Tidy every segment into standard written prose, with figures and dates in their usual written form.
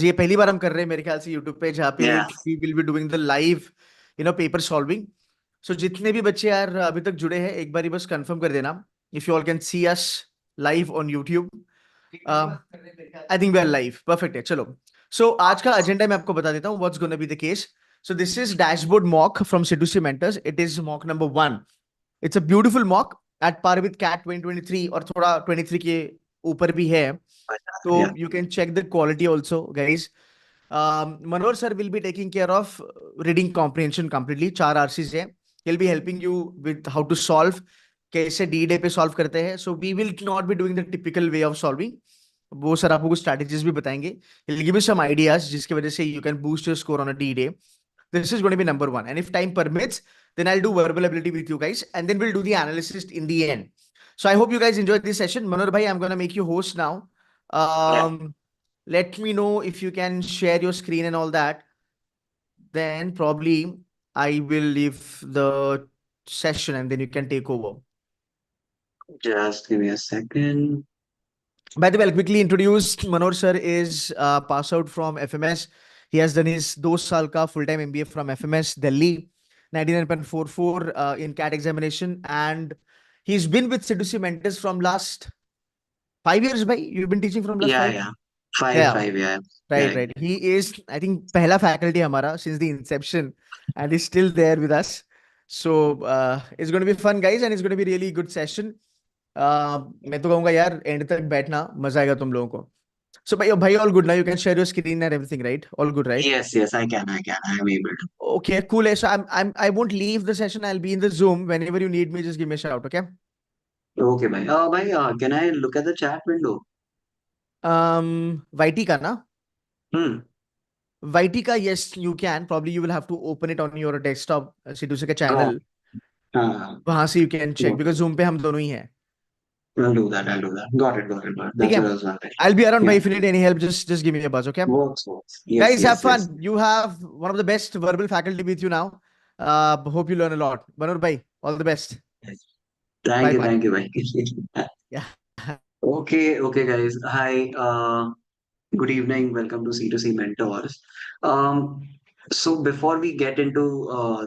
ये पहली बार हम कर रहे हैं मेरे ख्याल से यूट्यूब पे, जहाँ पे Yeah. We will be doing the live paper solving. So जितने भी बच्चे यार अभी तक जुड़े हैं, एक बार बस कंफर्म कर देना if you all can see us live on YouTube. I think we are live. Perfect है. चलो, सो आज का एजेंडा मैं आपको बता देता हूँ what's gonna be the case. So this is dashboard mock from सेडुसी mentors. It is mock number 1. It's a beautiful mock at par with CAT 2023, और थोड़ा 23 के ऊपर भी है. तो Yeah. you can check the quality also, guys. Manohar sir will be taking care of reading comprehension completely. 4 RCs है. He'll be helping you with how to solve. कैसे D day पे सॉल्व करते हैं. So we will not be doing the typical way of solving. वो sir आपको कुछ strategies भी बताएंगे. He'll give you some ideas जिसकी वजह से you can boost your score on a D day. This is going to be number 1. And if time permits, then I'll do verbal ability with you guys, and then we'll do the analysis in the end. So I hope you guys enjoyed this session. Manohar bhai, I'm going to make you host now. Yeah. Let me know if you can share your screen and all that. Then probably I will leave the session and then you can take over. Just give me a second. By the way, I'll quickly introduce Manohar sir is pass out from FMS. He has done his 2 साल का full-time MBA from FMS Delhi, 99.44 in CAT examination, and he's been with Sedusi Mentors from last 5 years. Bhai, you've been teaching from last Yeah, 5? yeah. Five, Yeah, five, yeah. right, Yeah. right. He is, I think, पहला faculty हमारा since the inception, and he's still there with us. So it's going to be fun, guys, and it's going to be really good session. मैं तो कहूँगा यार and तक बैठना, मजा आएगा तुम लोगों को. So bhai, all good now. You can share your screen and everything, right? All good, right? Yes, yes, I can. I am able to. Okay, cool. So I won't leave the session. I'll be in the Zoom. Whenever you need me, just give me a shout, okay? Okay, bhai. Can I look at the chat window? YT का ना? Hmm. YT का, yes, you can. Probably you will have to open it on your desktop, Sidhu का Oh, channel. uh, वहां से you can check got because Zoom पे हम दोनों ही हैं. I'll do that. I'll do that. Got it. Got it. Got it. ठीक That's है? what I was wondering. I'll be around, bhai. Yeah. If you need any help, just give me a buzz, okay? Works, works. Yes, Guys, have yes, yes. fun. You have one of the best verbal faculty with you now. Hope you learn a lot. Manur bhai, all the best. Yes. Bye bye. Thank you, bhai. Yeah. Okay, okay, guys. Hi. Good evening. Welcome to C2C Mentors. Um, so before we get into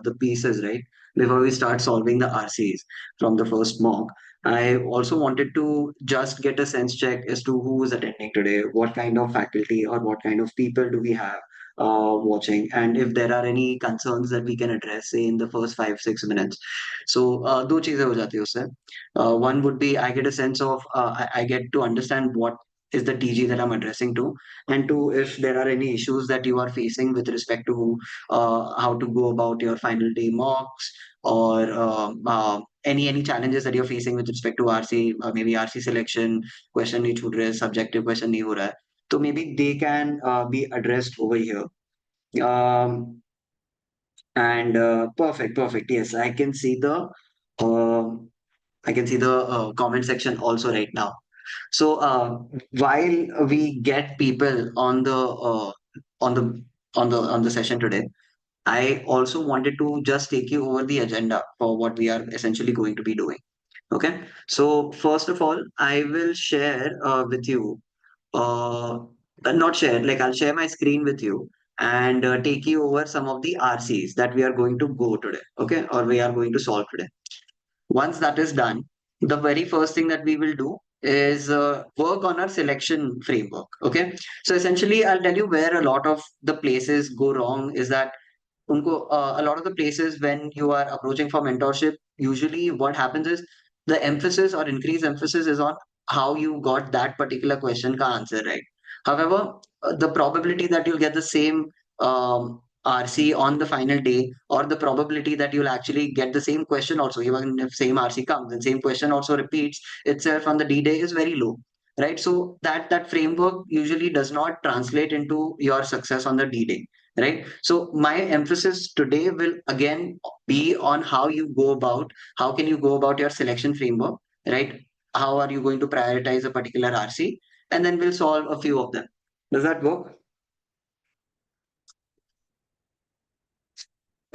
the pieces, right? Before we start solving the RCs from the first mock, I also wanted to just get a sense check as to who is attending today, what kind of faculty or what kind of people do we have watching, and if there are any concerns that we can address, say in the first 5, 6 minutes. So दो चीजें हो जाती है उससे. One would be I get a sense of I get to understand what is the TG that I'm addressing to, and two, if there are any issues that you are facing with respect to how to go about your final day mocks, or any challenges that you're facing with respect to RC, maybe RC selection question नहीं छूट रहे, subjective question नहीं हो रहा है, तो maybe they can be addressed over here. Um, and perfect, perfect. Yes, I can see the comment section also right now. So while we get people on the on the session today, I also wanted to just take you over the agenda for what we are essentially going to be doing. Okay. So first of all, I will share with you, uh, not share, like I'll share my screen with you and take you over some of the RCs that we are going to go today. Okay. Or we are going to solve today. Once that is done, the very first thing that we will do is work on our selection framework. Okay. So essentially, I'll tell you where a lot of the places go wrong is that a lot of the places when you are approaching for mentorship, usually what happens is the emphasis or increased emphasis is on how you got that particular question ka answer right. However, the probability that you'll get the same RC on the final day, or the probability that you'll actually get the same question also, even if same RC comes and same question also repeats itself on the D day, is very low. Right. So that framework usually does not translate into your success on the D day. Right. So my emphasis today will again be on how can you go about your selection framework, right? How are you going to prioritize a particular RC? And then we'll solve a few of them. Does that work?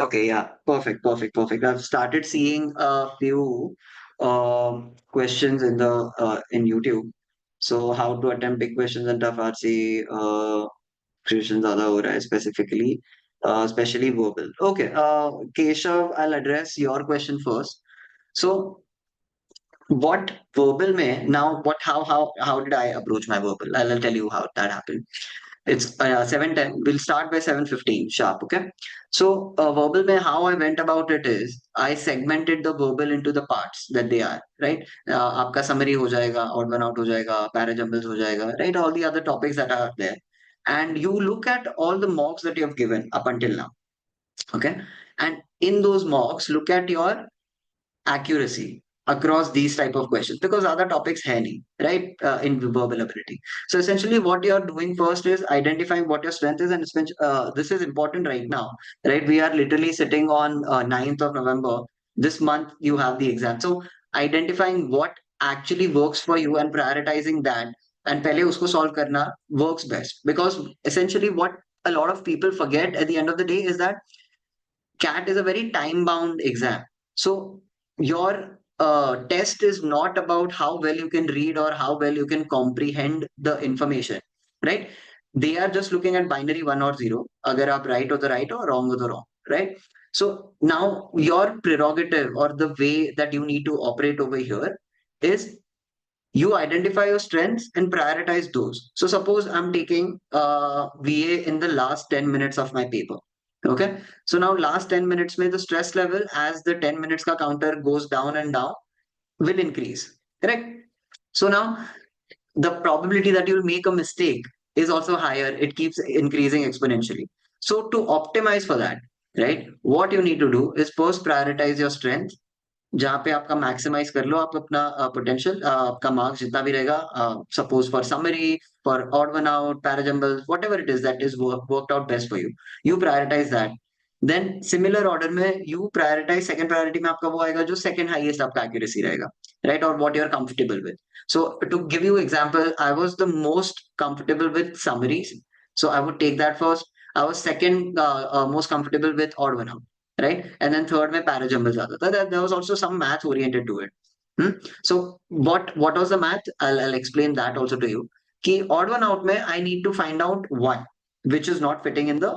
Okay, yeah, perfect, perfect, perfect. I've started seeing a few questions in the in YouTube. So how to attempt big questions in tough RC, transcription ज्यादा हो रहा है specifically especially verbal. Okay, Keshav, I'll address your question first. So, what verbal may now? What how did I approach my verbal? I'll tell you how that happened. It's 7:10. We'll start by 7:15 sharp. Okay. So verbal mein how I went about it is I segmented the verbal into the parts that they are, right? आपका summary हो जाएगा, odd one out हो जाएगा, parajumbles हो जाएगा, right? All the other topics that are there, and you look at all the mocks that you have given up until now. Okay, and in those mocks, look at your accuracy across these type of questions because other topics hai nahi, right? In verbal ability. So essentially what you're doing first is identifying what your strength is, and this is important right now, right? We are literally sitting on 9th of November. This month you have the exam. So identifying what actually works for you and prioritizing that and pehle usko solve karna works best, because essentially what a lot of people forget at the end of the day is that CAT is a very time bound exam. So your test is not about how well you can read or how well you can comprehend the information, right? They are just looking at binary one or zero. Agar aap right or the right or wrong or the wrong, right? So now your prerogative or the way that you need to operate over here is you identify your strengths and prioritize those. So suppose I'm taking VA in the last 10 minutes of my paper. Okay. So now last 10 minutes may the stress level as the 10 minutes ka counter goes down and down will increase. Correct. So now the probability that you'll make a mistake is also higher. It keeps increasing exponentially. So to optimize for that, right, what you need to do is first prioritize your strength, जहाँ पे आपका maximise कर लो आप अपना potential, आपका marks जितना भी रहेगा, suppose for summary, for odd one out, parajumble, whatever it is that is worked out best for you, you prioritize that. Then similar order में यू प्रायोरिटाइज, सेकंड प्रायोरिटी में आपका वो आएगा जो सेकंड हाईएस्ट आपका accuracy रहेगा, right, और what you are comfortable with. So to give you example, I was the most comfortable with summaries, so I would take that first. I was second most comfortable with odd one out, right? And then third में parajumbles आता था. There was also some math oriented to it. So what was the math? I'll explain that also to you. कि odd one out में I need to find out one which is not fitting in the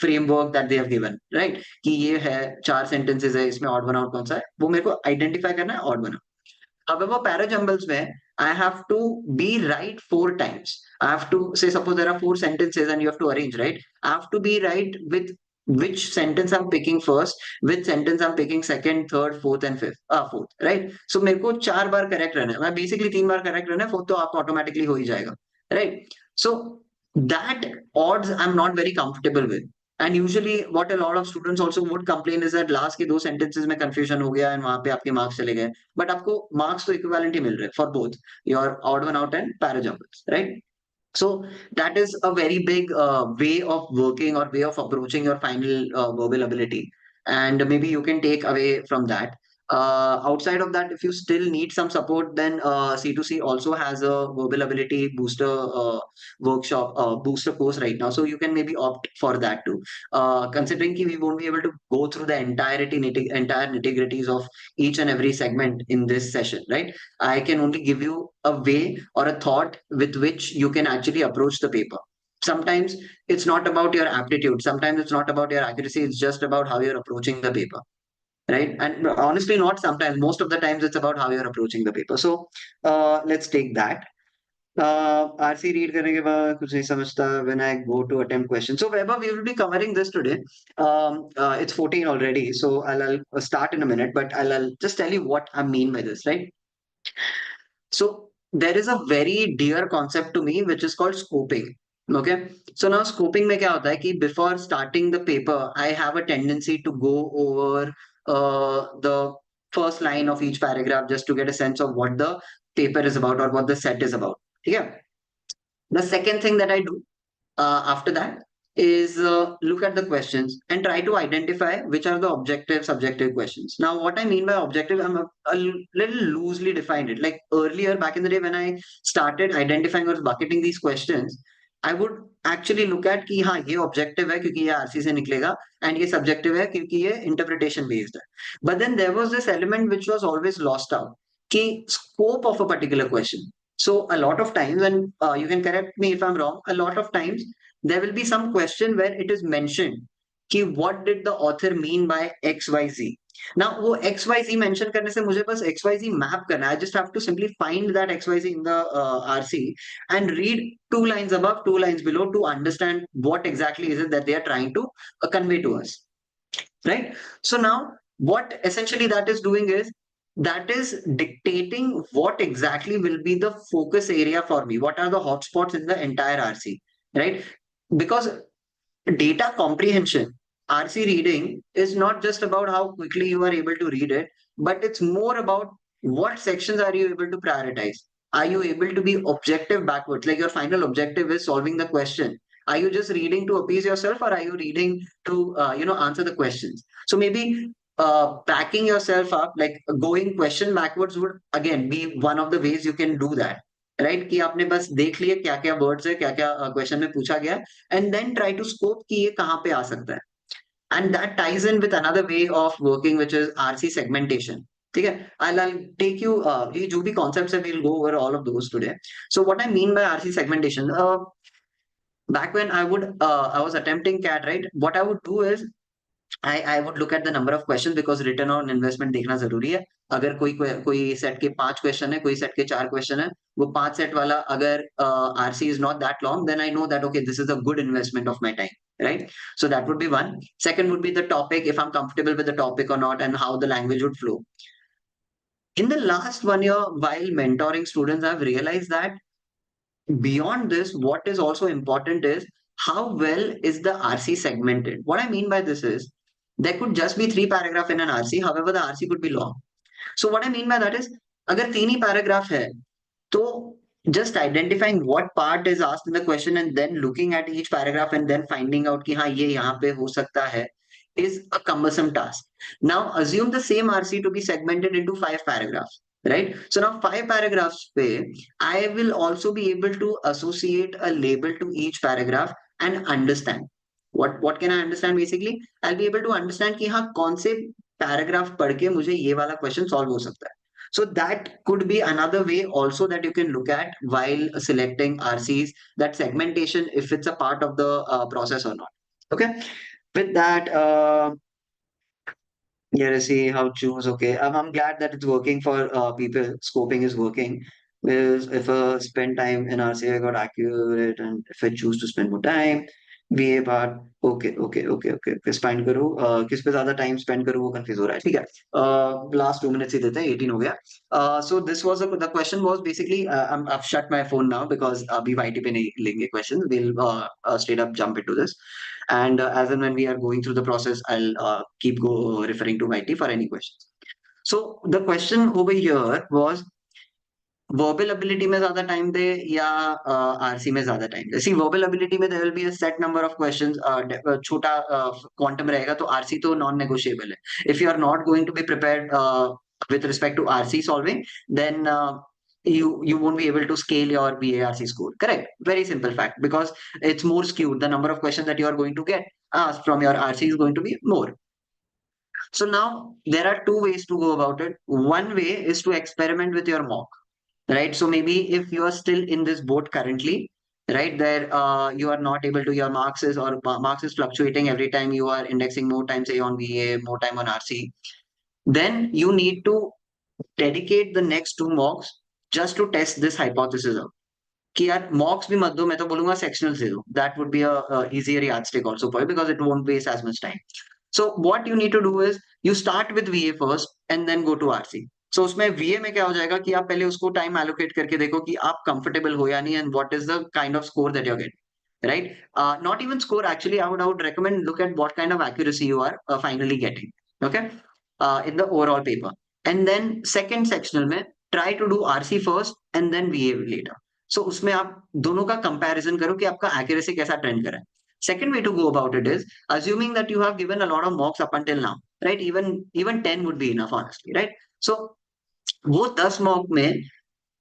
framework that they have given, right? कि ये है 4 sentences है, इसमें odd one out कौन सा है, वो मेरे को identify करना है odd one out. However, parajumbles where I have to be right 4 times. I have to say, suppose there are 4 sentences and you have to arrange, right? I have to be right with which sentence I'm picking first, which sentence I'm picking second, third, fourth, and fifth. Fourth, right? So मेरे को 4 बार correct रहना है. मैं basically 3 बार correct रहना है, fourth तो आप automatically हो ही जाएगा, right? So that odds I'm not very comfortable with. And usually what a lot of students also would complain is that last के 2 sentences में confusion हो गया and वहां पे आपके marks चले गए. But आपको marks तो equivalent ही मिल रहे for both your odd one out and parajumbles, right? So that is a very big way of working or way of approaching your final verbal ability, and maybe you can take away from that. Outside of that, if you still need some support, then C2C also has a verbal ability booster workshop, booster course right now. So you can maybe opt for that too. Considering that we won't be able to go through the entire nitty-gritties of each and every segment in this session, right? I can only give you a way or a thought with which you can actually approach the paper. Sometimes it's not about your aptitude. Sometimes it's not about your accuracy. It's just about how you're approaching the paper, right? And honestly, not sometimes. Most of the times, it's about how you're approaching the paper. So let's take that. RC read करने के बाद कुछ नहीं समझता when I go to attempt question. So Vaibhav, we will be covering this today. It's 14 already, so I'll start in a minute, but I'll just tell you what I mean by this, right? So there is a very dear concept to me which is called scoping. Okay. So now scoping में क्या होता है कि before starting the paper, I have a tendency to go over the first line of each paragraph just to get a sense of what the paper is about or what the set is about. Yeah. The second thing that I do after that is look at the questions and try to identify which are the objective, subjective questions. Now, what I mean by objective, I'm a little loosely defined it. Like earlier, back in the day, when I started identifying or bucketing these questions, I would actually look at कि हाँ ये objective है क्योंकि ये RC से निकलेगा and ये subjective है क्योंकि ये interpretation based है. But then there was this element which was always lost out, कि scope of a particular question. So a lot of times, and you can correct me if I'm wrong, a lot of times there will be some question where it is mentioned कि what did the author mean by XYZ. Now वो XYZ mention करने से मुझे बस XYZ map करना है. I just have to simply find that XYZ in the RC and read 2 lines above, 2 lines below to understand what exactly is it that they are trying to convey to us. Right? So now what essentially that is doing is that is dictating what exactly will be the focus area for me. What are the hotspots in the entire RC, right? Because data comprehension, RC reading is not just about how quickly you are able to read it, but it's more about what sections are you able to prioritize. Are you able to be objective backwards? Like your final objective is solving the question. Are you just reading to appease yourself, or are you reading to answer the questions? So maybe backing yourself up, like going question backwards, would again be one of the ways you can do that. Right कि आपने बस देख लिए क्या क्या words है, क्या क्या क्वेश्चन में पूछा गया, and then try to scope कि ये कहाँ पे आ सकता है. And that ties in with another way of working which is RC segmentation. ठीक है, I'll take you ये जो भी कॉन्सेप्ट्स है, we'll go over all of those today. So what I mean by RC segmentation, back when I was attempting CAT, right, what I would do is I would look at the number of questions because return on investment देखना जरूरी है. अगर कोई set के 5 question है, कोई set के 4 question है, वो 5 सेट वाला अगर RC is not that long, then I know that okay, this is a good investment of my time, right? So that would be one. Second would be the topic, if I'm comfortable with the topic or not, and how the language would flow. In the last 1 year, while mentoring students, I've realized that beyond this, what is also important is how well is the RC segmented. What I mean by this is there could just be 3 paragraphs in an RC, however, the RC could be long. So what I mean by that is, अगर 3 ही paragraph है, तो just identifying what part is asked in the question and then looking at each paragraph and then finding out कि हाँ ये यहाँ पे हो सकता है is a cumbersome task. Now assume the same RC to be segmented into 5 paragraphs. Right? So now 5 paragraphs पे, I will also be able to associate a label to each paragraph and understand. What can I understand basically? I'll be able to understand कि हाँ कौन से paragraph पढ़ के मुझे ये वाला question solve हो सकता है. So that could be another way also that you can look at while selecting RCs, that segmentation, if it's a part of the process or not. Okay. With that, yeah, let's see how choose. Okay, I'm glad that it's working for people. Scoping is working. Because if I spend time in RC, I got accurate, and if I choose to spend more time, VA part. Okay. Spend करो. किस पे ज़्यादा time spend करो वो confuse हो रहा है. ठीक है. Last 2 minutes ही देते हैं. 18 हो गया. So this was the question was basically I've shut my phone now because अभी YT पे नहीं लेंगे questions. We'll straight up jump into this. And as and when we are going through the process, I'll keep referring to YT for any questions. So the question over here was verbal ability में ज्यादा time दे या RC में ज्यादा time दे. See, verbal ability में there will be a set number of questions. छोटा quantum रहेगा तो RC तो non-negotiable है. If you are not going to be prepared with respect to RC solving, then you won't be able to scale your VARC score. Correct. Very simple fact, because it's more skewed. The number of questions that you are going to get asked from your RC is going to be more. So now there are 2 ways to go about it. One way is to experiment with your mock, right? So maybe if you are still in this boat currently, right, there you are not able to, your marks is fluctuating every time you are indexing more time, say on VA, more time on RC, then you need to dedicate the next 2 mocks just to test this hypothesis out. कि यार mocks भी मत दो, मैं तो बोलूंगा sectionals दे दो. That would be a easier yardstick also for you because it won't waste as much time. So what you need to do is you start with VA first and then go to RC. So उसमें VA में क्या हो जाएगा कि आप पहले उसको time allocate करके देखो कि आप comfortable हो या नहीं and what is the kind of score that you're getting. Right? Not even score, actually, I would recommend look at what kind of accuracy you are finally getting. Okay? In the overall paper. And then second sectional में try to do RC first and then VA later. So उसमें आप दोनों का comparison करो कि आपका accuracy कैसा trend कर रहा है. Second way to go about it is assuming that you have given a lot of mocks up until now, right? Even 10 would be enough, honestly, right? So वो 10 mock में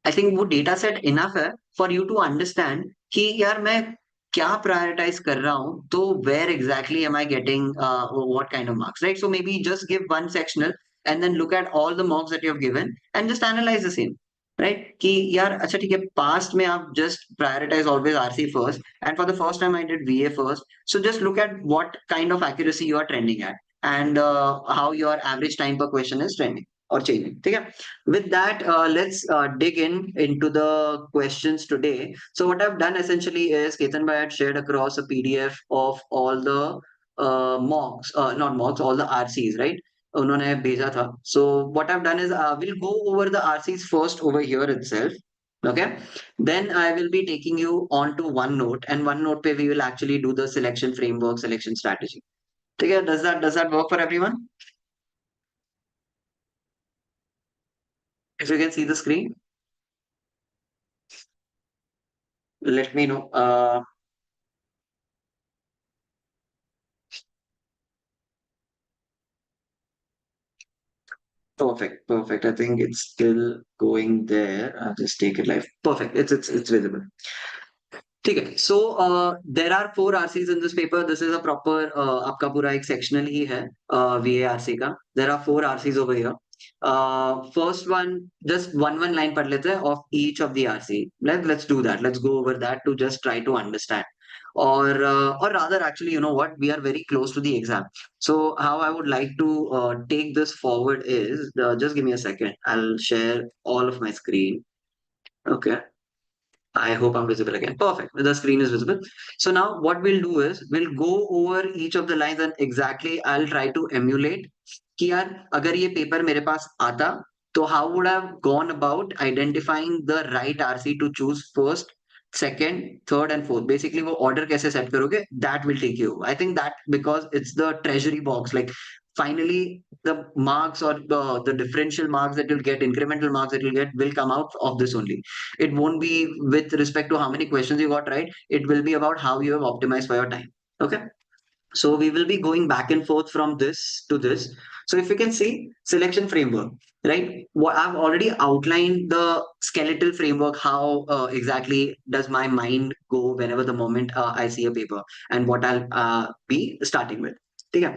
I think वो data set enough है for you to understand कि यार मैं क्या prioritize कर रहा हूँ, तो where exactly am I getting what kind of marks, right? So maybe just give one sectional and then look at all the mocks that you have given and just analyze the same. Right कि यार अच्छा ठीक है past में आप just prioritize always RC first and for the first time I did VA first so just look at what kind of accuracy you are trending at and how your average time per question is trending और changing ठीक है with that let's dig in into the questions today so what I've done essentially is Ketan bhai had shared across a PDF of all the mocks not mocks all the RCs right उन्होंने भेजा था so what I've done is we'll go over the RCs first over here itself okay then I will be taking you on to OneNote and OneNote पे we will actually do the selection framework selection strategy ठीक है does that work for everyone if you can see the screen let me know perfect perfect I think it's still going there I'll just take it live perfect it's visible ठीक है so there are four RCs in this paper this is a proper आपका पूरा एक sectional ही है VARC का there are four RCs over here first one just one line पढ़ लेते हैं of each of the RC let's do that let's go over that to just try to understand or rather actually you know what we are very close to the exam so how I would like to take this forward is just give me a second I'll share all of my screen okay I hope I'm visible again. Perfect. The screen is visible. So now what we'll do is we'll go over each of the lines and exactly I'll try to emulate कि यार अगर ये paper मेरे पास आता तो how would I have gone about identifying the right RC to choose first, second, third and fourth. Basically वो order कैसे set करोगे that will take you. I think that because it's the treasury box like finally the marks or the differential marks that you'll get incremental marks that you'll get will come out of this only it won't be with respect to how many questions you got right it will be about how you have optimized for your time okay so we will be going back and forth from this to this so if you can see selection framework right what I've already outlined the skeletal framework how exactly does my mind go whenever the moment I see a paper and what I'll be starting with okay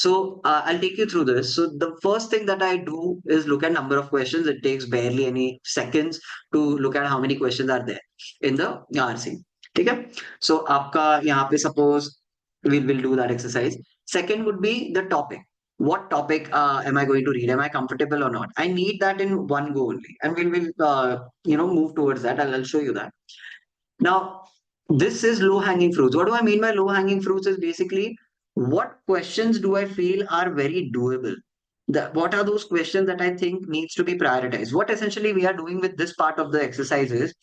so I'll take you through this so the first thing that I do is look at number of questions it takes barely any seconds to look at how many questions are there in the RC ठीक है so आपका यहाँ पे suppose we'll do that exercise. Second would be the topic. What topic am I going to read? Am I comfortable or not? I need that in one go only, and we'll move towards that. I'll show you that. Now, this is low hanging fruits. What do I mean by low hanging fruits? Is basically what questions do I feel are very doable? What are those questions that I think needs to be prioritized? What essentially we are doing with this part of the exercise is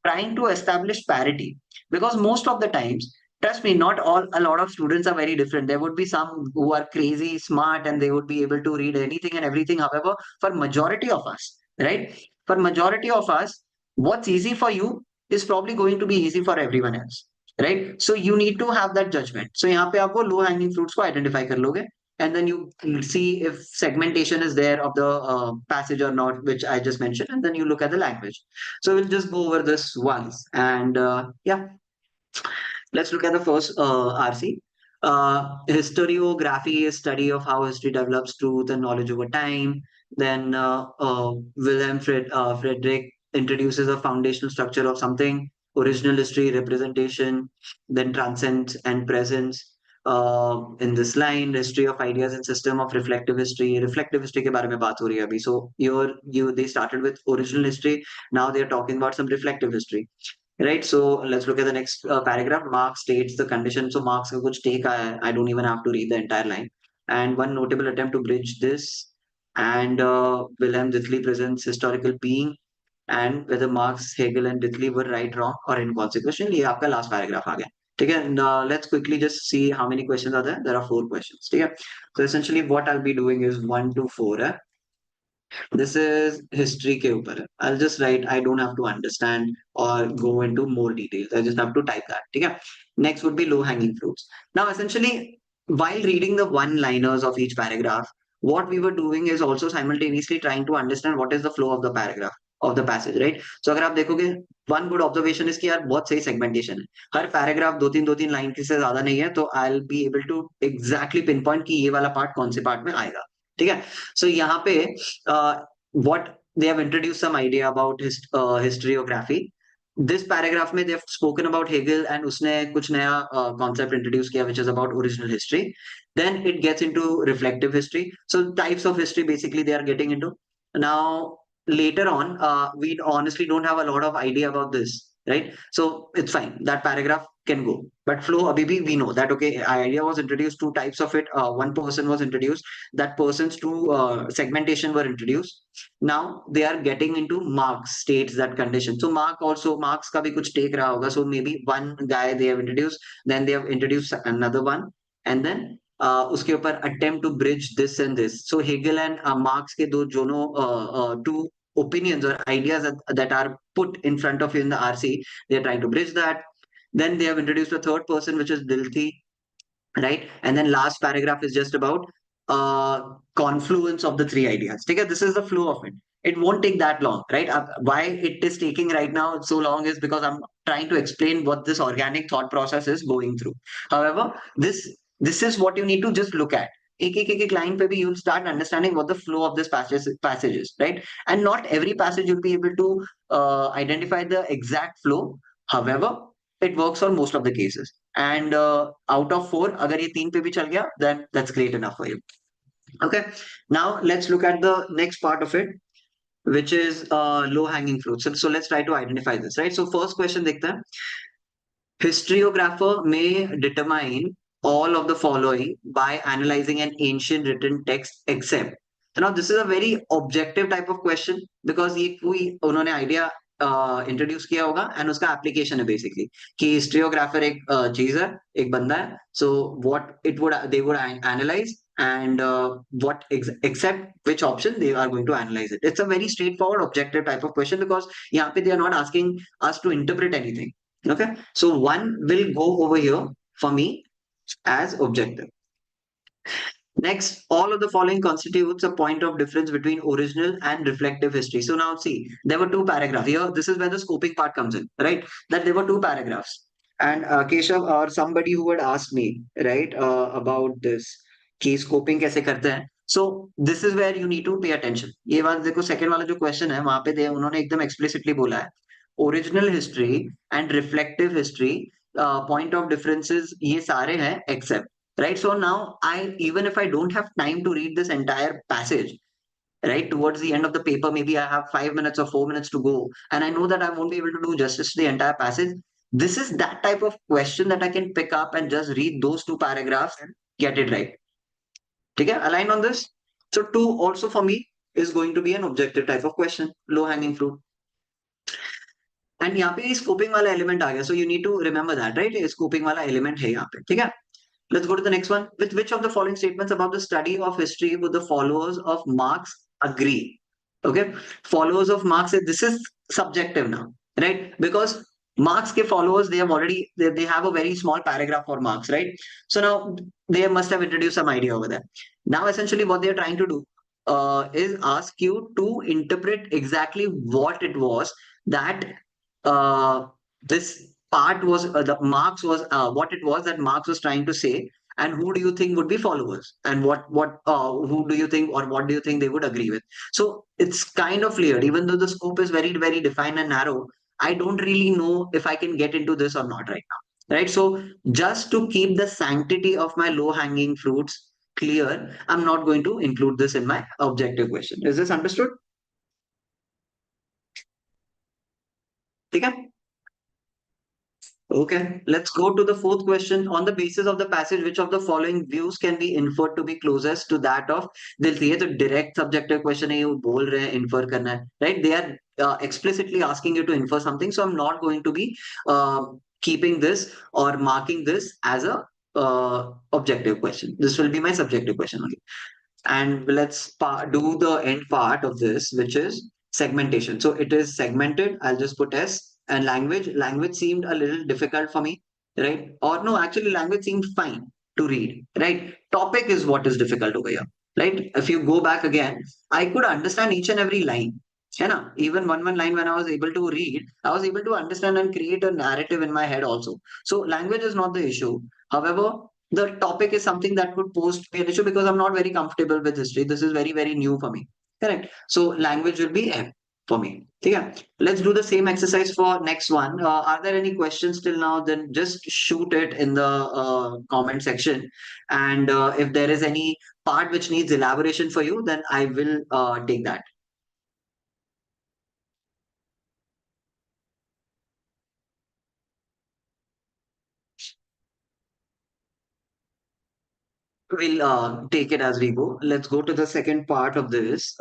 trying to establish parity because most of the times trust me not all a lot of students are very different there would be some who are crazy smart and they would be able to read anything and everything however for majority of us right for majority of us what's easy for you is probably going to be easy for everyone else right so you need to have that judgment so यहाँ पे आप वो low hanging fruits को identify कर लोगे and then you see if segmentation is there of the passage or not which I just mentioned and then you look at the language so we'll just go over this once and yeah let's look at the first RC. Historiography is study of how history develops truth and knowledge over time. Then Frederick introduces a foundational structure of something, original history, representation, then transcends and presence. In this line, history of ideas and system of reflective history. Reflective history के बारे में बात हो रही है अभी. So they started with original history. Now they are talking about some reflective history. Right, so let's look at the next paragraph. Marx states the condition. So Marx का कुछ take I don't even have to read the entire line. And one notable attempt to bridge this, and Wilhelm Dithely presents historical being and whether Marx, Hegel, and Dithely were right, wrong, or inconsequential. ये आपका last paragraph आ गया. ठीक है. And let's quickly just see how many questions are there. There are 4 questions. ठीक है. So essentially, what I'll be doing is 1 to 4. This is history के ऊपर है. I'll just write. I don't have to understand or go into more details. I just have to type that. ठीक है. Next would be low hanging fruits. Now, essentially, while reading the one-liners of each paragraph, what we were doing is also simultaneously trying to understand what is the flow of the paragraph of the passage, right? So अगर आप देखोगे, one good observation is कि यार बहुत सही segmentation है. हर paragraph दो तीन लाइन की से ज्यादा नहीं है, तो I'll be able to exactly pinpoint कि ये वाला part कौन से part में आएगा. ठीक है. So यहाँ पे what they have introduced some idea about historiography. This paragraph में they have spoken about Hegel and उसने कुछ नया concept introduce किया which is about original history. Then it gets into reflective history. So types of history basically they are getting into. Now later on, we honestly don't have a lot of idea about this, right? So it's fine. That paragraph can go. But flow, abhi bhi we know that okay, idea was introduced, two types of it. One person was introduced. That person's two segmentation were introduced. Now they are getting into Marx states that condition. So Marx का भी कुछ take रहा होगा. So maybe one guy they have introduced, then they have introduced another one, and then उसके ऊपर attempt to bridge this and this. So Hegel and Marx के दो दोनों two opinions or ideas that are put in front of you in the RC, they are trying to bridge that. Then they have introduced a third person, which is Dilthey, right? And then last paragraph is just about confluence of the three ideas. Okay, this is the flow of it. It won't take that long, right? Why it is taking right now so long is because I'm trying to explain what this organic thought process is going through. However, this is what you need to just look at. एक line पे भी you'll start understanding what the flow of this passage is, right? And not every passage you'll be able to identify the exact flow. However, it works for most of the cases. And out of 4, अगर ये 3 पे भी चल गया, then that's great enough for you. Okay. Now let's look at the next part of it, which is low hanging fruit. So let's try to identify this, right? So first question देखते हैं. Historiographer may determine all of the following by analyzing an ancient written text except. So now this is a very objective type of question because ये कोई उन्होंने idea introduce किया होगा and उसका application है basically कि हिस्ट्रियोग्राफर एक चीज है, एक बंदा है. So what it would they would analyse and what except which option they are going to analyze it. It's a very straightforward objective type of question because yahan pe they are not asking us to interpret anything. Okay, so one will go over here for me as objective. Next, all of the following constitutes a point of difference between original and reflective history. So now see, there were two paragraphs here. This is where the scoping part comes in, right? That there were two paragraphs. And Keshav or somebody who had asked me, right, about this case scoping कैसे करते हैं. So this is where you need to pay attention. ये बात देखो, second वाला जो question है वहां पे उन्होंने एकदम explicitly बोला है original history and reflective history point of differences ये सारे हैं except. Right. So now even if I don't have time to read this entire passage, right, towards the end of the paper, maybe I have 5 minutes or 4 minutes to go, and I know that I won't be able to do justice to the entire passage. This is that type of question that I can pick up and just read those two paragraphs and get it right. Okay, align on this. So 2 also for me is going to be an objective type of question, low hanging fruit. And यहाँ पे scoping वाला element आ गया. So you need to remember that, right? Scoping वाला element है यहाँ पे. ठीक है? Let's go to the next one. With which of the following statements about the study of history would the followers of Marx agree? Okay, followers of Marx, this is subjective now, right? Because Marx ke followers, they have already, they have a very small paragraph for Marx, right? So now they must have introduced some idea over there. Now essentially what they are trying to do is ask you to interpret exactly what it was that this part was the Marx was what it was that Marx was trying to say, and who do you think would be followers, and what who do you think or what do you think they would agree with? So it's kind of layered, even though the scope is very very defined and narrow. I don't really know if I can get into this or not right now, right? So just to keep the sanctity of my low hanging fruits clear, I'm not going to include this in my objective question. Is this understood? Okay. Okay, let's go to the fourth question. On the basis of the passage, which of the following views can be inferred to be closest to that of Dilthey? ये तो direct subjective question है, ये बोल रहे हैं infer करना है, right? They are explicitly asking you to infer something, so I'm not going to be keeping this or marking this as a objective question. This will be my subjective question only. And let's do the end part of this, which is segmentation. So it is segmented. I'll just put S. And language seemed a little difficult for me, right? Or no, actually language seemed fine to read, right? Topic is what is difficult over here, right? If you go back again, I could understand each and every line. है ना? Even one line when I was able to read, I was able to understand and create a narrative in my head also. So language is not the issue. However, the topic is something that could pose to be an issue because I'm not very comfortable with history. This is very, very new for me. Correct. So language will be M for me. Yeah. Let's do the same exercise for next one. Are there any questions till now? Then just shoot it in the comment section. And if there is any part which needs elaboration for you, then I will take that. We'll take it as we go. Let's go to the second part of this,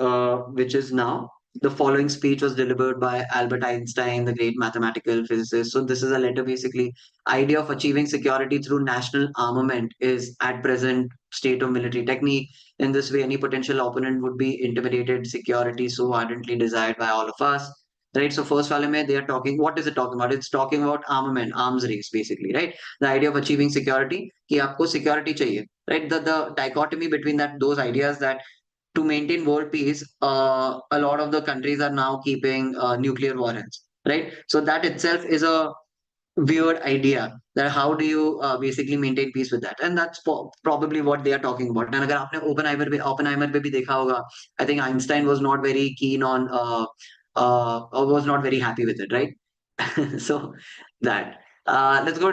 which is now the following speech was delivered by Albert Einstein, the great mathematical physicist. So this is a letter basically. Idea of achieving security through national armament is at present state of military technique. In this way, any potential opponent would be intimidated. Security so ardently desired by all of us. Right. So first वाले में they are talking. What is it talking about? It's talking about armament, arms race, basically, right? The idea of achieving security कि आपको security चाहिए, right? The dichotomy between that those ideas that to maintain world peace, a lot of the countries are now keeping nuclear warheads, right? So that itself is a weird idea that how do you basically maintain peace with that, and that's probably what they are talking about. And अगर आपने Oppenheimer पे भी देखा होगा, I think Einstein was not very keen on or was not very happy with it, right? So that let's go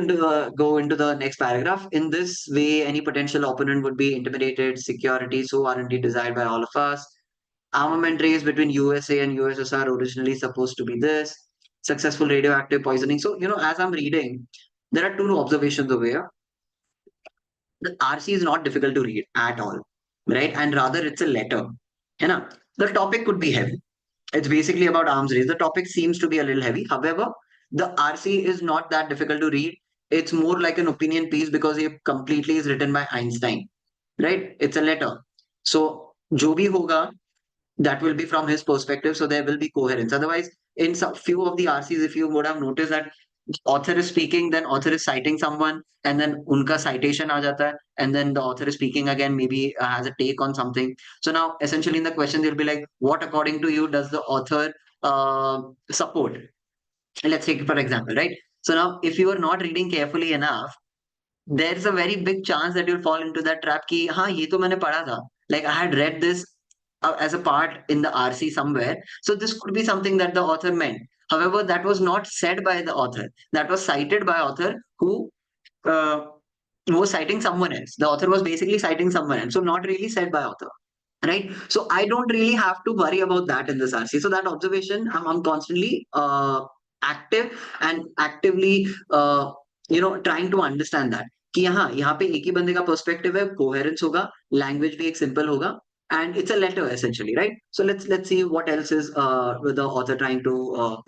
into the next paragraph. In this way, any potential opponent would be intimidated. Security so ardently desired by all of us. Armament race between USA and USSR originally supposed to be this. Successful radioactive poisoning. So, as I'm reading, there are two observations over here. The RC is not difficult to read at all, right? And rather, it's a letter. You know, the topic could be heavy. It's basically about arms race. The topic seems to be a little heavy. However, the RC is not that difficult to read. It's more like an opinion piece because it completely is written by Einstein, right? It's a letter. So, जो भी होगा, that will be from his perspective, so there will be coherence. Otherwise, in some few of the RCs, if you would have noticed that author is speaking, then author is citing someone, and then unka citation aa jata hai, and then the author is speaking again, maybe has a take on something. So now, essentially, in the question, they'll be like, "What, according to you, does the author support?" Let's take for example, right? So now, if you are not reading carefully enough, there's a very big chance that you'll fall into that trap कि हाँ ये तो मैंने पढ़ा था, like I had read this as a part in the RC somewhere, so this could be something that the author meant. However, that was not said by the author, that was cited by author uh, who was citing someone else. The author was basically citing someone else, so not really said by author, right? So I don't really have to worry about that in this RC. So that observation, I'm constantly active and actively trying to understand that कि हाँ यहाँ पे एक ही बंदे का perspective है, coherence होगा, language भी एक सिंपल होगा, and it's a letter essentially, right? So let's see what else is with the author trying to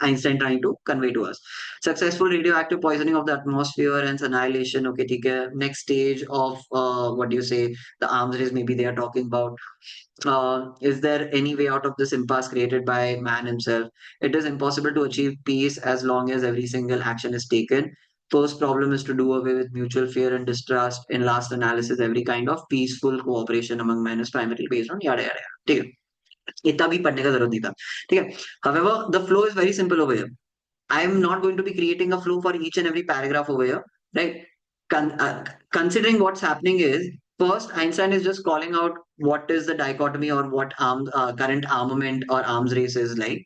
Einstein trying to convey to us. Successful radioactive poisoning of the atmosphere and its annihilation. Okay, ठीक है. Next stage of what do you say? The arms race maybe they are talking about. Is there any way out of this impasse created by man himself? It is impossible to achieve peace as long as every single action is taken. First problem is to do away with mutual fear and distrust. In last analysis, every kind of peaceful cooperation among men is primarily based on yada yada yada. ठीक है, इतना भी पढ़ने का जरूरत नहीं था. ठीक है. However, the flow is very simple over here. I'm not going to be creating a flow for each and every paragraph over here, right? Considering what's happening is, first, Einstein is just calling out what is the dichotomy or what current armament or arms race is like.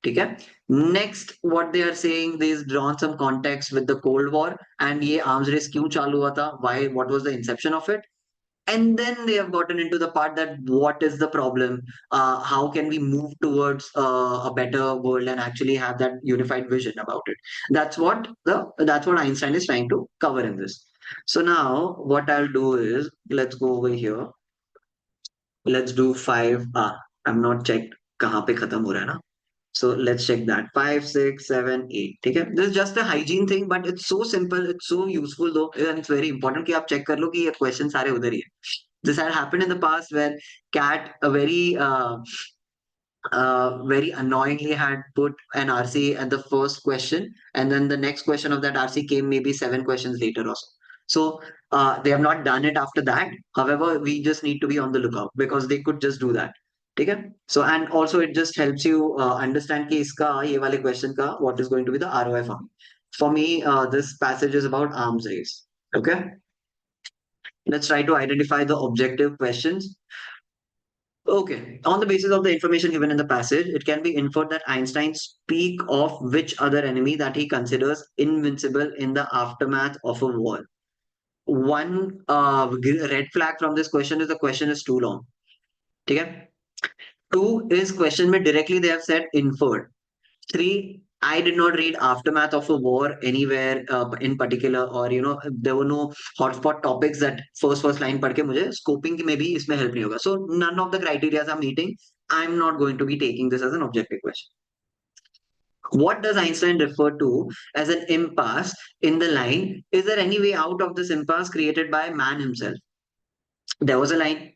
Okay. Next, what they are saying, they've drawn some context with the Cold War and ये arms race क्यों चालू हुआ था? Why? What was the inception of it? And then they have gotten into the part that what is the problem, how can we move towards a better world and actually have that unified vision about it. That's what Einstein is trying to cover in this. So now what I'll do is, let's go over here, let's do 5. I'm not checked कहाँ पे खत्म हो रहा है ना. So let's check that. 5, 6, 7, 8. Okay. This is just a hygiene thing, but it's so simple. It's so useful though. And it's very important कि आप check कर लो कि ये question सारे उधर ही है. This had happened in the past where Cat very annoyingly had put an RC at the first question, and then the next question of that RC came maybe 7 questions later or so. So they have not done it after that. However, we just need to be on the lookout because they could just do that. Okay. So and also it just helps you understand कि इसका ये वाले question का what is going to be the ROI for me. For me, this passage is about arms race. Okay. Let's try to identify the objective questions. Okay. On the basis of the information given in the passage, it can be inferred that Einstein speak of which other enemy that he considers invincible in the aftermath of a war. One red flag from this question is the question is too long. Okay. Two is question में directly they have said inferred. Three, I did not read aftermath of a war anywhere in particular, or there were no hotspot topics that first line पढ़ के मुझे scoping में भी इसमें help नहीं होगा. So none of the criteria are meeting. I'm not going to be taking this as an objective question. What does Einstein refer to as an impasse in the line? Is there any way out of this impasse created by man himself? There was a line,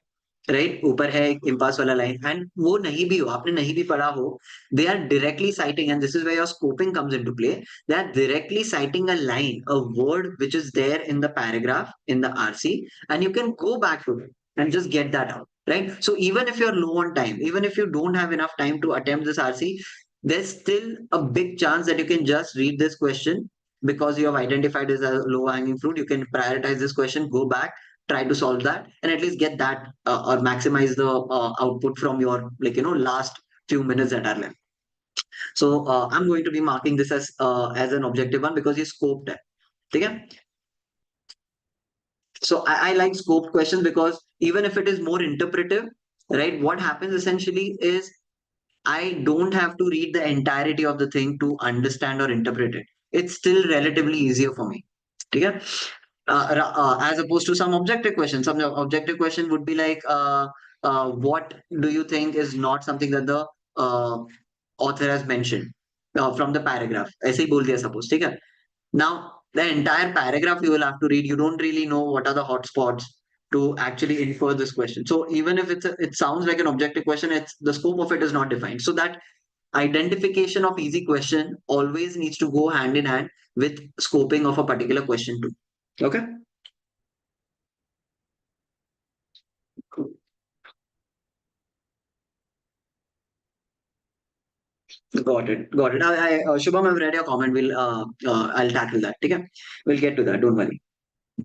right ऊपर है एक impasse वाला line and वो नहीं भी हो आपने नहीं भी पढ़ा हो they are directly citing and this is where your scoping comes into play they are directly citing a line a word which is there in the paragraph in the RC and you can go back to it and just get that out, right? So even if you're low on time, even if you don't have enough time to attempt this RC, there's still a big chance that you can just read this question because you have identified it as a low hanging fruit. You can prioritize this question, go back, try to solve that, and at least get that or maximize the output from your last few minutes that are left. So I'm going to be marking this as an objective one because you scoped it. Okay? So I like scoped questions because even if it is more interpretive, right? What happens essentially is I don't have to read the entirety of the thing to understand or interpret it. It's still relatively easier for me. Okay? As opposed to some objective questions. Some objective question would be like, what do you think is not something that the author has mentioned from the paragraph? ऐसे ही बोल दिया suppose, ठीक है? Now, the entire paragraph you will have to read. You don't really know what are the hotspots to actually infer this question. So even if it sounds like an objective question, it's the scope of it is not defined. So that identification of easy question always needs to go hand in hand with scoping of a particular question too. Okay. Got it. Got it. Shubham, I've read your comment. I'll tackle that. Okay. We'll get to that. Don't worry.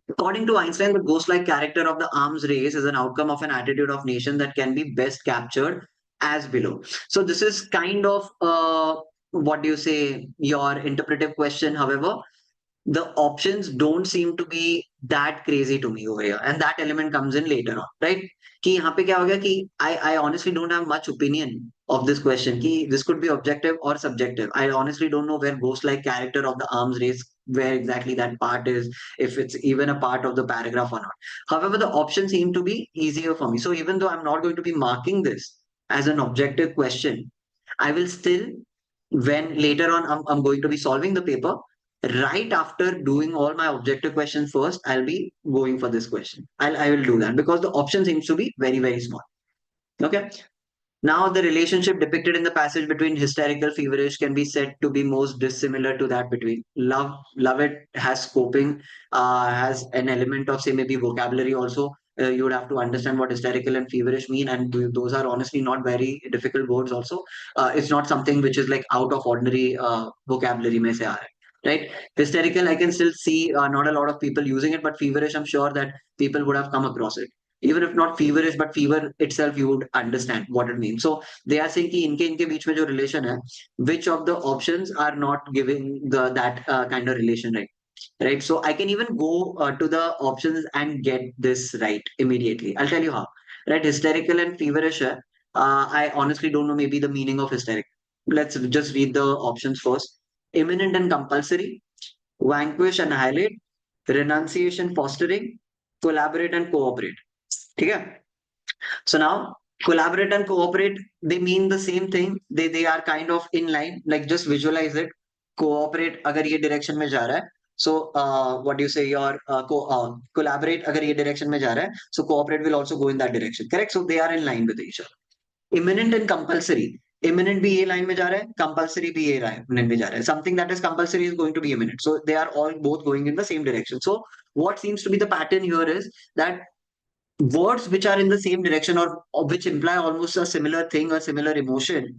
According to Einstein, the ghost-like character of the arms race is an outcome of an attitude of nation that can be best captured as below. So this is kind of what do you say, your interpretive question. However, the options don't seem to be that crazy to me over here, and that element comes in later on, right? कि यहाँ पे क्या हो गया कि I honestly don't have much opinion of this question कि this could be objective or subjective. I honestly don't know where ghost like character of the arms race, where exactly that part is, if it's even a part of the paragraph or not. However, the options seem to be easier for me. So even though I'm not going to be marking this as an objective question, I will still, when later on I'm going to be solving the paper, right after doing all my objective questions first, I'll be going for this question. I will do that because the option seems to be very, very small. Okay. Now, the relationship depicted in the passage between hysterical, feverish can be said to be most dissimilar to that between love. Love it has scoping, has an element of, say, maybe vocabulary also. You would have to understand what hysterical and feverish mean, and those are honestly not very difficult words. Also, it's not something which is like out of ordinary vocabulary. Mein se aa raha hai. Right? Hysterical, I can still see not a lot of people using it, but feverish, I'm sure that people would have come across it. Even if not feverish, but fever itself, you would understand what it means. So they are saying कि इनके बीच में जो relation है, which of the options are not giving that kind of relation, right? Right. So I can even go to the options and get this right immediately. I'll tell you how. Right. Hysterical and feverish. I honestly don't know maybe the meaning of hysteric. Let's just read the options first. Imminent and compulsory, vanquish, annihilate, renunciation, fostering, collaborate and cooperate. Okay. So now collaborate and cooperate, they mean the same thing. They are kind of in line. Like just visualize it. Cooperate अगर ये direction में जा रहा है. So what do you say? Your collaborate अगर ये direction में जा रहा है. So cooperate will also go in that direction. Correct. So they are in line with each other. Imminent and compulsory. Imminent भी ये line में जा रहा है. Compulsory भी ये line में जा रहा है. Something that is compulsory is going to be imminent. So they are all both going in the same direction. So what seems to be the pattern here is that words which are in the same direction or which imply almost a similar thing or similar emotion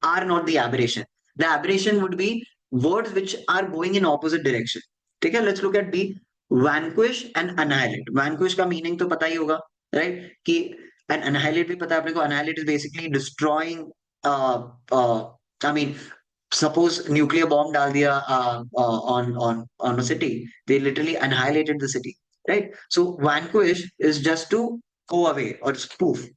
are not the aberration. The aberration would be words which are going in opposite direction. Okay, let's look at B. Vanquish and annihilate. Vanquish का meaning तो पता ही होगा, right? कि And annihilate भी पता है अपने को, annihilate is basically destroying uh, uh, I mean suppose nuclear bomb डाल दिया on a city, they literally annihilated the city, right? So vanquish is just to go away or spoof.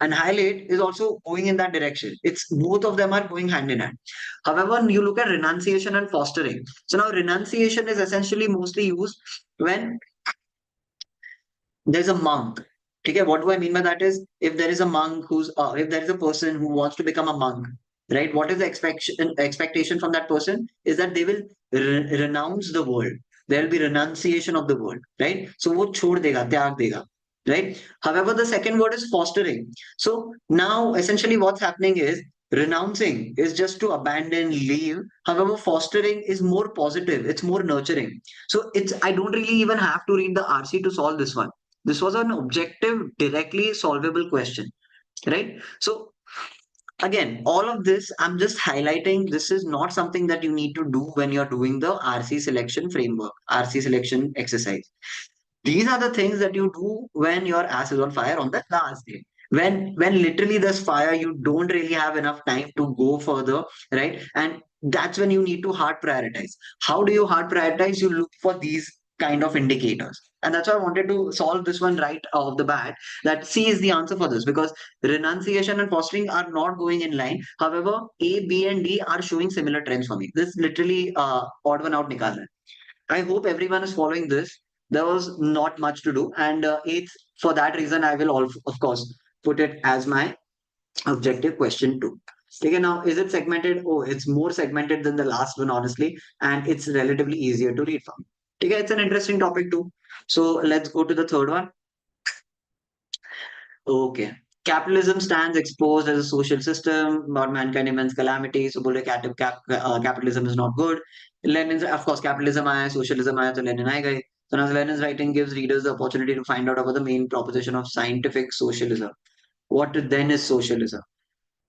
Annihilate is also going in that direction. It's both of them are going hand in hand. However, you look at renunciation and fostering. So now renunciation is essentially mostly used when there's a monk. Okay, what do I mean by that is if there is a monk who's if there is a person who wants to become a monk, right? What is the expectation from that person is that they will renounce the world. There will be renunciation of the world, right? So वो छोड़ देगा, त्याग देगा, right? However, the second word is fostering. So now essentially what's happening is renouncing is just to abandon, leave. However, fostering is more positive, it's more nurturing. So it's I don't really even have to read the RC to solve this one. This was an objective, directly solvable question, right? So again, all of this, I'm just highlighting this is not something that you need to do when you're doing the RC selection framework, RC selection exercise. These are the things that you do when your ass is on fire on the last day. When literally there's fire, you don't really have enough time to go further, right? And that's when you need to hard prioritize. How do you hard prioritize? You look for these kind of indicators. And that's why I wanted to solve this one right off the bat. That C is the answer for this because renunciation and fostering are not going in line. However, A, B, and D are showing similar trends for me. This literally odd one out nikal hai. I hope everyone is following this. There was not much to do. And eighth, for that reason, I will, of course, put it as my objective question too. Okay, now is it segmented? Oh, it's more segmented than the last one, honestly, and it's relatively easier to read from. Okay, it's an interesting topic too. So let's go to the third one. Okay. Capitalism stands exposed as a social system, about mankind immense calamity. So, बोले capitalism is not good. Lenin's, of course, capitalism आया, socialism आया, तो Lenin आए गए. So now Lenin's writing gives readers the opportunity to find out about the main proposition of scientific socialism. What then is socialism?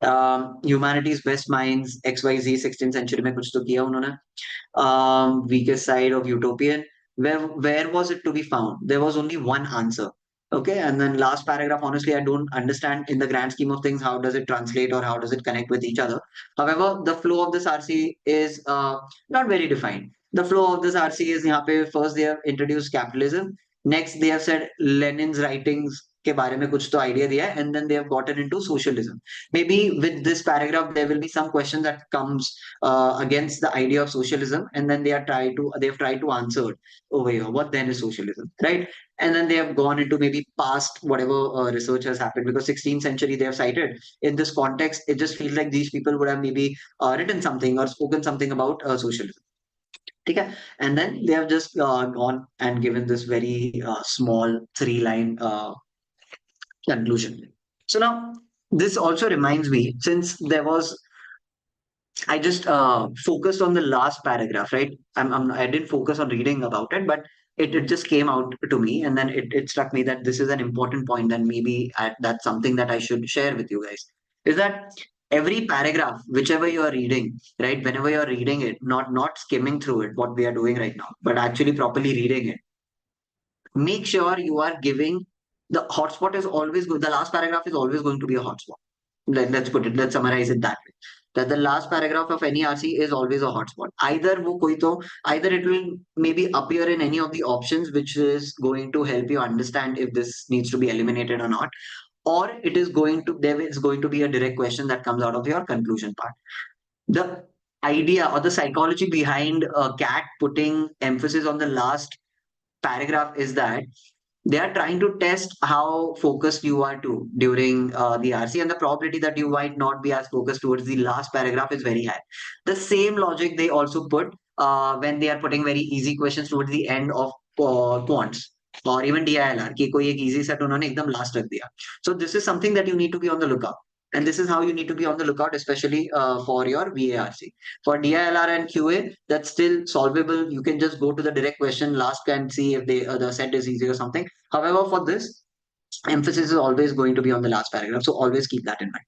Humanity's best minds, XYZ 16th century में कुछ तो किया उन्होंने. Weakest side of utopian. Where was it to be found? There was only one answer. Okay, and then last paragraph, honestly, I don't understand in the grand scheme of things how does it translate or how does it connect with each other. However, the flow of this RC is not very defined. The flow of this RC is यहाँ पे first they have introduced capitalism, next they have said Lenin's writings के बारे में कुछ तो idea दिया है, and then they have gotten into socialism. Maybe with this paragraph there will be some question that comes against the idea of socialism, and then they've tried to answer it over here. What then is socialism, right? And then they have gone into maybe past whatever research has happened because 16th century they have cited in this context. It just feels like these people would have maybe written something or spoken something about socialism. Okay? And then they have just gone and given this very small three-line conclusion. So now this also reminds me, since there was I just focused on the last paragraph, right? I didn't focus on reading about it, but it just came out to me. And then it struck me that this is an important point, and maybe that's something that I should share with you guys. Is that every paragraph, whichever you are reading, right? Whenever you're reading it, not skimming through it, what we are doing right now, but actually properly reading it, make sure you are giving the hotspot is always good. The last paragraph is always going to be a hotspot. Let's summarize it that way. That the last paragraph of any RC is always a hotspot. Either it will maybe appear in any of the options, which is going to help you understand if this needs to be eliminated or not, or there is going to be a direct question that comes out of your conclusion part. The idea or the psychology behind CAT putting emphasis on the last paragraph is that they are trying to test how focused you are to during the RC, and the probability that you might not be as focused towards the last paragraph is very high. The same logic they also put when they are putting very easy questions towards the end of Quants or even DILR कि कोई एक easy set उन्होंने एकदम last रख दिया. So this is something that you need to be on the lookout. And this is how you need to be on the lookout, especially for your VARC. For DILR and QA, that's still solvable. You can just go to the direct question last and see if the set is easy or something. However, for this, emphasis is always going to be on the last paragraph. So always keep that in mind.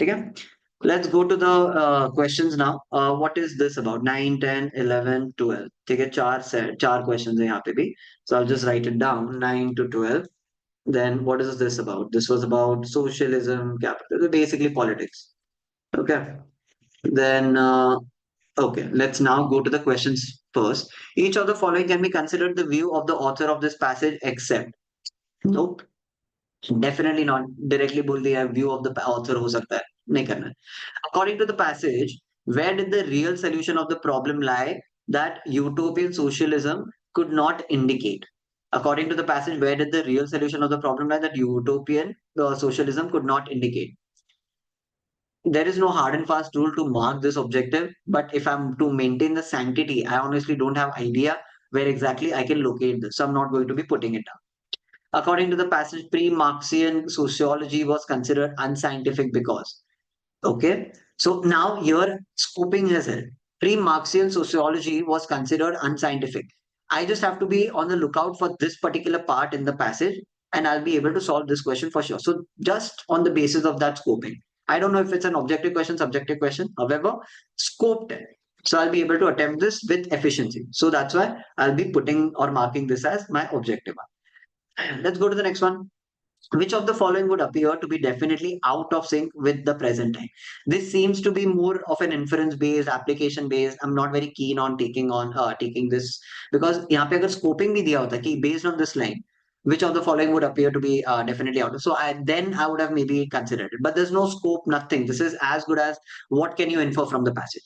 Okay? Let's go to the questions now. What is this about? 9, 10, 11, 12. Okay, चार questions हैं यहाँ पे भी. So I'll just write it down. 9 to 12. Then what is this about? This was about socialism, capital, basically politics. Okay. Then, okay, let's now go to the questions first. Each of the following can be considered the view of the author of this passage, except. Nope. Definitely not. Directly बोल दिया view of the author हो सकता है. नहीं करना है. According to the passage, where did the real solution of the problem lie that utopian socialism could not indicate? According to the passage, where did the real solution of the problem lie that utopian socialism could not indicate? There is no hard and fast rule to mark this objective, but if I'm to maintain the sanctity, I honestly don't have idea where exactly I can locate this. So I'm not going to be putting it down. According to the passage, pre-Marxian sociology was considered unscientific because. Okay. So now your scoping has helped. Pre-Marxian sociology was considered unscientific. I just have to be on the lookout for this particular part in the passage and I'll be able to solve this question for sure. So just on the basis of that scoping. I don't know if it's an objective question, subjective question. However, scoped it. So I'll be able to attempt this with efficiency. So that's why I'll be putting or marking this as my objective. Let's go to the next one. Which of the following would appear to be definitely out of sync with the present time? This seems to be more of an inference based, application based. I'm not very keen on taking this because यहाँ पे अगर scoping भी दिया होता कि based on this line, which of the following would appear to be definitely out of. So I would have maybe considered it, but there's no scope, nothing. This is as good as what can you infer from the passage,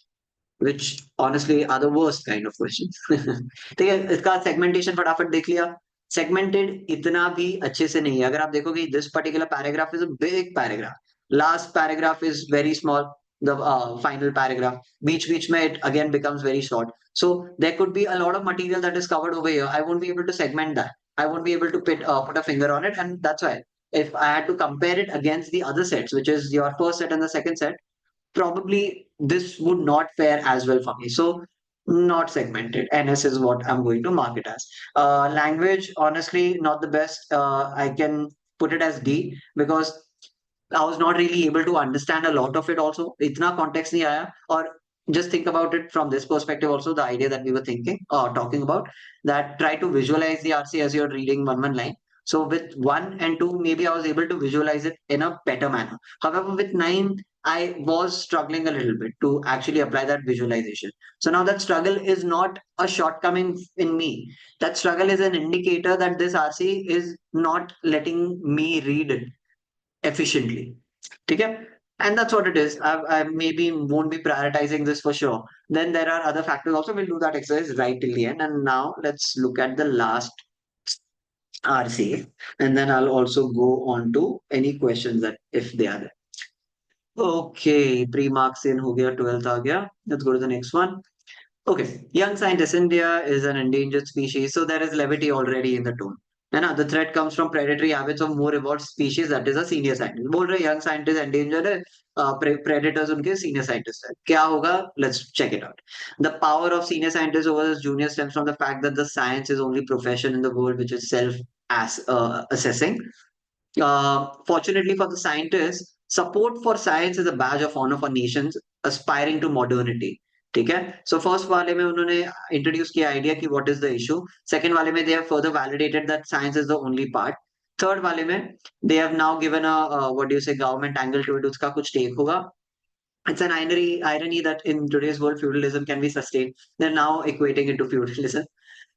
which honestly are the worst kind of questions. ठीक है, इसका segmentation फटाफट देख लिया. Segmented इतना भी अच्छे से नहीं है. अगर आप देखोगे this particular paragraph is a big paragraph. Last paragraph is very small. The final paragraph. बीच में it again becomes very short. So there could be a lot of material that is covered over here. I won't be able to segment that. I won't be able to put a finger on it, and that's why if I had to compare it against the other sets, which is your first set and the second set, probably this would not fare as well for me. So not segmented. NS is what I'm going to mark it as. Language, honestly, not the best. I can put it as D because I was not really able to understand a lot of it also. Itna context nahi aaya. Or just think about it from this perspective also, the idea that we were thinking or talking about, that try to visualize the RC as you're reading one line. So with 1 and 2, maybe I was able to visualize it in a better manner. However, with 9, I was struggling a little bit to actually apply that visualization. So now that struggle is not a shortcoming in me. That struggle is an indicator that this RC is not letting me read it efficiently. Okay? And that's what it is. I maybe won't be prioritizing this for sure. Then there are other factors also. We'll do that exercise right till the end. And now let's look at the last RC. And then I'll also go on to any questions that if they are there. Okay, pre-marks in ho gaya, 12th aa gaya. Let's go to the next one. Okay, young scientist, India is an endangered species, so there is levity already in the tone. The threat comes from predatory habits of more evolved species, that is a senior scientist. बोल रहे young scientist endangered है, predators उनके senior scientists है. क्या होगा? Let's check it out. The power of senior scientists over the junior stems from the fact that the science is only profession in the world which is self assessing. Fortunately for the scientists, support for science is a badge of honor for nations aspiring to modernity. ठीक है. So first वाले में उन्होंने introduce किया idea कि what is the issue. Second वाले में they have further validated that science is the only part. Third वाले में they have now given a what do you say government angle to it. उसका कुछ take होगा. It's an irony that in today's world feudalism can be sustained. They're now equating it to feudalism.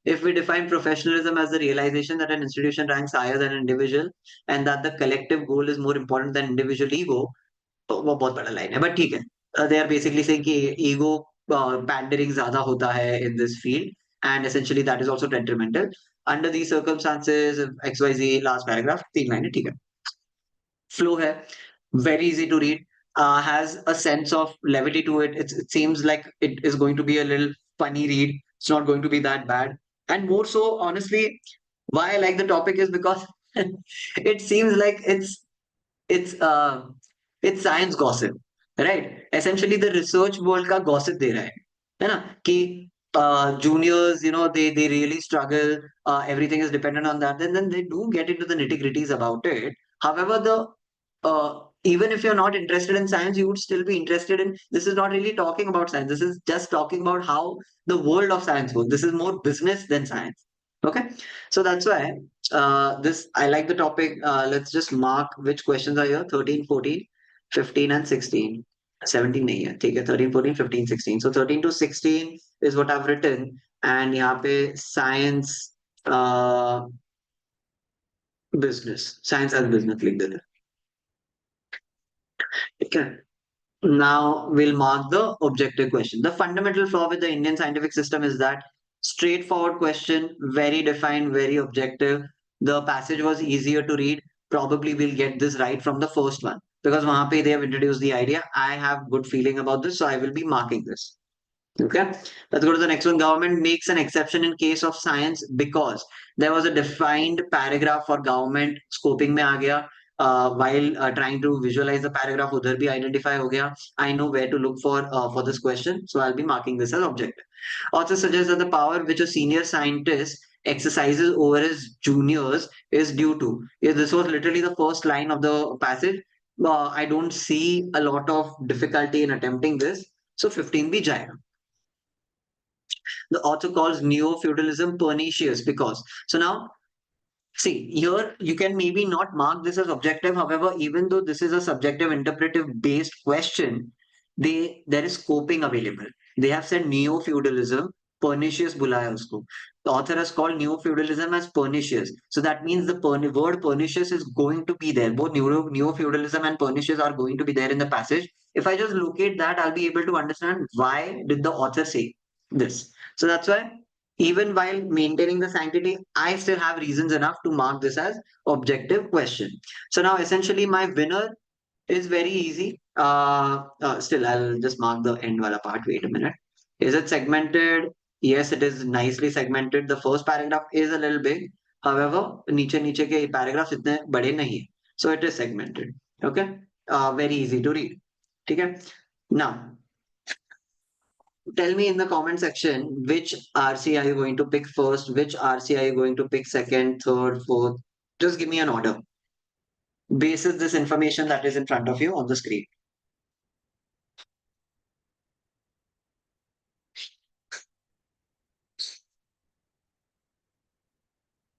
If we define professionalism as the realization that an institution ranks higher than an individual and that the collective goal is more important than individual ego, तो वो बहुत बड़ा line है. But ठीक है. They are basically saying कि ego pandering ज़्यादा होता है in this field, and essentially that is also detrimental. Under these circumstances, XYZ last paragraph 3 लाइनें ठीक है. Flow है, very easy to read, has a sense of levity to it. It seems like it is going to be a little funny read. It's not going to be that bad. And more so, honestly, why I like the topic is because it seems like it's uh, it's science gossip, right? Essentially, the research world का gossip दे रहा है ना? कि juniors, they really struggle. Everything is dependent on that. Then they do get into the nitty gritties about it. However, even if you're not interested in science, you would still be interested in. This is not really talking about science. This is just talking about how the world of science works. This is more business than science. Okay, so that's why I like the topic. Let's just mark which questions are here. 13, 14, 15 and 16. 17 नहीं है, ठीक है, 13, 14, 15, 16. So 13 to 16 is what I've written. And यहाँ पे science, uh, science as business लिख देते हैं. ठीक है. Now we'll mark the objective question. The fundamental flaw with the Indian scientific system is that straightforward question, very defined, very objective. The passage was easier to read. Probably we'll get this right from the first one because wahan pe they have introduced the idea. I have good feeling about this, so I will be marking this. Okay, let's go to the next one. Government makes an exception in case of science because there was a defined paragraph for government scoping में आ गया. While trying to visualize the paragraph, उधर भी identify हो गया. I know where to look for this question, so I'll be marking this as objective. Also suggests that the power which a senior scientist exercises over his juniors is due to. Yeah, this was literally the first line of the passage. I don't see a lot of difficulty in attempting this, so 15 भी जाएगा. The author calls neo-feudalism pernicious because. So now, see, here you can maybe not mark this as objective. However, even though this is a subjective interpretive based question, there is scoping available. They have said neo-feudalism, pernicious bulaya usko. The author has called neo-feudalism as pernicious. So that means the word pernicious is going to be there. Both neo-feudalism and pernicious are going to be there in the passage. If I just locate that, I'll be able to understand why did the author say this. So that's why even while maintaining the sanctity, I still have reasons enough to mark this as objective question. So now essentially my winner is very easy. Still, I'll just mark the end wala part. Wait a minute. Is it segmented? Yes, it is nicely segmented. The first paragraph is a little big. However, नीचे नीचे के paragraphs इतने बड़े नहीं है. So it is segmented. Okay. Very easy to read. ठीक है. Now, tell me in the comment section which RC are you going to pick first, which RC are you going to pick second, third, fourth. Just give me an order. Basis this information that is in front of you on the screen.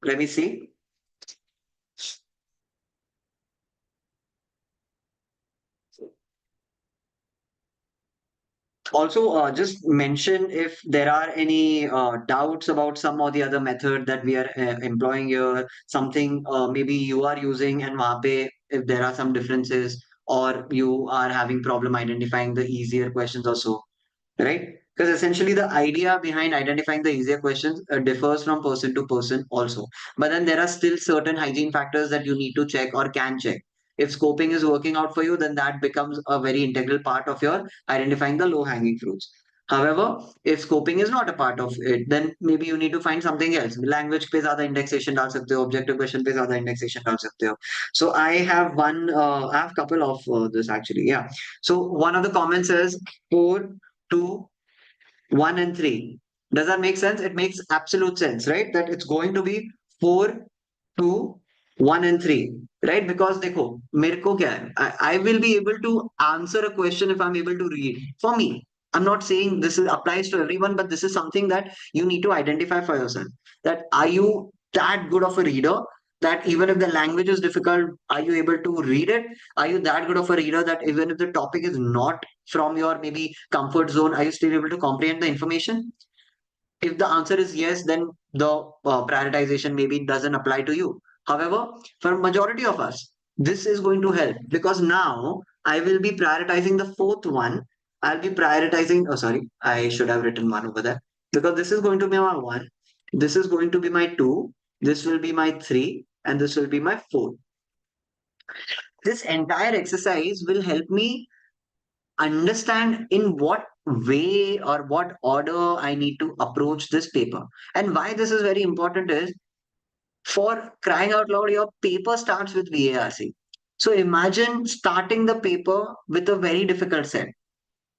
Let me see. Also, just mention if there are any doubts about some or the other method that we are employing here, something maybe you are using and wahan pe if there are some differences or you are having problem identifying the easier questions also, right? Because essentially the idea behind identifying the easier questions differs from person to person also. But then there are still certain hygiene factors that you need to check or can check. If scoping is working out for you, then that becomes a very integral part of your identifying the low hanging fruits. However, if scoping is not a part of it, then maybe you need to find something else. Language पे ज़्यादा indexation डाल सकते हो, objective question पे ज़्यादा indexation डाल सकते हो. So I have I have couple of this actually, yeah. So one of the comments says 4, 2, 1 and 3. Does that make sense? It makes absolute sense, right? That it's going to be 4, 2, 1 and 3, right? Because देखो मेरे को क्या है, I will be able to answer a question if I'm able to read. For me, I'm not saying this applies to everyone, but this is something that you need to identify for yourself. That are you that good of a reader that even if the language is difficult, are you able to read it? Are you that good of a reader that even if the topic is not from your maybe comfort zone, are you still able to comprehend the information? If the answer is yes, then the prioritization maybe doesn't apply to you. However, for majority of us, this is going to help because now I will be prioritizing the fourth one. I'll be prioritizing, oh, sorry, I should have written one over there because this is going to be my one. This is going to be my two. This will be my three and this will be my four. This entire exercise will help me understand in what way or what order I need to approach this paper. And why this is very important is for crying out loud, your paper starts with VARC. So imagine starting the paper with a very difficult set,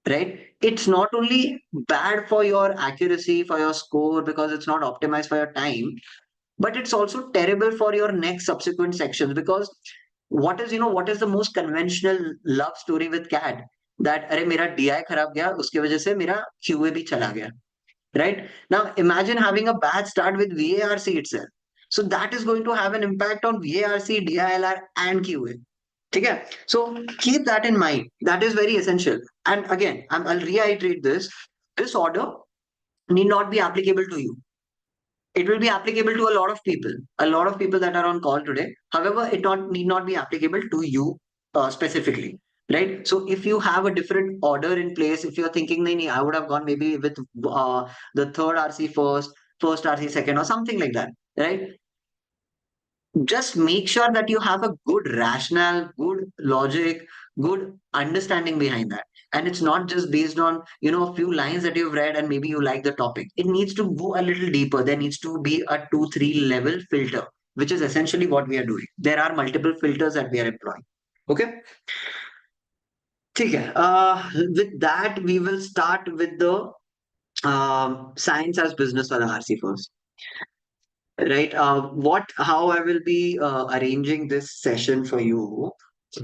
right? It's not only bad for your accuracy, for your score, because it's not optimized for your time, but it's also terrible for your next subsequent sections because what is the most conventional love story with CAD that अरे मेरा DI खराब गया उसके वजह से मेरा QA भी चला गया, right? Now imagine having a bad start with VARC itself. So that is going to have an impact on VARC, DILR, and QA. Okay? So keep that in mind. That is very essential. And again, I'll reiterate this. This order need not be applicable to you. It will be applicable to a lot of people that are on call today. However, it need not be applicable to you specifically, right? So if you have a different order in place, if you're thinking, "Nahi, nahi, I would have gone maybe with the third RC first, first RC second, or something like that, right? Just make sure that you have a good rationale, good logic, good understanding behind that. And it's not just based on, a few lines that you've read and maybe you like the topic. It needs to go a little deeper. There needs to be a 2, 3 level filter, which is essentially what we are doing. There are multiple filters that we are employing. Okay. Okay. With that, we will start with the science as business for the RC first. Right. How I will be arranging this session for you.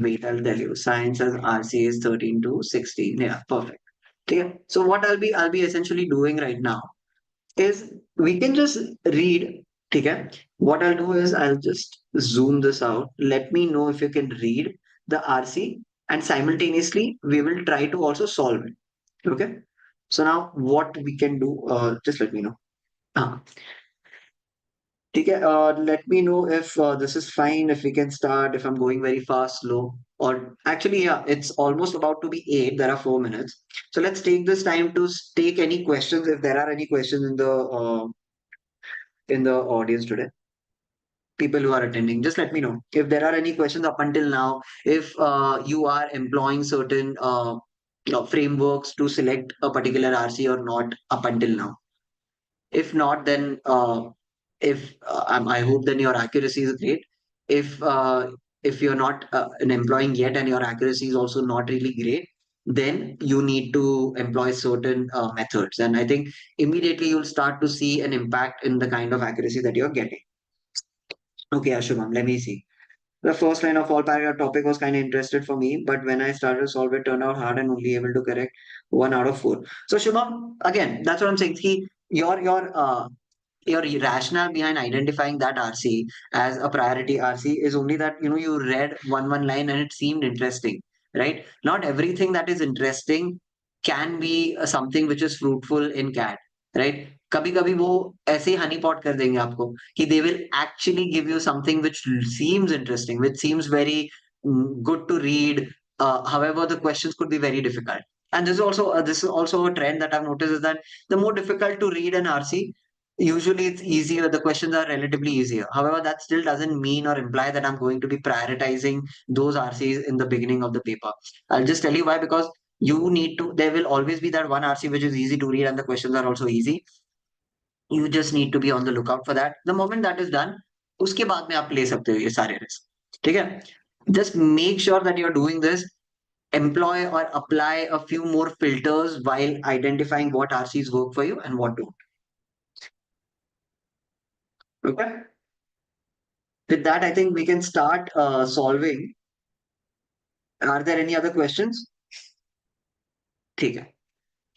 Wait, I'll tell you. Science as RC is 13 to 16. Yeah, perfect. Okay. So what I'll be essentially doing right now is we can just read. Okay. What I'll do is I'll just zoom this out. Let me know if you can read the RC, and simultaneously we will try to also solve it. Okay. So now what we can do, just let me know. Ah, ठीक है, let me know if this is fine, if we can start, if I'm going very fast, slow, or actually, yeah, it's almost about to be 8. There are 4 minutes. So let's take this time to take any questions if there are any questions in the audience today. People who are attending, just let me know if there are any questions up until now. If you are employing certain frameworks to select a particular RC or not up until now. If not, then if I hope then your accuracy is great. If you're not an employing yet and your accuracy is also not really great, then you need to employ certain methods. And I think immediately you'll start to see an impact in the kind of accuracy that you're getting. Okay, Ashubham, let me see. The first line of all paragraph topic was kind of interested for me, but when I started to solve it, turned out hard and only able to correct 1 out of 4. So Shubham, again, that's what I'm saying. Your rationale behind identifying that RC as a priority RC is only that you read one line and it seemed interesting, right? Not everything that is interesting can be something which is fruitful in CAD, right? कभी कभी वो ऐसे ही Honey pot कर देंगे आपको कि they will actually give you something which seems interesting, which seems very good to read. However, the questions could be very difficult. And this is also a trend that I've noticed is that the more difficult to read an RC, usually it's easier. The questions are relatively easier. However, that still doesn't mean or imply that I'm going to be prioritizing those RCs in the beginning of the paper. I'll just tell you why, because there will always be that one RC which is easy to read and the questions are also easy. You just need to be on the lookout for that. The moment that is done, उसके बाद में आप ले सकते हो ये सारे risk. ठीक है? Just make sure that you're doing this. Employ or apply a few more filters while identifying what RCs work for you and what don't. Okay. With that, I think we can start solving. Are there any other questions? ठीक है.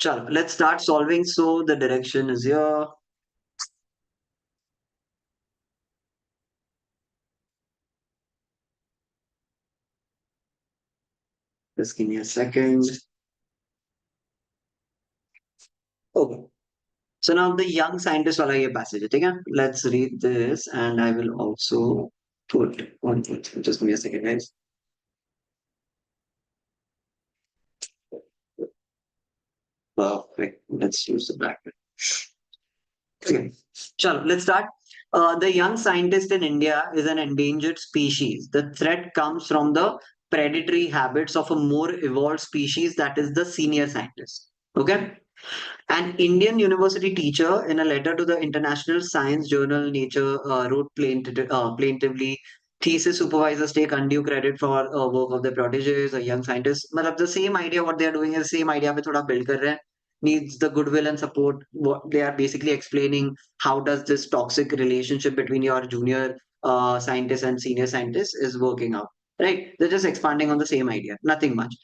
चलो, let's start solving. So the direction is here. Just give me a second. Okay. So now the young scientist wala ye passage hai, theek hai? Let's read this and I will also put one thing. Just give me a second, guys. Perfect. Let's use the background. Okay. Chalo, let's start. The young scientist in India is an endangered species. The threat comes from the predatory habits of a more evolved species, that is the senior scientist. Okay. An Indian university teacher, in a letter to the international science journal Nature, wrote plaintively, thesis supervisors take undue credit for work of their proteges, a young scientist. मतलब the same idea, what they are doing is the same idea पे थोड़ा build कर रहे हैं. Needs the goodwill and support. What they are basically explaining, how does this toxic relationship between your junior scientist and senior scientist is working out, right? They're just expanding on the same idea, nothing much.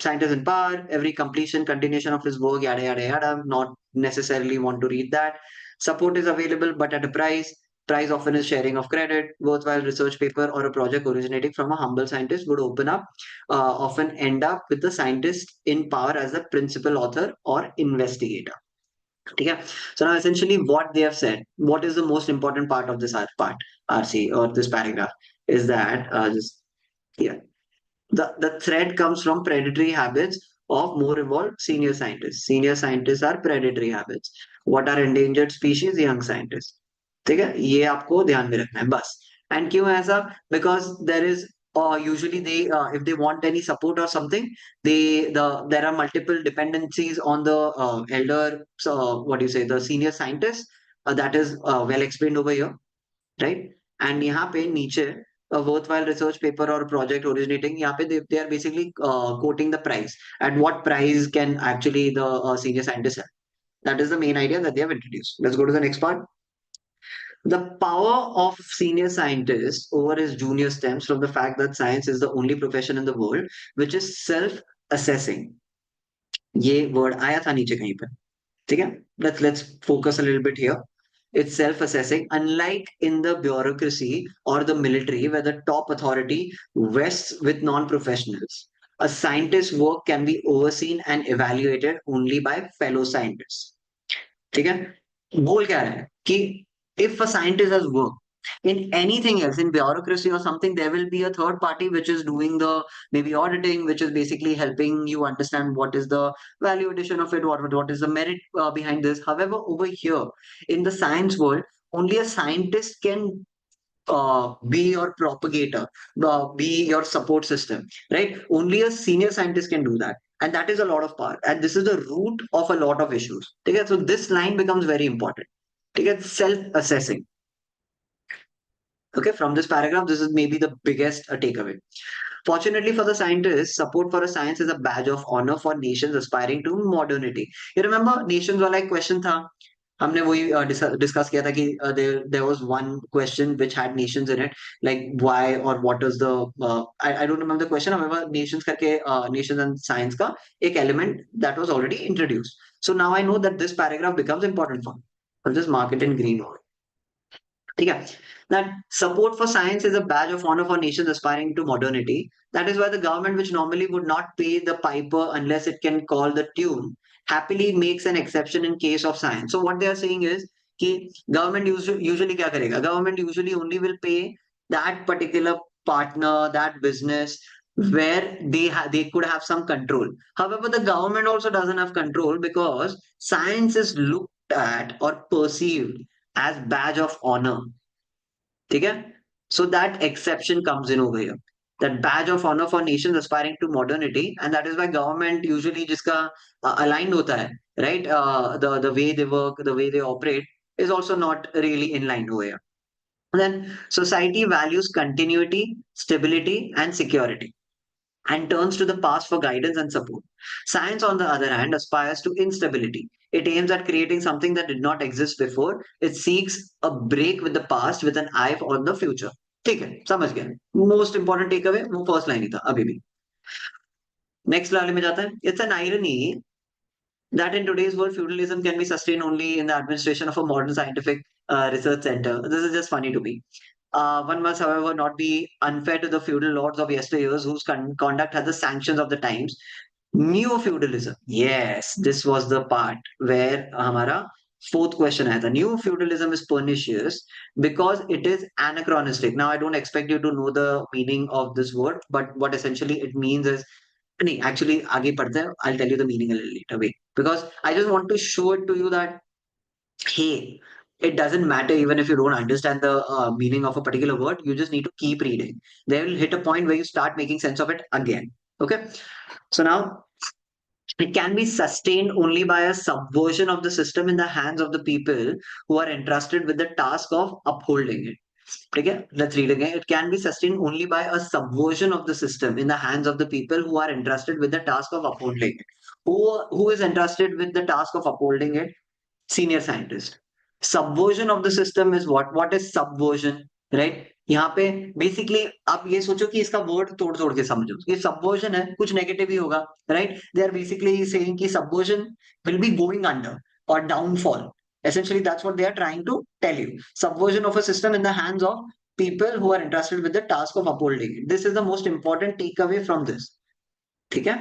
Scientist in power, every completion, continuation of his work, yada, yada, yada. Not necessarily want to read that. Support is available, but at a price. Prize often is sharing of credit. Worthwhile research paper or a project originating from a humble scientist would often end up with the scientist in power as the principal author or investigator. Okay. So now essentially what they have said, what is the most important part of this RC or this paragraph is that just here. The threat comes from predatory habits of more evolved senior scientists. Senior scientists are predatory habits. What are endangered species? Young scientists. ठीक है ये आपको ध्यान में रखना है बस. And क्यों ऐसा? Because there is usually they if they want any support or something, there are multiple dependencies on the elder, what do you say, the senior scientist, that is well explained over here, right? And यहाँ पे नीचे a worthwhile research paper or project originating, यहाँ पे they are basically quoting the price. At what price can actually the senior scientist have? That is the main idea that they have introduced. Let's go to the next part. The power of senior scientists over his junior stems from the fact that science is the only profession in the world which is self-assessing. ये word आया था नीचे कहीं पर, ठीक है? Let's focus a little bit here. It's self-assessing, unlike in the bureaucracy or the military, where the top authority vests with non-professionals. A scientist's work can be overseen and evaluated only by fellow scientists. ठीक है? बोल क्या रहा है कि if a scientist has worked in anything else, in bureaucracy or something, there will be a third party which is doing the maybe auditing, which is basically helping you understand what is the value addition of it, what is the merit behind this. However, over here in the science world, only a scientist can be your propagator, be your support system, right? Only a senior scientist can do that. And that is a lot of power. And this is the root of a lot of issues. Okay? So this line becomes very important. Okay? Self-assessing. Okay, from this paragraph, this is maybe the biggest takeaway. Fortunately for the scientists, support for a science is a badge of honor for nations aspiring to modernity. You remember nations वाला एक question था, हमने वही discuss किया था कि there was one question which had nations in it, like why or what is the I don't remember the question. However, nations करके nations and science का एक element that was already introduced. So now I know that this paragraph becomes important for me. I'll just mark it in green over. ठीक है? That support for science is a badge of honor for nations aspiring to modernity. That is why the government, which normally would not pay the piper unless it can call the tune, happily makes an exception in case of science. So what they are saying is कि government usually क्या करेगा? Government usually only will pay that particular partner, that business where they could have some control. However, the government also doesn't have control because science is looked at or perceived as badge of honor. ठीक है? So that exception comes in over here. That badge of honor for nations aspiring to modernity, and that is why government usually जिसका aligned होता है, right? The way they work, the way they operate is also not really in line over here. Then society values continuity, stability, and security, and turns to the past for guidance and support. Science, on the other hand, aspires to instability. It aims at creating something that did not exist before. It seeks a break with the past with an eye on the future. ठीक है, समझ गए. Most important takeaway वो first line ही था अभी भी. Next वाले में जाता है. It's an irony that in today's world, feudalism can be sustained only in the administration of a modern scientific research center. This is just funny to me. One must, however, not be unfair to the feudal lords of yesteryears whose conduct had the sanctions of the times. Neo-feudalism. Yes, this was the part where हमारा fourth question है. The new feudalism is pernicious because it is anachronistic. Now, I don't expect you to know the meaning of this word, but what essentially it means is नहीं, actually आगे पढ़ते हैं. I'll tell you the meaning a little later. Wait, because I just want to show it to you that hey, it doesn't matter even if you don't understand the meaning of a particular word. You just need to keep reading. They will hit a point where you start making sense of it again. Okay, so now it can be sustained only by a subversion of the system in the hands of the people who are entrusted with the task of upholding it. Okay, let's read again. It can be sustained only by a subversion of the system in the hands of the people who are entrusted with the task of upholding it. Who is entrusted with the task of upholding it? Senior scientist. Subversion of the system is what is subversion, right? यहाँ पे basically आप ये सोचो कि इसका word तोड़ तोड़ के समझो. ये सबवर्जन है, कुछ नेगेटिव ही होगा, right? They are basically saying कि subversion will be going under or downfall, Essentially, that's what they are trying to tell you. Subversion of a system in the hands of people who are entrusted with the task of upholding it. This is the most important takeaway from this. Okay?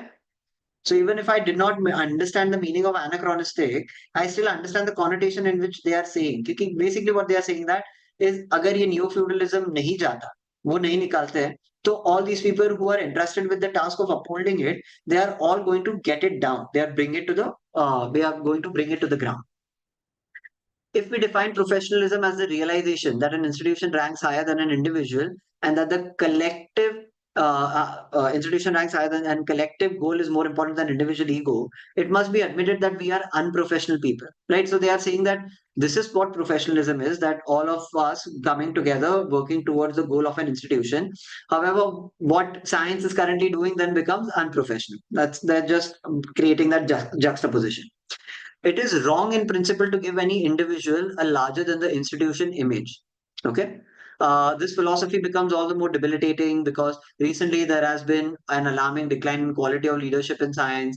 So even if I did not understand the meaning of anachronistic, I still understand the connotation in which they are saying. Because basically what they are saying that is, अगर ये neo feudalism नहीं जाता, वो नहीं निकालते हैं, so all these people who are entrusted with the task of upholding it, they are all going to get it down. They are going to bring it to the ground. If we define professionalism as the realization that an institution ranks higher than an individual and that the collective institution ranks higher than and collective goal is more important than individual ego, it must be admitted that we are unprofessional people, right? So they are saying that this is what professionalism is, that all of us coming together, working towards the goal of an institution. However, what science is currently doing then becomes unprofessional. They're just creating that juxtaposition. It is wrong in principle to give any individual a larger than the institution image. Okay. This philosophy becomes all the more debilitating because recently there has been an alarming decline in quality of leadership in science.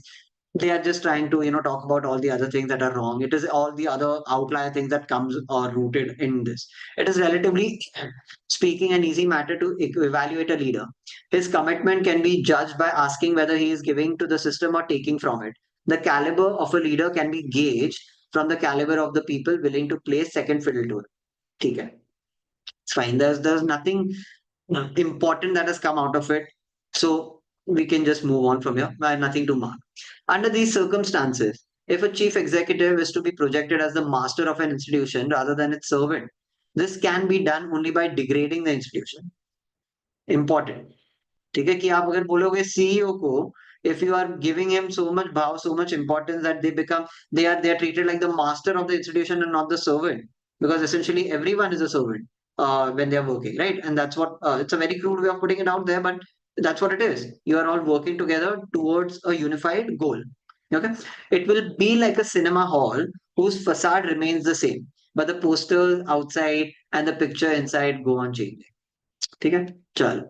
They are just trying to, talk about all the other things that are wrong. It is all the other outlier things that comes or rooted in this. It is relatively speaking an easy matter to evaluate a leader. His commitment can be judged by asking whether he is giving to the system or taking from it. The caliber of a leader can be gauged from the caliber of the people willing to play second fiddle to it. Okay. It's fine. There's nothing important that has come out of it. So we can just move on from here. I have nothing to mark. Under these circumstances, if a chief executive is to be projected as the master of an institution rather than its servant, this can be done only by degrading the institution. Important. ठीक है कि आप अगर बोलोगे CEO को, if you are giving him so much भाव, so much importance that they are treated like the master of the institution and not the servant, because essentially everyone is a servant when they are working, right? And that's what it's a very crude way of putting it out there, but that's what it is. You are all working together towards a unified goal. Okay, it will be like a cinema hall whose facade remains the same, but the posters outside and the picture inside go on changing. ठीक है, चल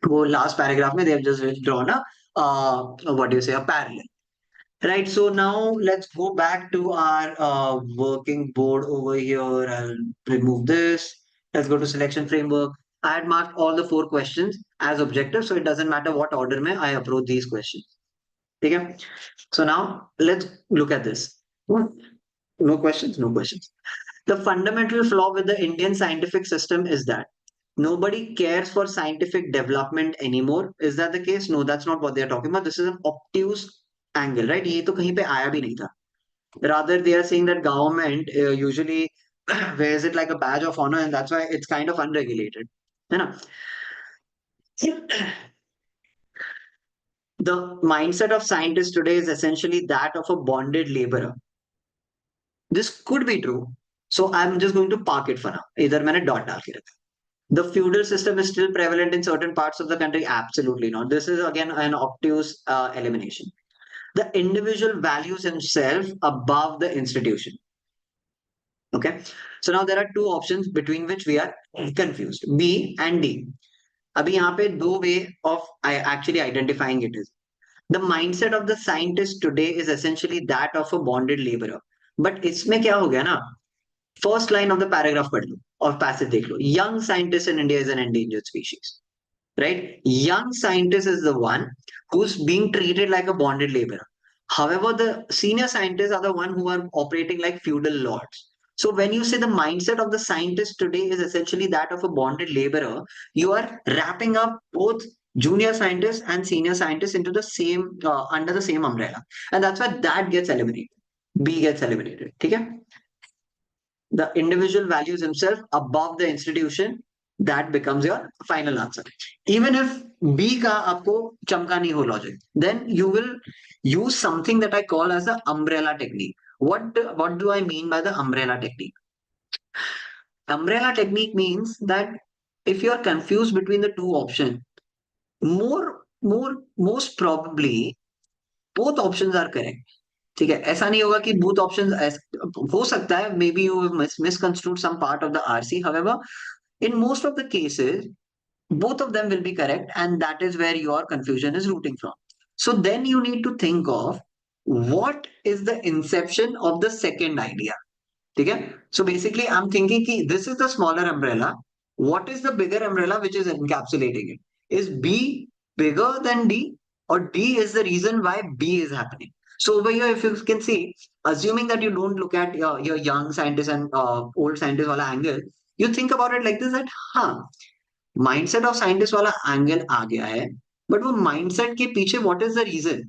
वो last paragraph में they have just drawn what do you say, a parallel. Right, so now let's go back to our working board over here. I'll remove this. Let's go to selection framework. I had marked all the 4 questions as objective, so it doesn't matter what order mein I approach these questions. Okay? So now let's look at this. No questions, no questions. The fundamental flaw with the Indian scientific system is that nobody cares for scientific development anymore. Is that the case? No, that's not what they're talking about. This is an obtuse angle, right? ये तो कहीं पे आया भी नहीं था. Rather, they are saying that government usually wears it like a badge of honor, and that's why it's kind of unregulated. है ना? The mindset of scientists today is essentially that of a bonded laborer. This could be true. So I'm just going to park it for now. इधर मैंने dot डाल के रखा. The feudal system is still prevalent in certain parts of the country. Absolutely not. This is again an obtuse elimination. The individual values himself above the institution. Okay. So now there are 2 options between which we are confused. B and D. अभी यहाँ पे 2 way of actually identifying it is. The mindset of the scientist today is essentially that of a bonded laborer. But इसमें क्या हो गया ना? First line of the paragraph पढ़ लो और passage देख लो. Young scientist in India is an endangered species. Right? Young scientist is the one who's being treated like a bonded laborer. However, the senior scientists are the one who are operating like feudal lords. So when you say the mindset of the scientist today is essentially that of a bonded laborer, you are wrapping up both junior scientists and senior scientists into the same under the same umbrella, and that's why that gets eliminated. B gets eliminated. Okay? The individual values himself above the institution. That becomes your final answer. Even if B का आपको चमका नहीं हो logic, then you will use something that I call as the umbrella technique. What do I mean by the umbrella technique? Umbrella technique means that if you are confused between the 2 options, most probably both options are correct. ठीक है, ऐसा नहीं होगा कि both options हो सकता है, maybe you misconstrued some part of the RC. However, in most of the cases, both of them will be correct, and that is where your confusion is rooting from. So then you need to think of what is the inception of the second idea. ठीक है. So basically I'm thinking कि this is the smaller umbrella. What is the bigger umbrella which is encapsulating it? Is B bigger than D, or D is the reason why B is happening? So over here, if you can see, assuming that you don't look at your young scientist and old scientist wala angle, you think about it like this, that हाँ, mindset of scientist वाला angle आ गया है, but वो mindset के पीछे what is the reason?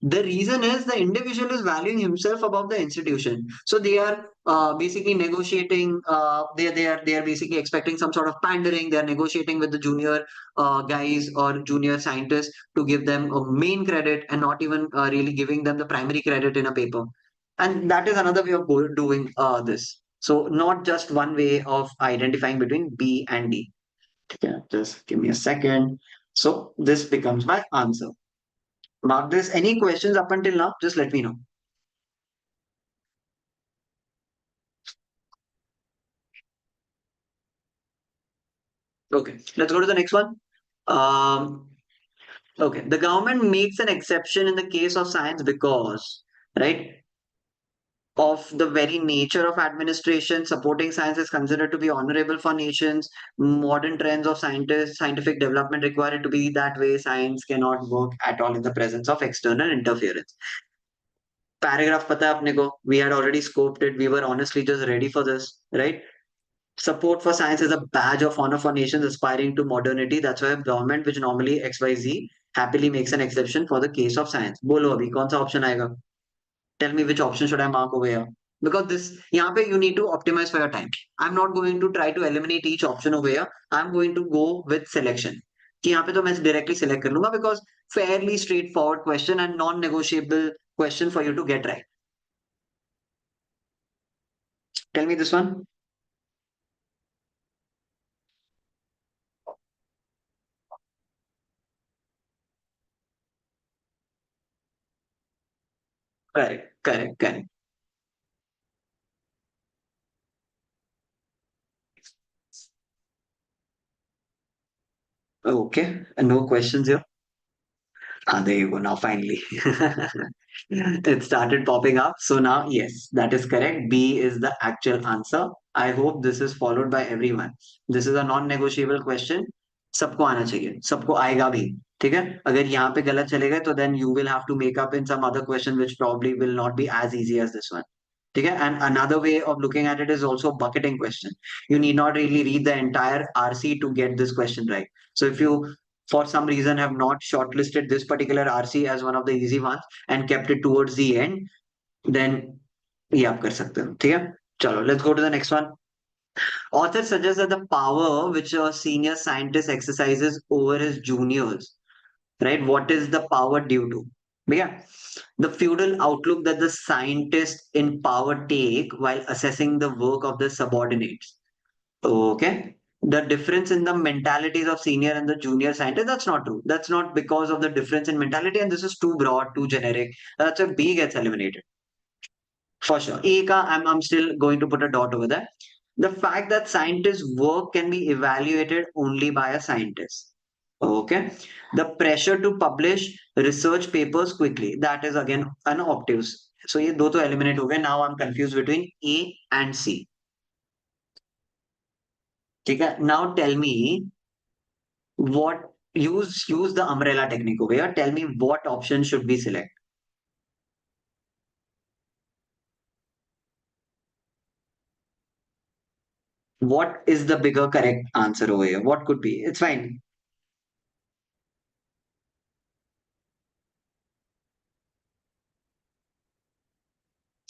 The reason is the individual is valuing himself above the institution. So they are basically negotiating. They are basically expecting some sort of pandering. They are negotiating with the junior guys or junior scientists to give them a main credit and not even really giving them the primary credit in a paper. And that is another way of doing this. So not just one way of identifying between B and D. Yeah, just give me a second. So this becomes my answer. Mark this. Any questions up until now? Just let me know. Okay, let's go to the next one. Um, okay, the government makes an exception in the case of science because, right, of the very nature of administration, supporting science is considered to be honorable for nations. Modern trends of scientific development require it to be that way. Science cannot work at all in the presence of external interference. Paragraph pata hai apne ko. We had already scoped it. We were honestly just ready for this, right? Support for science is a badge of honor for nations aspiring to modernity. That's why government, which normally XYZ, happily makes an exception for the case of science. Bolo abhi, kaun sa option aayega? Tell me which option should I mark over here? Because this, yahan pe you need to optimize for your time. I'm not going to try to eliminate each option over here. I'm going to go with selection. कि यहाँ पे तो मैं directly select कर लूंगा, because fairly straightforward question and non-negotiable question for you to get right. Tell me this one. Correct, correct, correct. Okay, no questions here. Ah, there you go. Now, finally, it started popping up. So now, yes, that is correct. B is the actual answer. I hope this is followed by everyone. This is a non-negotiable question. सबको आना चाहिए, सबको आएगा भी. ठीक है. अगर यहाँ पे गलत चले गए, तो then you will have to make up in some other question which probably will not be as easy as this one. ठीक है. And another way of looking at it is also bucketing question. You need not really read the entire RC to get this question right. So if you for some reason have not shortlisted this particular RC as one of the easy ones and kept it towards the end, then ये आप कर सकते हो. ठीक है. चलो, let's go to the next one. Author suggests that the power which a senior scientist exercises over his juniors, right? What is the power due to? Yeah, the feudal outlook that the scientists in power take while assessing the work of the subordinates. Okay. The difference in the mentalities of senior and the junior scientist, that's not true. That's not because of the difference in mentality, and this is too broad, too generic. That's why B gets eliminated. For sure. A ka, I'm still going to put a dot over there. The fact that scientists' work can be evaluated only by a scientist. Okay. The pressure to publish research papers quickly. That is again an obtuse. So ये दो तो eliminate हो गए. Now I'm confused between A and C. ठीक है. Now tell me what use the umbrella technique over here. Tell me what option should we select. What is the bigger correct answer over here? What could be? It's fine.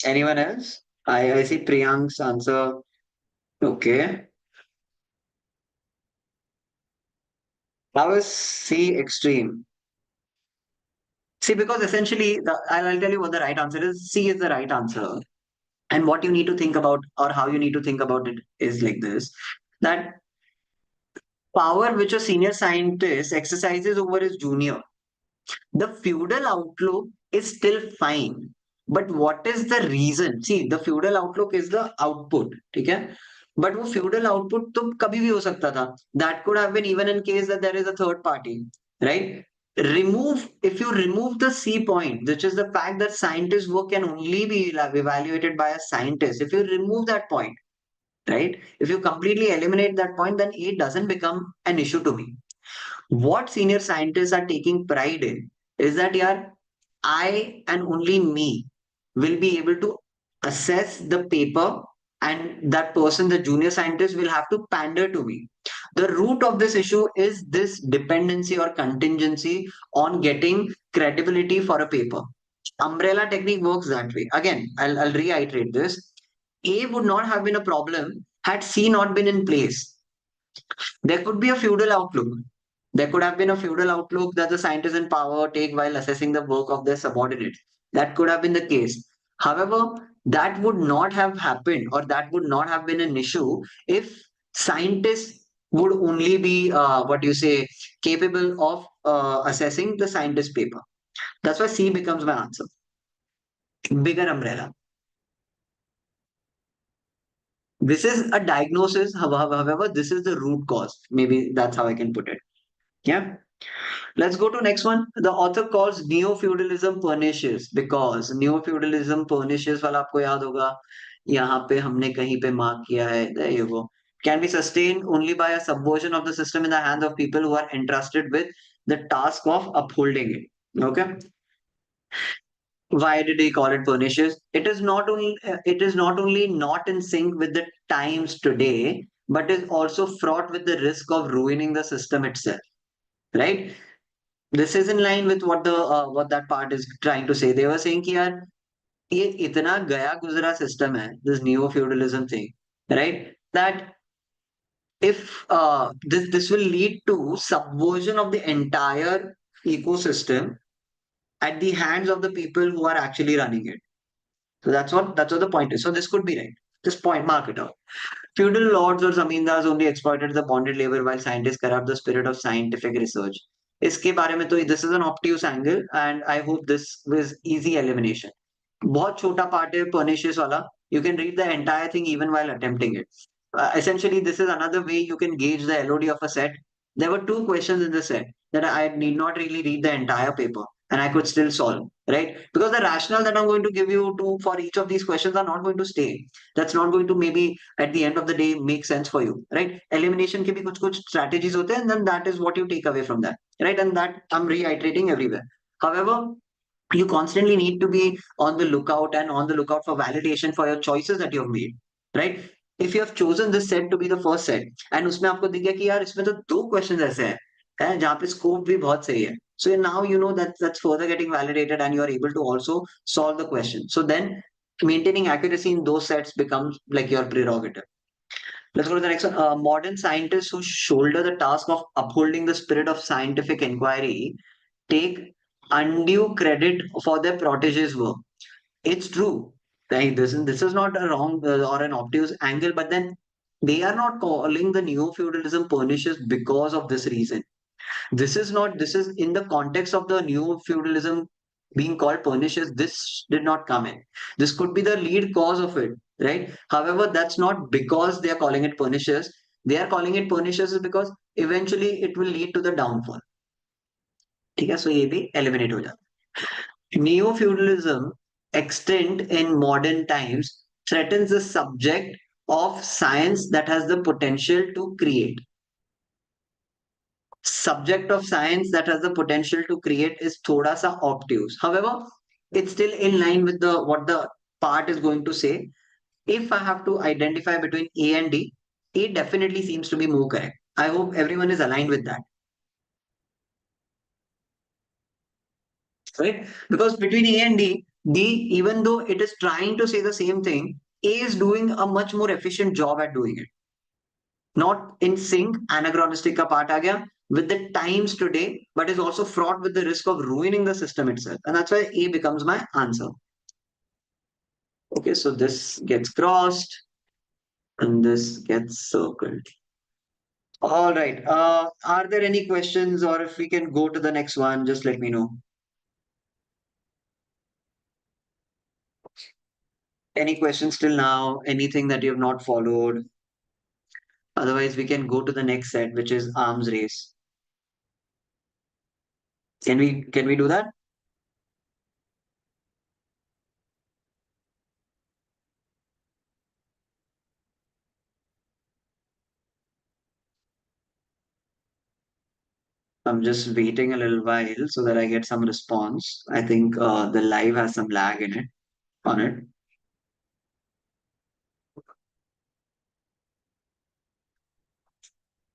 Anyone else? I see Priyank's answer. Okay. How is C extreme? See, because essentially, I'll tell you what the right answer is. C is the right answer. And what you need to think about, or how you need to think about it, is like this: that power which a senior scientist exercises over his junior, the feudal outlook is still fine. But what is the reason? See, the feudal outlook is the output. ठीक है? But वो feudal output तो कभी भी हो सकता था. That could have been even in case that there is a third party, right? if you remove the C point, which is the fact that scientist work can only be evaluated by a scientist, if you remove that point, right? If you completely eliminate that point, then A doesn't become an issue to me. What senior scientists are taking pride in is that, yeah, I and only me will be able to assess the paper, and that person, the junior scientist, will have to pander to me. The root of this issue is this dependency or contingency on getting credibility for a paper. Umbrella technique works that way. Again, I'll reiterate this. A would not have been a problem had C not been in place. There could be a feudal outlook. There could have been a feudal outlook that the scientists in power take while assessing the work of their subordinates. That could have been the case. However, that would not have happened, or that would not have been an issue if scientists would only be, what you say, capable of assessing the scientist paper. That's why C becomes my answer. Bigger umbrella. This is a diagnosis, however, this is the root cause. Maybe that's how I can put it. Yeah. Let's go to next one. The author calls neo-feudalism pernicious because neo-feudalism pernicious वाला आपको याद होगा, यहाँ पे हमने कहीं पे mark किया है. There you go. Can be sustained only by a subversion of the system in the hands of people who are entrusted with the task of upholding it. Okay. Why did he call it pernicious? It is not only not in sync with the times today, but is also fraught with the risk of ruining the system itself. Right? This is in line with what that part is trying to say. They were saying कि यार ये इतना गया गुजरा system है, this neo feudalism thing, right? That if this will lead to subversion of the entire ecosystem at the hands of the people who are actually running it. So that's what the point is. So this could be right. This point, mark it out. Feudal lords or zamindars only exploited the bonded labor while scientists corrupt the spirit of scientific research. इसके बारे में तो this is an obtuse angle and I hope this was easy elimination. बहुत छोटा part है pernicious वाला. You can read the entire thing even while attempting it. Essentially, this is another way you can gauge the LOD of a set. There were two questions in the set that I need not really read the entire paper and I could still solve, right? Because the rationale that I'm going to give you to for each of these questions are not going to stay. That's not going to maybe at the end of the day make sense for you, right? Elimination के भी कुछ strategies होते हैं, and then that is what you take away from that, right? And that I'm reiterating everywhere. However, you constantly need to be on the lookout and on the lookout for validation for your choices that you have made, right? If you have chosen this set to be the first set and उसमें आपको दिख गया कि यार इसमें तो दो questions ऐसे हैं जहाँ पे scope भी बहुत सही है, so now you know that that's further getting validated and you are able to also solve the question. So then maintaining accuracy in those sets becomes like your prerogative. Let's go to the next one. Modern scientists who shoulder the task of upholding the spirit of scientific inquiry take undue credit for their proteges' work. It's true. Right? This is not a wrong or an obtuse angle, but then they are not calling the neo feudalism pernicious because of this reason. This is in the context of the neo feudalism being called pernicious. This did not come in. This could be the lead cause of it, right? However, that's not because they are calling it pernicious. They are calling it pernicious is because eventually it will lead to the downfall. ठीक है, so ये भी eliminate हो जाता. Neo-feudalism extant in modern times threatens the subject of science that has the potential to create. Subject of science that has the potential to create is thoda sa obtuse. However, it's still in line with the what the part is going to say. If I have to identify between A and D, A definitely seems to be more correct. I hope everyone is aligned with that. Right? Because between A and D, even though it is trying to say the same thing, A is doing a much more efficient job at doing it. Not in sync, anachronistic ka part aa gaya, with the times today, but is also fraught with the risk of ruining the system itself. And that's why A becomes my answer. Okay, so this gets crossed and this gets circled. All right. Are there any questions, or if we can go to the next one, just let me know. Any questions till now? Anything that you have not followed? Otherwise, we can go to the next set, which is arms race. Can we do that? I'm just waiting a little while so that I get some response. I think the live has some lag in it on it.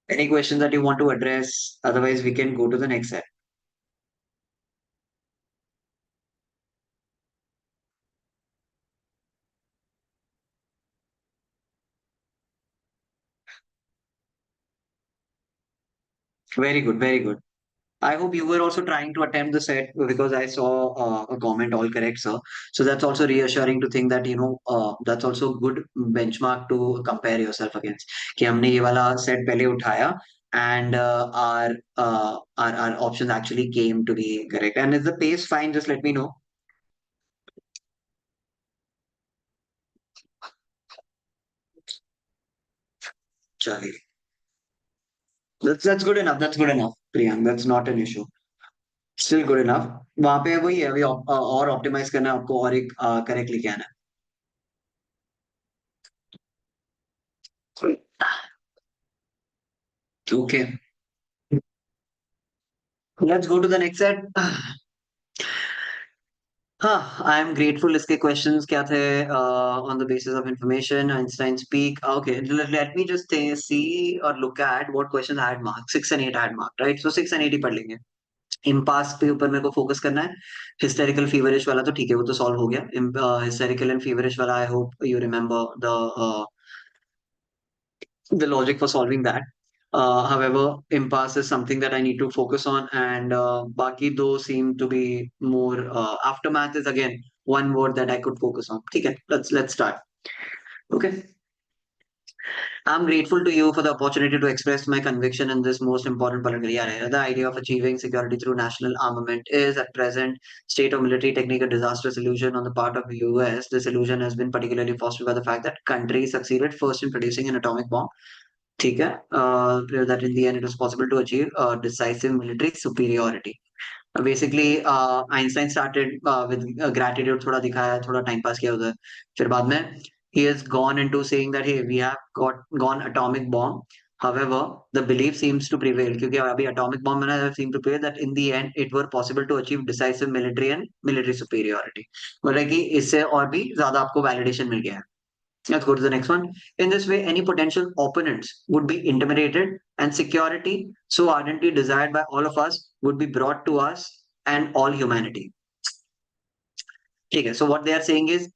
Any questions that you want to address? Otherwise, we can go to the next set. Very good, very good. I hope you were also trying to attempt the set because I saw a comment all correct, sir. So that's also reassuring to think that that's also good benchmark to compare yourself against. कि हमने ये वाला set पहले उठाया and our options actually came to be correct. And is the pace fine? Just let me know. Charlie. That's good enough. That's good enough, Priyank. That's not an issue. Still good enough. वहाँ पे वही है अभी और optimise करना है आपको और एक करेक्ट लेके आना है. Okay. Let's go to the next set. हाँ, I am grateful. इसके questions क्या थे? On the basis of information, Einstein speak. Okay, let me just see or look at what questions I had marked. 6 and 8 I had marked, right? So 6 and 8 ही पढ़ लेंगे. Impasse पे ऊपर मेरे को focus करना है. हिस्टेरिकल फीवरिश वाला तो ठीक है, वो तो सॉल्व हो गया. हिस्टेरिकल एंड फीवरिश वाला आई hope you remember the logic for solving that. However, impasse is something that I need to focus on, and baki those seem to be more. Aftermath is again one word that I could focus on. Okay, let's start. Okay. I'm grateful to you for the opportunity to express my conviction in this most important political area. The idea of achieving security through national armament is at present state of military technical disaster solution on the part of the US. This illusion has been particularly fostered by the fact that countries succeeded first in producing an atomic bomb. ठीक है, that in the end it was possible to achieve decisive military superiority. Basically, Einstein started with gratitude, थोड़ा दिखाया, थोड़ा time pass किया उधर. फिर बाद में he has gone into saying that hey, we have gone atomic bomb. However, the belief seems to prevail क्योंकि अभी atomic bomb बना है, seem to prevail that in the end it were possible to achieve decisive military and military superiority. मतलब कि इससे और भी ज्यादा आपको validation मिल गया है. Let's go to the next one. In this way, any potential opponents would be intimidated, and security, so ardently desired by all of us, would be brought to us and all humanity. Okay, so what they are saying is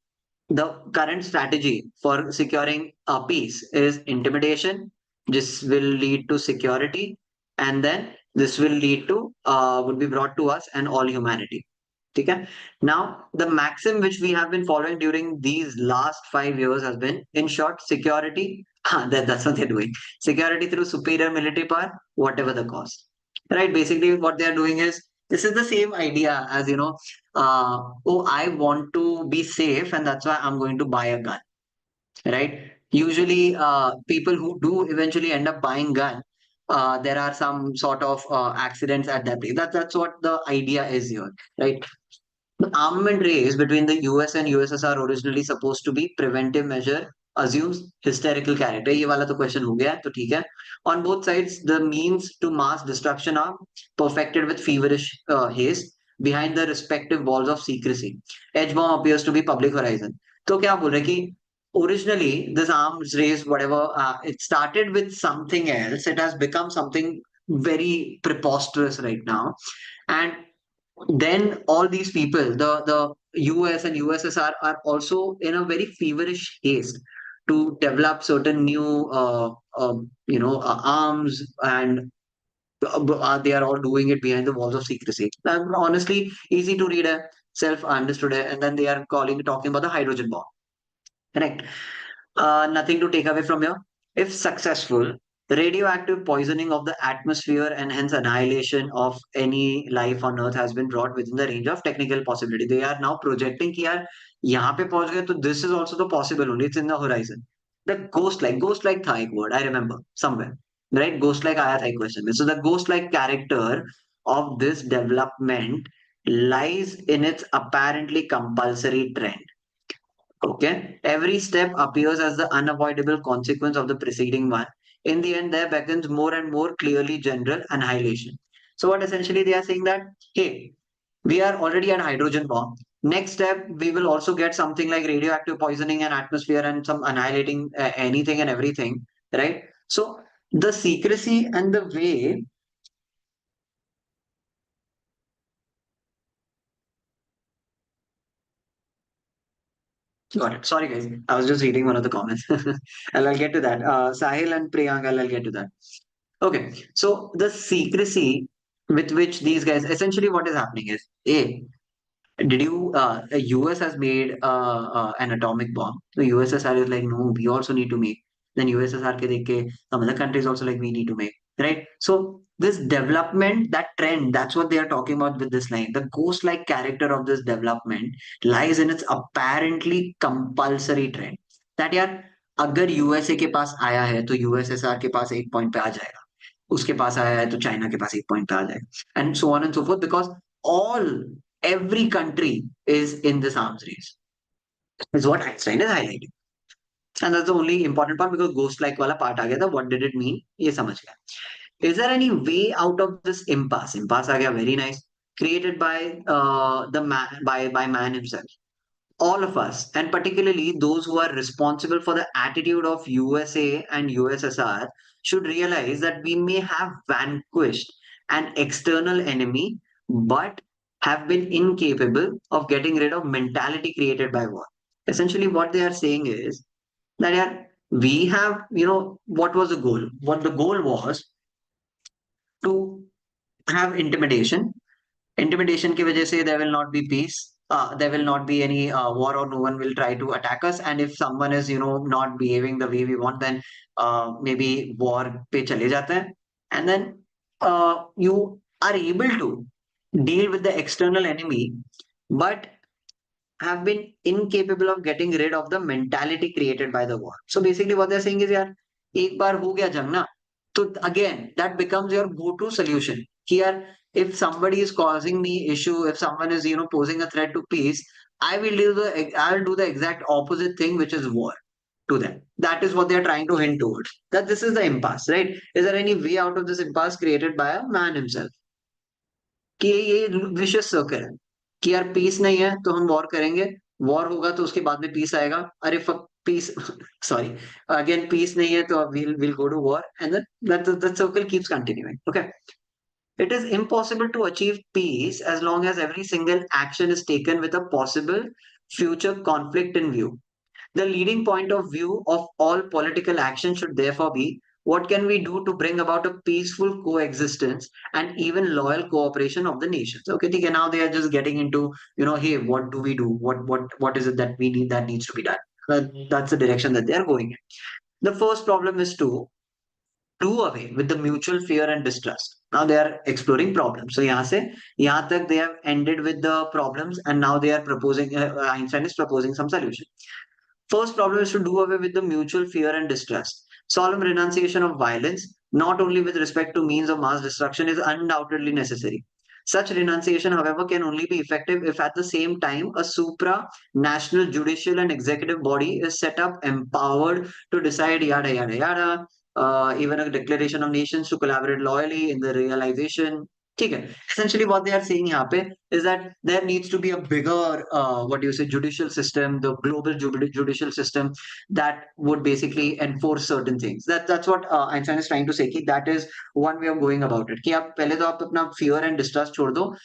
the current strategy for securing a peace is intimidation. This will lead to security, and then this will lead to would be brought to us and all humanity. Okay. Now, the maxim which we have been following during these last 5 years has been, in short, security. That's what they're doing. Security through superior military power, whatever the cost. Right? Basically, what they are doing is this is the same idea as oh, I want to be safe, and that's why I'm going to buy a gun. Right? Usually, people who do eventually end up buying gun, there are some sort of accidents at that place. That's what the idea is here, right? The armament race between the US and USSR originally supposed to be preventive measure assumes hysterical character. ये वाला तो question हो गया, तो ठीक है. On both sides, the means to mass destruction are perfected with feverish haste behind the respective walls of secrecy. Edge bomb appears to be public horizon. तो क्या बोल रहे कि originally this arms race, whatever, it started with something else. It has become something very preposterous right now, and then all these people, the US and USSR are also in a very feverish haste to develop certain new arms, and they are all doing it behind the walls of secrecy. And honestly, easy to read, self understood, and then they are talking about the hydrogen bomb. Correct. Nothing to take away from here. If successful, radioactive poisoning of the atmosphere and hence annihilation of any life on Earth has been brought within the range of technical possibility. They are now projecting कि यार यहाँ पे पहुंच गए तो this is also the possible only. It's in the horizon. The ghost like था एक word I remember somewhere, right? Ghost like आया था एक question में. So the ghost like character of this development lies in its apparently compulsory trend. Okay, every step appears as the unavoidable consequence of the preceding one. In the end, there becomes more and more clearly general annihilation. So, what essentially they are saying that, hey, we are already at hydrogen bomb. Next step, we will also get something like radioactive poisoning and atmosphere and some annihilating anything and everything, right? So, the secrecy and the way. Got it. Sorry, guys. I was just reading one of the comments. I'll get to that. Sahil and Priyank, I'll get to that. Okay, so the secrecy with which these guys essentially what is happening is A, did you the US has made an atomic bomb. The USSR is like, no, we also need to make. Then USSR ke dekh ke some other countries also like we need to make. Right? So this development, that trend, that's what they are talking about with this line. The ghost-like character of this development lies in its apparently compulsory trend. That यार अगर USA के पास आया है तो USSR के पास एक point पे आ जाएगा उसके पास आया है तो चाइना के पास एक पॉइंट पे आ जाएगा and so on and so fourth because all every country is in this arms race is what Einstein is highlighting. And that's the only important part because ghost like wala part aa gaya tha. What did it mean? Ye samajh gaya. Is there any way out of this impasse? Impasse aa gaya, very nice. Created by the man by man himself. All of us, and particularly those who are responsible for the attitude of USA and USSR, should realize that we may have vanquished an external enemy, but have been incapable of getting rid of mentality created by war. Essentially, what they are saying is that yeah, we have, what was the goal? What the goal was to have intimidation की वजह से there will not be peace. There will not be any war or no one will try to attack us. And if someone is, not behaving the way we want, then maybe war पे चले जाते हैं. And then you are able to deal with the external enemy, but have been incapable of getting rid of the mentality created by the war. So basically what they're saying is यार एक बार हो गया जंग ना तो again that becomes your go-to solution कि यार if somebody is causing me issue, if someone is posing a threat to peace, I'll do the exact opposite thing, which is war to them. That is what they are trying to hint towards. That this is the impasse, right? Is there any way out of this impasse created by a man himself? कि ये vicious circle है कि यार piece नहीं है तो हम war करेंगे वॉर होगा तो उसके बाद में पीस आएगा अरे पीस सॉरी अगेन पीस नहीं है तो we'll go to war and then that circle keeps continuing. Okay, it is impossible to achieve peace as long as every single action is taken with a possible future conflict in view. The leading point of view of all political action should therefore be what can we do to bring about a peaceful coexistence and even loyal cooperation of the nations. Okay, ठीक है, now they are just getting into, hey, what do we do? What is it that we need that needs to be done? That's the direction that they are going in. The first problem is to do away with the mutual fear and distrust. Now they are exploring problems. So यहाँ तक they have ended with the problems and now they are proposing, Einstein is proposing some solution. First problem is to do away with the mutual fear and distrust. Solemn renunciation of violence, not only with respect to means of mass destruction, is undoubtedly necessary. Such renunciation, however, can only be effective if at the same time a supra-national judicial and executive body is set up, empowered to decide yada yada yada, even a declaration of nations to collaborate loyally in the realization. ठीक है. Essentially, what they are saying यहाँ पे is that there needs to be a bigger, what do you say, judicial system, the global judicial system that would basically enforce certain things. That's what Einstein is trying to say. कि that is one way of going about it. कि आप पहले तो आप अपना fear and distrust छोड़ दो,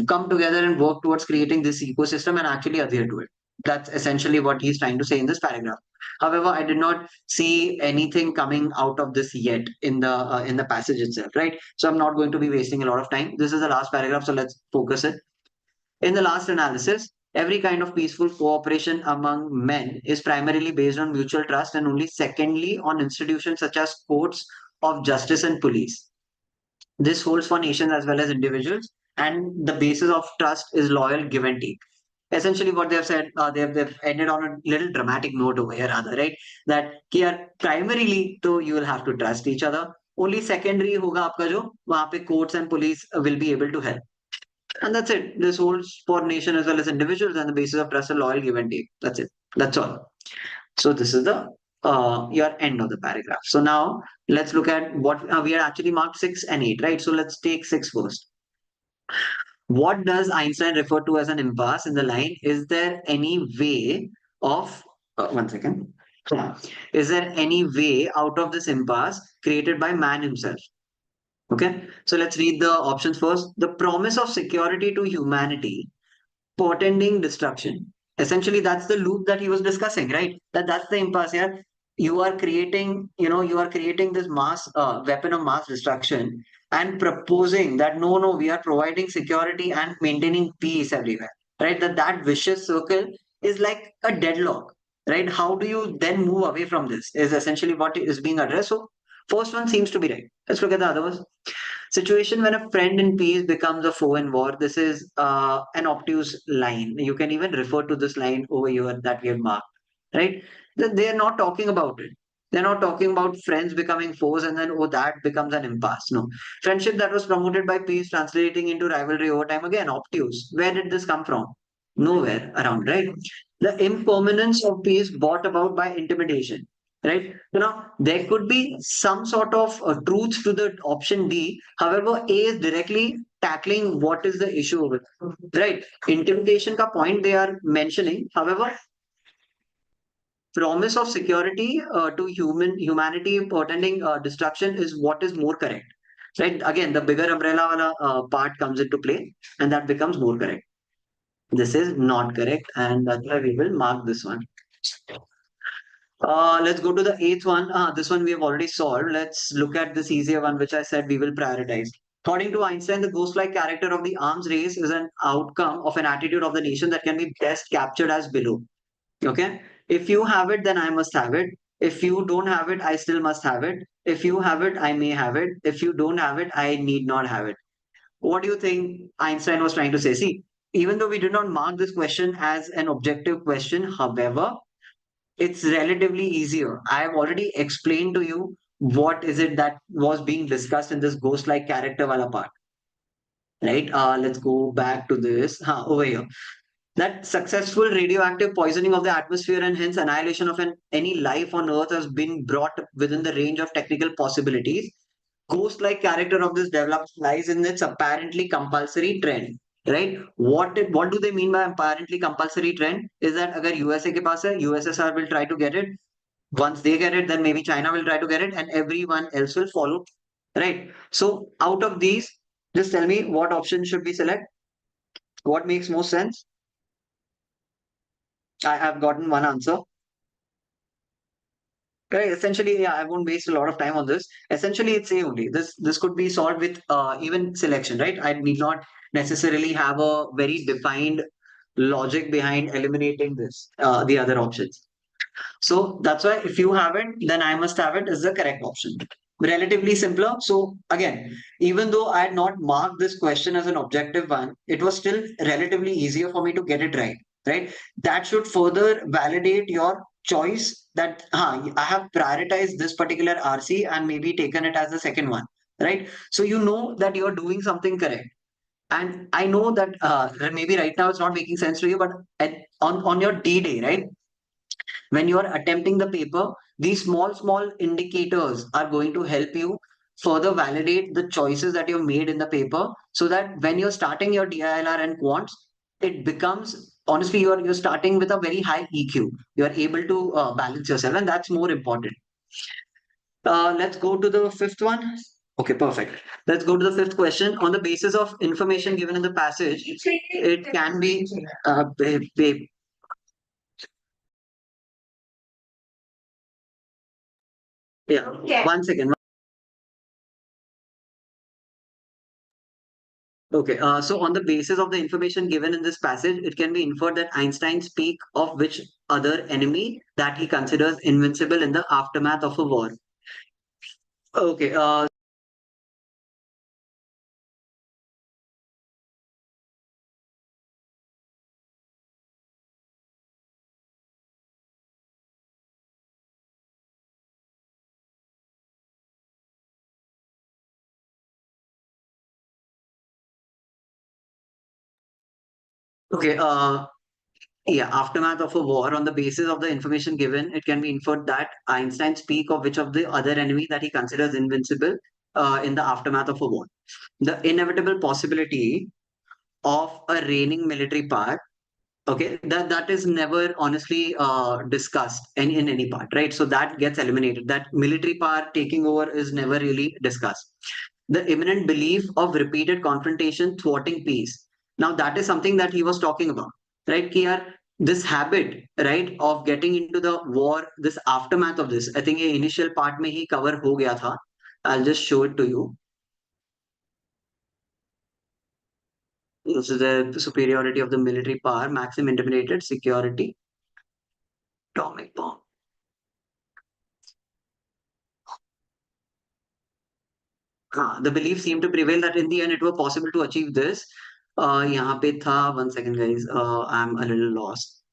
come together and work towards creating this ecosystem and actually adhere to it. That's essentially what he's trying to say in this paragraph. However, I did not see anything coming out of this yet in the passage itself, right? So I'm not going to be wasting a lot of time. This is the last paragraph, so let's focus it. In the last analysis, every kind of peaceful cooperation among men is primarily based on mutual trust and only secondly on institutions such as courts of justice and police. This holds for nations as well as individuals, and the basis of trust is loyal give and take. Essentially, what they have said, they've ended on a little dramatic note over here, rather, right? That here primarily, though, you will have to trust each other. only secondary होगा आपका जो वहां पे courts and police will be able to help. And that's it. This holds for nation as well as individuals and the basis of trust and loyal give and take. That's it. That's all. So this is the your end of the paragraph. So now let's look at what we had actually marked 6 and 8, right? So let's take 6 first. What does Einstein refer to as an impasse in the line? Is there any way of one second? Yeah. Is there any way out of this impasse created by man himself? Okay, so let's read the options first. The promise of security to humanity portending destruction. Essentially, that's the loop that he was discussing, right? That's the impasse here. You are creating, you are creating this mass weapon of mass destruction and proposing that no, we are providing security and maintaining peace everywhere, right? That vicious circle is like a deadlock, right? How do you then move away from this? Is essentially what is being addressed. So, first one seems to be right. Let's look at the other ones. Situation when a friend in peace becomes a foe in war. This is an obtuse line. You can even refer to this line over here that we have marked, right? They are not talking about it. They're not talking about friends becoming foes and then, oh, that becomes an impasse. No. Friendship that was promoted by peace translating into rivalry over time. Again, obtuse. Where did this come from? Nowhere around, right? The impermanence of peace brought about by intimidation, right? There could be some sort of truth to the option D. However, A is directly tackling what is the issue with, right? Intimidation ka point they are mentioning. However, promise of security to humanity portending destruction is what is more correct, right? Again, the bigger umbrella wala, part comes into play, and that becomes more correct. This is not correct, and that's why we will mark this one. Let's go to the eighth one. This one we have already solved. Let's look at this easier one, which I said we will prioritize. According to Einstein, the ghost-like character of the arms race is an outcome of an attitude of the nation that can be best captured as below. Okay. If you have it, then I must have it. If you don't have it, I still must have it. If you have it, I may have it. If you don't have it, I need not have it. What do you think Einstein was trying to say? See, even though we did not mark this question as an objective question, however, it's relatively easier. I have already explained to you what is it that was being discussed in this ghost-like character wala part, right? Let's go back to this. Over here. That successful radioactive poisoning of the atmosphere and hence annihilation of any life on Earth has been brought within the range of technical possibilities. Ghost-like character of this development lies in its apparently compulsory trend. Right? What do they mean by apparently compulsory trend? Is that agar USA ke paas hai, USSR will try to get it. Once they get it, then maybe China will try to get it, and everyone else will follow. Right? So out of these, just tell me what option should we select? What makes most sense? I have gotten one answer. Correct. Essentially, yeah, I won't waste a lot of time on this. Essentially, it's A only. This could be solved with even selection, right? I need not necessarily have a very defined logic behind eliminating this, the other options. So that's why if you have it, then I must have it is the correct option. Relatively simpler. So again, even though I had not marked this question as an objective one, it was still relatively easier for me to get it right. Right. That should further validate your choice that I have prioritized this particular RC and maybe taken it as the second one. Right. So you know that you're doing something correct. And I know that maybe right now it's not making sense to you, but on your D day, right? When you are attempting the paper, these small indicators are going to help you further validate the choices that you've made in the paper so that when you're starting your DILR and quants, it becomes honestly you're starting with a very high EQ. You're able to balance yourself, and that's more important. Let's go to the fifth one. Okay, perfect. Let's go to the fifth question. On the basis of information given in the passage, it can be yeah. Okay. One second. Okay, so on the basis of the information given in this passage, it can be inferred that Einstein speak of which other enemy that he considers invincible in the aftermath of a war. Okay, Okay. Yeah, aftermath of a war. On the basis of the information given, it can be inferred that Einstein speak of which of the other enemy that he considers invincible in the aftermath of a war. The inevitable possibility of a reigning military power. Okay, that is never honestly discussed in any part, right? So that gets eliminated. That military power taking over is never really discussed. The imminent belief of repeated confrontation thwarting peace. Now that is something that he was talking about, right? Here, this habit, right, of getting into the war, this aftermath of this, I think ये initial part में ही cover हो गया था. I'll just show it to you. This is the superiority of the military power, maximum intimidated security, atomic bomb. The belief seemed to prevail that in the end it was possible to achieve this. यहाँ पे था, 1 second guys, I'm a little lost.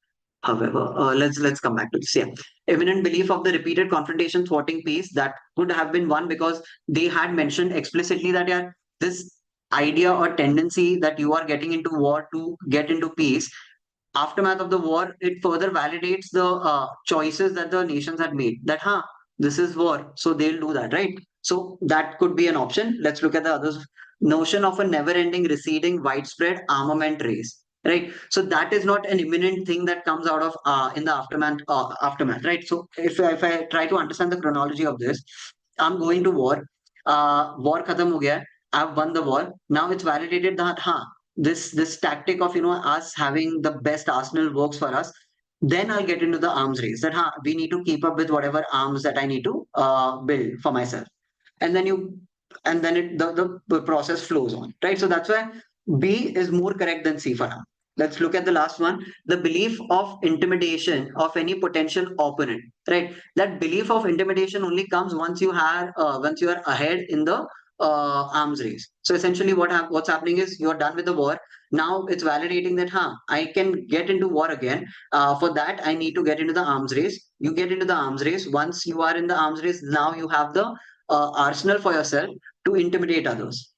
However, let's come back to this. Yeah, eminent belief of the repeated confrontation thwarting peace, that could have been one because they had mentioned explicitly that, yeah, this idea or tendency that you are getting into war to get into peace, aftermath of the war, it further validates the choices that the nations had made. That, huh, this is war, so they'll do that, right? So that could be an option. Let's look at the others. Notion of a never-ending, receding, widespread armament race, right? So that is not an imminent thing that comes out of in the aftermath, right? So if I try to understand the chronology of this, I'm going to war. War khatam ho gaya hai. I've won the war. Now it's validated that, huh, this tactic of us having the best arsenal works for us. Then I'll get into the arms race, that, huh, we need to keep up with whatever arms that I need to build for myself. And then you and then the process flows on, right? So that's why B is more correct than C for now. Let's look at the last one. The belief of intimidation of any potential opponent, right? That belief of intimidation only comes once you are ahead in the arms race. So essentially what's happening is you're done with the war. Now it's validating that, huh, I can get into war again. For that, I need to get into the arms race. You get into the arms race. Once you are in the arms race, now you have the arsenal for yourself to intimidate others,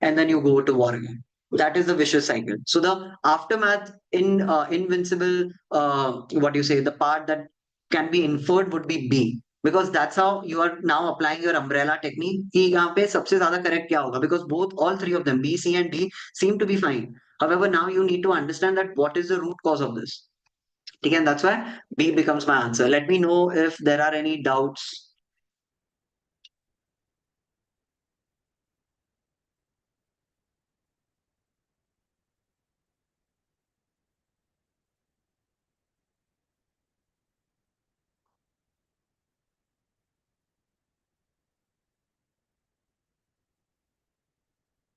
and then you go to war again. That is the vicious cycle. So the aftermath in invincible, what you say, the part that can be inferred would be B, because that's how you are now applying your umbrella technique. कि यहाँ पे सबसे ज़्यादा correct क्या होगा? Because both, all three of them, B, C, and D, seem to be fine. However, now you need to understand that what is the root cause of this. Okay, and that's why B becomes my answer. Let me know if there are any doubts.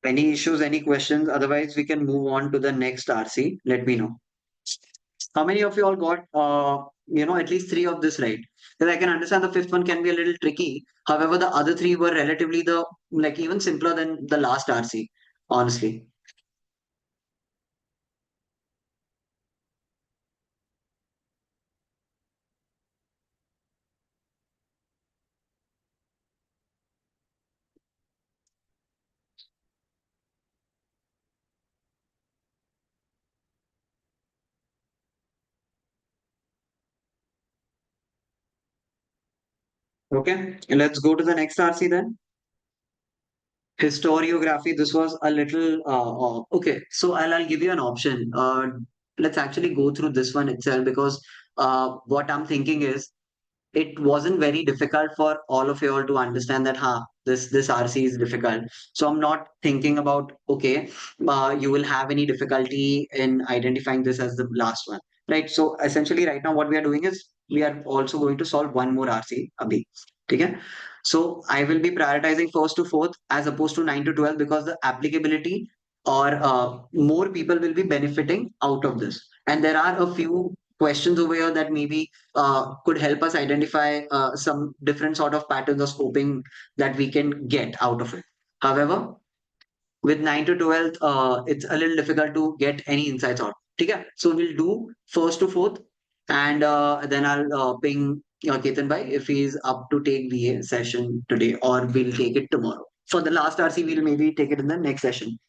Any issues, any questions? Otherwise, we can move on to the next RC. Let me know. How many of you all got, at least three of this right? Because I can understand the fifth one can be a little tricky. However, the other three were relatively even simpler than the last RC, honestly. Okay, let's go to the next RC then. Historiography. This was a little okay. So I'll give you an option. Let's actually go through this one itself, because what I'm thinking is it wasn't very difficult for all of you all to understand that, this RC is difficult. So I'm not thinking about, okay, you will have any difficulty in identifying this as the last one, right? So essentially right now what we are doing is we are also going to solve one more RC abhi. Okay. So I will be prioritizing first to fourth as opposed to 9 to 12, because the applicability or more people will be benefiting out of this. And there are a few questions over here that maybe could help us identify some different sort of patterns or scoping that we can get out of it. However, with 9 to 12th, it's a little difficult to get any insights out. Okay? So we'll do first to fourth, and then I'll ping Ketan bhai if he's up to take VA session today, or we'll take it tomorrow. For the last RC, we'll maybe take it in the next session.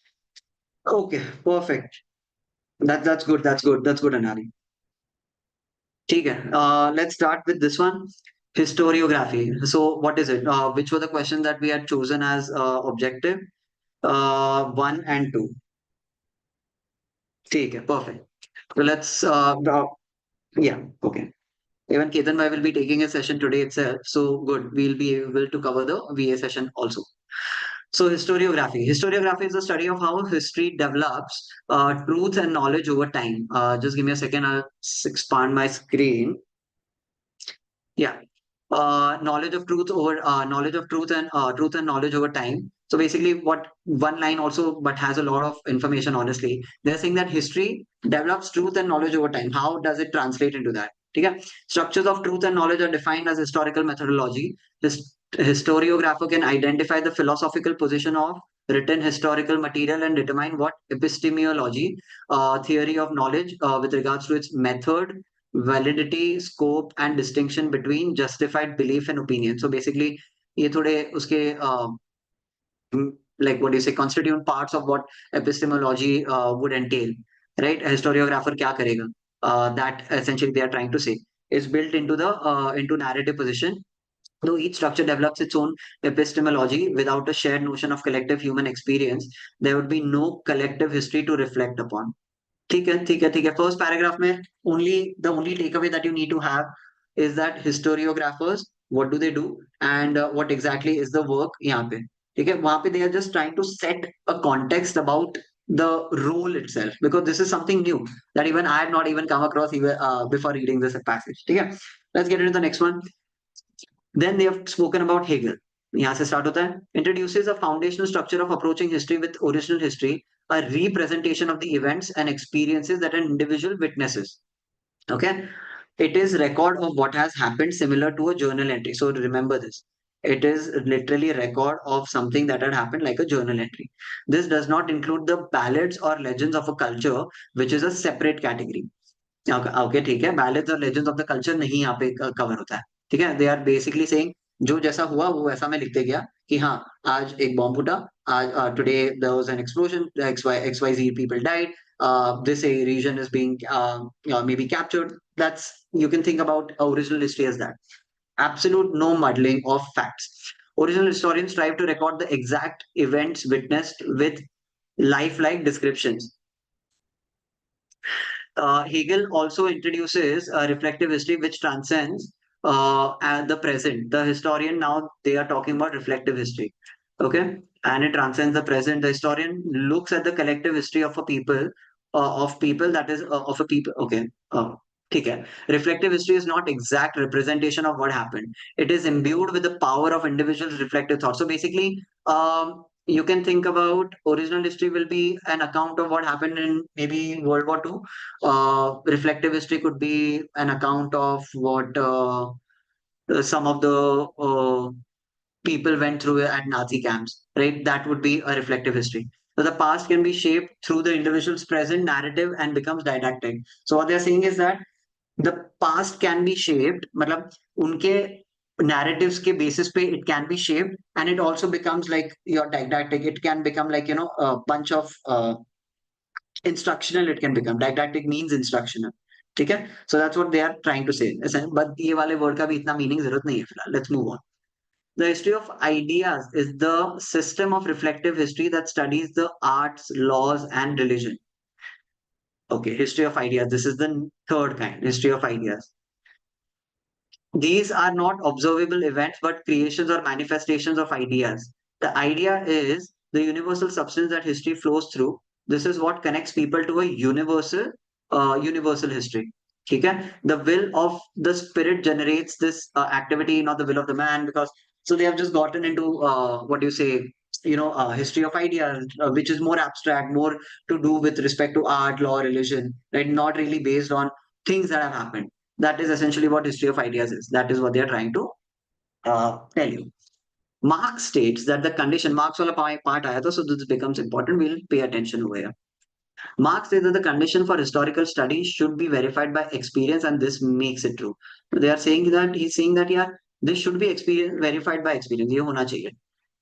Okay, perfect. That's good. That's good. That's good, Anari. ठीक है. Let's start with this one. Historiography. So what is it? Which were the questions that we had chosen as objective? One and two. ठीक है. Perfect. So let's yeah. Okay. Even Ketan Bhai will be taking a session today itself. So good. We'll be able to cover the VA session also. So historiography. Historiography is the study of how history develops truth and knowledge over time. Just give me a second. I'll expand my screen. Yeah. Knowledge of truth over knowledge of truth and knowledge over time. So basically, what one line also, but has a lot of information. Honestly, they're saying that history develops truth and knowledge over time. How does it translate into that? Okay. Structures of truth and knowledge are defined as historical methodology. This historiographer can identify the philosophical position of written historical material and determine what epistemology, theory of knowledge, with regards to its method, validity, scope, and distinction between justified belief and opinion. So basically, ये थोड़े उसके like what do you say constituent parts of what epistemology would entail, right? A historiographer क्या करेगा? That essentially they are trying to say is built into the into narrative position. Though each structure develops its own epistemology, without a shared notion of collective human experience, there would be no collective history to reflect upon. ठीक है ठीक है ठीक है first paragraph में only the only take away that you need to have is that historiographers what do they do and what exactly is the work यहाँ पे ठीक है वहां पे they are just trying to set a context about the role itself because this is something new that even I had not even come across even before reading this passage. Okay, let's get into the next one. Then they have spoken about Hegel. यहाँ से start होता है. Introduces a foundational structure of approaching history with original history, a representation of the events and experiences that an individual witnesses. Okay, it is record of what has happened, similar to a journal entry. So remember this. It is literally a record of something that had happened, like a journal entry. This does not include the ballads or legends of a culture, which is a separate category. Okay ठीक है balance और legends of the culture नहीं यहाँ पे cover होता है ठीक है दे आर बेसिकली सेइंग जो जैसा हुआ वो वैसा मैं लिखते गया कि हाँ आज एक बॉम्ब फूटा आज today there was an explosion XYZ people died this a region is being maybe captured that's you can think about original history as that absolute no muddling of facts original historians strive to record the exact events witnessed with lifelike descriptions. Hegel also introduces a reflective history which transcends at the present. The historian now they are talking about reflective history, okay, and it transcends the present. The historian looks at the collective history of people that is of a people. Okay, ठीक है. Reflective history is not exact representation of what happened. It is imbued with the power of individuals' reflective thought. So basically, you can think about original history will be an account of what happened in maybe World War II. Reflective history could be an account of what some of the people went through at Nazi camps, right? That would be a reflective history. So the past can be shaped through the individual's present narrative and becomes didactic. So what they're saying is that the past can be shaped, मतलब उनके narratives के basis पे it can be shaped and it also becomes like your didactic. It can become like, you know, a bunch of instructional it can become. Didactic means instructional. ठीक है? So that's what they are trying to say. But ये वाले word का भी इतना meaning जरूरत नहीं है फिलहाल. Let's move on. The history of ideas is the system of reflective history that studies the arts, laws, and religion. Okay, history of ideas. This is the third kind, history of ideas. These are not observable events, but creations or manifestations of ideas. The idea is the universal substance that history flows through. This is what connects people to a universal history. Okay? The will of the spirit generates this activity, not the will of the man, because so they have just gotten into what do you say, history of ideas, which is more abstract, more to do with respect to art, law, religion, right? Not really based on things that have happened. That is essentially what history of ideas is. That is what they are trying to tell you. Marx states that the condition, Marx wala part aaya tha, so this becomes important. We'll pay attention over here. Marx says that the condition for historical study should be verified by experience, and this makes it true. They are saying that he's saying that yeah, this should be experience verified by experience. ये होना चाहिए.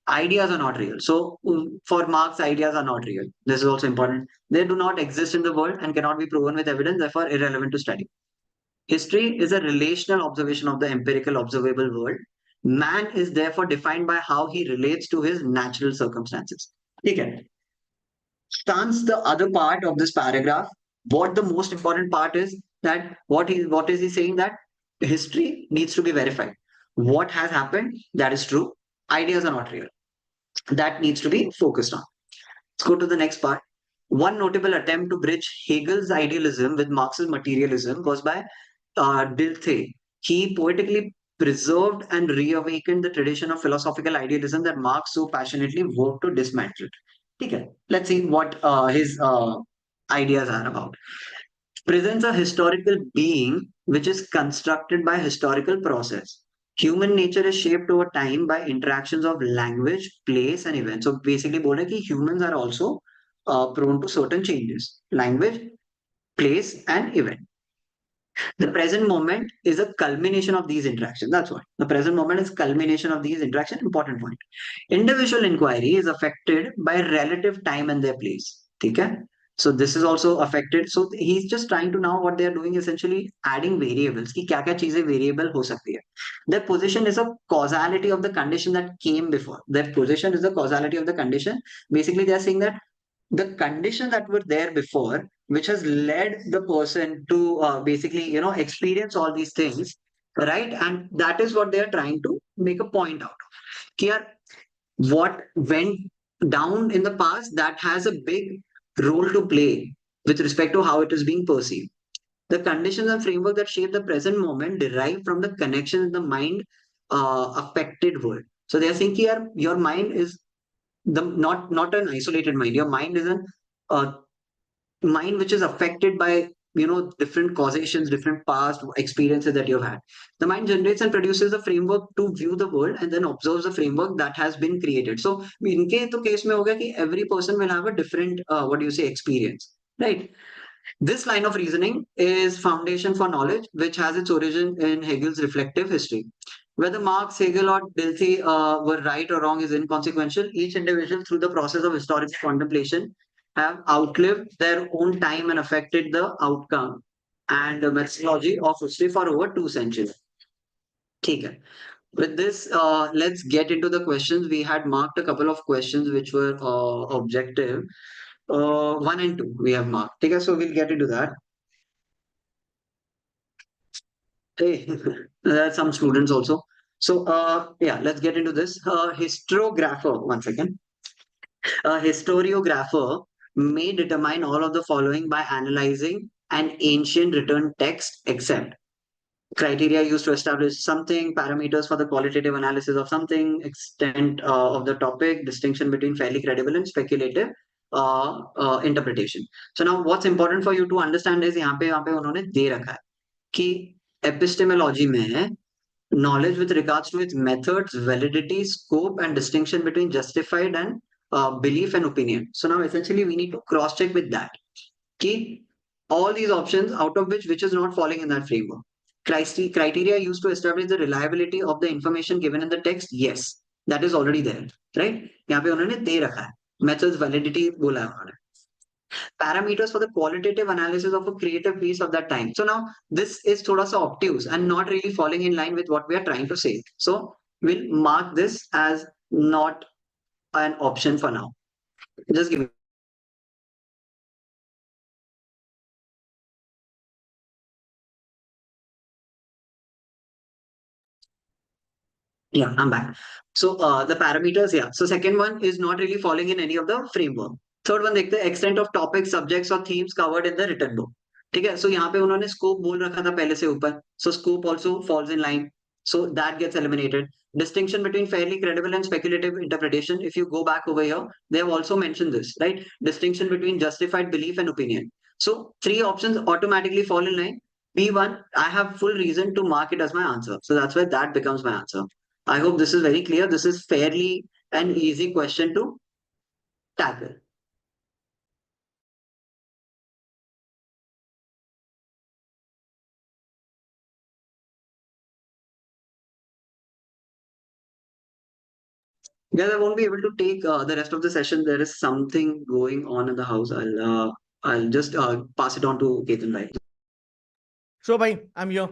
Ideas are not real. So for Marx, ideas are not real. This is also important. They do not exist in the world and cannot be proven with evidence, therefore irrelevant to study. History is a relational observation of the empirical observable world. Man is therefore defined by how he relates to his natural circumstances. Okay. Stance the other part of this paragraph. What the most important part is that what is he saying, that history needs to be verified. What has happened, that is true. Ideas are not real. That needs to be focused on. Let's go to the next part. One notable attempt to bridge Hegel's idealism with Marx's materialism was by Dilthey. He poetically preserved and reawakened the tradition of philosophical idealism that Marx so passionately worked to dismantle. Okay, let's see what his ideas are about. Presents a historical being which is constructed by historical process. Human nature is shaped over time by interactions of language, place, and event. So basically, बोल रहे हैं कि humans are also prone to certain changes: language, place, and event. The present moment is a culmination of these interactions. That's what the present moment is: culmination of these interactions. Important point. Individual inquiry is affected by relative time and their place. Okay. So this is also affected. So he's just trying to, now what they are doing essentially adding variables. कि क्या क्या चीजें variable हो सकती है. Their position is a causality of the condition that came before. Their position is the causality of the condition. Basically, they are saying that the conditions that were there before, which has led the person to basically, experience all these things, right? And that is what they are trying to make a point out of. Here, what went down in the past, that has a big role to play with respect to how it is being perceived. The conditions and framework that shape the present moment derive from the connection in the mind affected world. So they are saying here, your mind is the not an isolated mind. Your mind is an uh, mind which is affected by different causations, different past experiences that you've had. The mind generates and produces a framework to view the world and then observes the framework that has been created. So इनके तो case में होगा कि every person will have a different what do you say, experience, right? This line of reasoning is foundation for knowledge, which has its origin in Hegel's reflective history. Whether Marx, Hegel, or Dilthey were right or wrong is inconsequential. Each individual, through the process of historical contemplation, have outlived their own time and affected the outcome and the methodology of history for over 2 centuries. Okay. With this, let's get into the questions. We had marked a couple of questions which were objective. 1 and 2 we have marked. Okay, so we'll get into that. Hey, there are some students also. So, yeah, let's get into this. Historiographer, one second. A historiographer may determine all of the following by analyzing an ancient written text, except criteria used to establish something, parameters for the qualitative analysis of something, extent of the topic, distinction between fairly credible and speculative interpretation. So now what's important for you to understand is यहाँ पे उन्होंने दे रखा है कि epistemology में knowledge with regards to its methods, validity, scope, and distinction between justified and belief and opinion. So now essentially we need to cross check with that. Key all these options, out of which is not falling in that framework. Criteria used to establish the reliability of the information given in the text, yes, that is already there, right? यहाँ पे उन्होंने दे रखा है. Methods, validity बोला है उन्होंने. Parameters for the qualitative analysis of a creative piece of that time. So now this is thoda sa obtuse and not really falling in line with what we are trying to say. So we'll mark this as not an option for now. Just give me. Yeah, I'm back. So the parameters, yeah. So second one is not really falling in any of the framework. Third one, देखते हैं extent of topics, subjects or themes covered in the written book. ठीक है, so यहाँ पे उन्होंने scope बोल रखा था पहले से ऊपर. So scope also falls in line. So that gets eliminated. Distinction between fairly credible and speculative interpretation. If you go back over here, they have also mentioned this, right? Distinction between justified belief and opinion. So three options automatically fall in line. B1, I have full reason to mark it as my answer. So that's why that becomes my answer. I hope this is very clear. This is fairly an easy question to tackle. Guys, I won't be able to take the rest of the session. There is something going on in the house. I'll just pass it on to Ketan bhai. Sure, bhai, I'm here.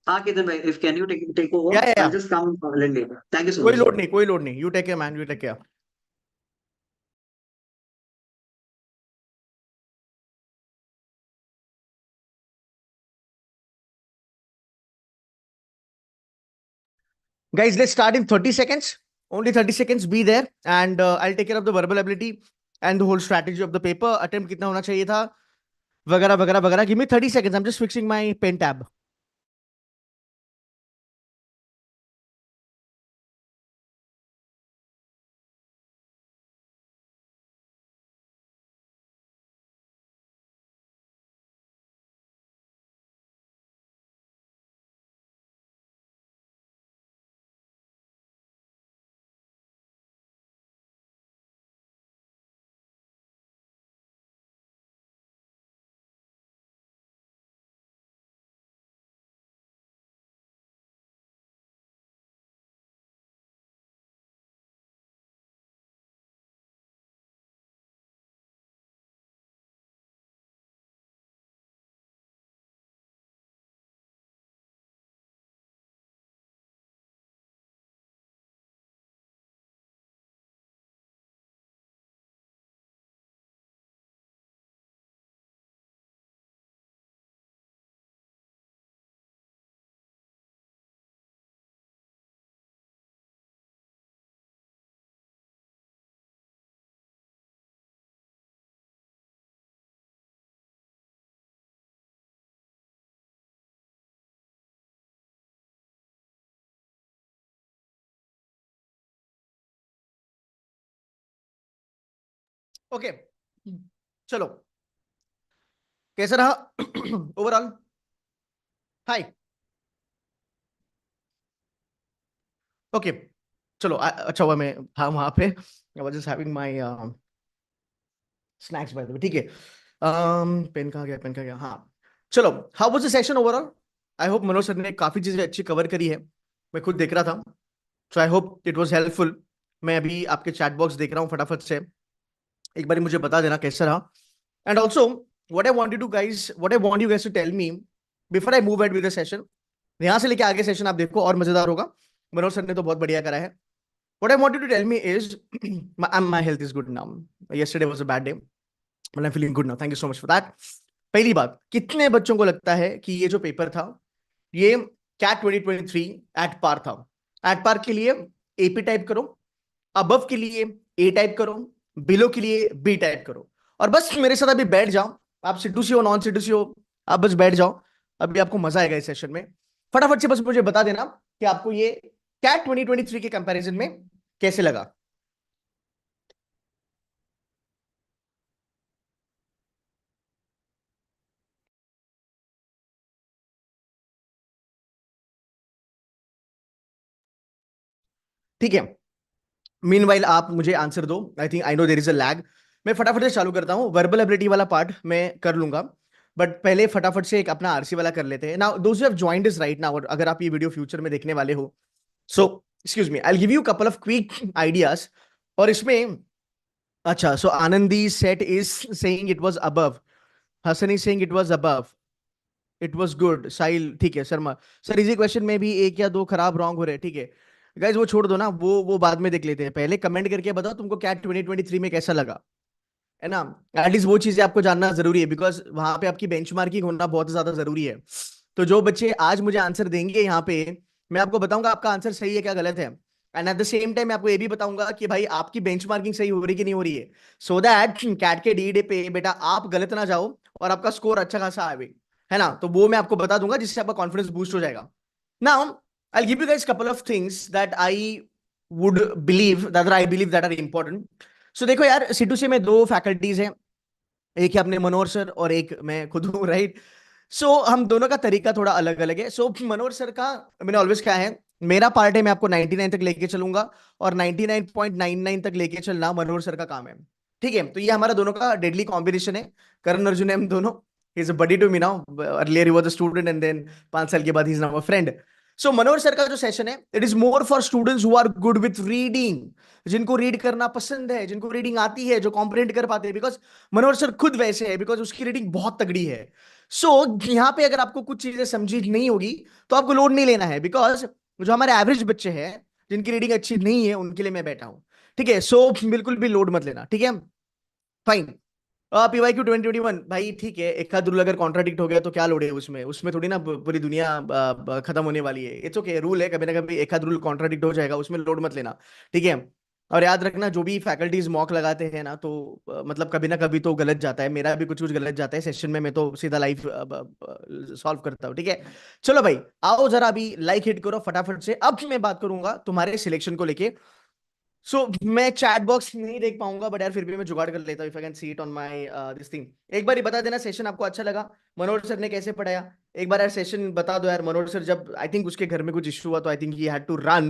Ketan bhai, if can you take over? Yeah. I'll just come a little later. Thank you so कोई much. Load नहीं, कोई load नहीं. You take care, man. You take care. Guys, let's start in 30 seconds. Only 30 seconds. Be there, and I'll take care of the verbal ability and the whole strategy of the paper. Attempt कितना होना चाहिए था, वगैरह वगैरह वगैरह. Give me 30 seconds. I'm just fixing my pen tab. Okay. चलो, कैसा रहा ओवरऑल? हाय. ओके. चलो, अच्छा हुआ मैं था वहां पे. I was just having my snacks by the way. ठीक है. पेन कहाँ गया, पेन कहाँ गया? हाँ. चलो, how was the session overall? I hope Manoj sir ने काफी चीजें अच्छी कवर करी है. मैं खुद देख रहा था. So I hope it was helpful. मैं अभी आपके चैट बॉक्स देख रहा हूँ फटाफट से. एक बार मुझे बता देना कैसा रहा. And also what I want you guys to tell me before I move ahead with the session. यहाँ से लेके आगे सेशन आप देखो और मजेदार होगा. मनोज सर ने तो बहुत बढ़िया करा है. What I want you to tell me is my health is good now. Yesterday was a bad day, but I'm feeling good now. Thank you so much for that. पहली बात, कितने बच्चों को लगता है कि ये जो पेपर था ये कैट 2023 एट पार था? एट पार के लिए एपी टाइप करो, अबव के लिए ए टाइप करो, बिलो के लिए बी टाइप करो, और बस मेरे साथ अभी बैठ जाओ. आप सिद्धू सी हो, नॉन सिद्धू सी हो, आप बस बैठ जाओ. अभी आपको मजा आएगा इस सेशन में. फटाफट से बस मुझे बता देना कि आपको ये कैट 2023 के कंपैरिजन में कैसे लगा. ठीक है. मीनवाइल आप मुझे आंसर दो. I think I know there is a lag. मैं फटाफट से चालू करता हूं. वर्बल एबिलिटी वाला पार्ट मैं कर लूंगा, बट पहले फटाफट से एक अपना आरसी वाला कर लेते हैं. Now those who have joined us right now, अगर आप ये वीडियो फ्यूचर में देखने वाले हो, so excuse me, I will give you couple of quick ideas. और इसमें अच्छा, सो आनंदी सेट is saying it was above. Hasan is saying it was above. It was good. Sahil, ठीक है. शर्मा सर, इजी क्वेश्चन में भी एक या दो खराब रॉन्ग हो रहे हैं. ठीक है गाइज, वो छोड़ दो ना, वो बाद में देख लेते हैं. पहले कमेंट करके बताओ तुमको कैट 2023 में कैसा लगा, है ना. एटलीस्ट वो चीजें आपको जानना जरूरी है, बिकॉज वहां पे आपकी बेंचमार्किंग होना बहुत ज्यादा जरूरी है. तो जो बच्चे आज मुझे आंसर देंगे यहाँ पे, मैं आपको बताऊंगा आपका आंसर सही है क्या गलत है. And at the same time मैं आपको ये भी बताऊंगा कि भाई आपकी बेंचमार्किंग सही हो रही कि नहीं हो रही है, सो दैट कैट के डी डे पे बेटा आप गलत ना जाओ और आपका स्कोर अच्छा खासा आवे, है ना. तो वो मैं आपको बता दूंगा जिससे आपका कॉन्फिडेंस बूस्ट हो जाएगा. Now I give you guys couple of things that I would believe that I believe that are important. So देखो यार, सीटू से में दो फैकल्टीज हैं. एक है अपने मनोहर सर और एक मैं खुद हूँ, राइट. सो हम दोनों का तरीका थोड़ा अलग अलग है. सो मनोहर सर का मैंने ऑलवेज कहा है, मेरा पार्ट है मैं आपको 99 तक लेके चलूंगा और 99.99 तक लेके चलना मनोहर सर का काम है. ठीक है. तो ये हमारा दोनों का डेडली कॉम्बिनेशन है. करण अर्जुन है हम दोनों. He is a buddy to me now. Earlier he was a student and then 5 साल के बाद he is now a friend. So Manohar sir का जो सेशन है, it is more for students who are good with reading, जिनको read करना पसंद है, जिनको रीडिंग आती है, जो कॉम्प्रिहेंड कर पाते हैं, बिकॉज मनोहर सर खुद वैसे है, बिकॉज उसकी रीडिंग बहुत तगड़ी है। सो यहाँ पे अगर आपको कुछ चीजें समझी नहीं होगी तो आपको लोड नहीं लेना है, बिकॉज जो हमारे एवरेज बच्चे हैं जिनकी रीडिंग अच्छी नहीं है उनके लिए मैं बैठा हूं, ठीक है। सो बिल्कुल भी लोड मत लेना, ठीक है, फाइन। PYQ 2021 भाई ठीक है, एक आध रूल अगर कॉन्ट्राडिक्ट हो गया तो क्या लोड है उसमें, उसमें थोड़ी ना पूरी दुनिया खत्म होने वाली है। इट्स ओके, रूल है, कभी ना कभी एक आध रूल कॉन्ट्राडिक्ट हो जाएगा, उसमें लोड मत लेना, ठीक है। और याद रखना, जो भी फैकल्टीज मॉक लगाते हैं ना, तो मतलब कभी ना कभी तो गलत जाता है, मेरा भी कुछ कुछ गलत जाता है सेशन में, मैं तो सीधा लाइव सॉल्व करता हूँ, ठीक है। चलो भाई, आओ जरा अभी लाइक हिट करो फटाफट से। अब मैं बात करूंगा तुम्हारे सिलेक्शन को लेके। मैं चैट बॉक्स नहीं देख पाऊंगा, बट यार फिर भी मैं जुगाड़ कर लेता हूँ, if I can see it on my this thing. एक बार ही बता देना सेशन आपको अच्छा लगा, मनोहर सर ने कैसे पढ़ाया, एक बार यार सेशन बता दो यार। मनोहर सर जब आई थिंक उसके घर में कुछ इशू हुआ तो I think he had to run.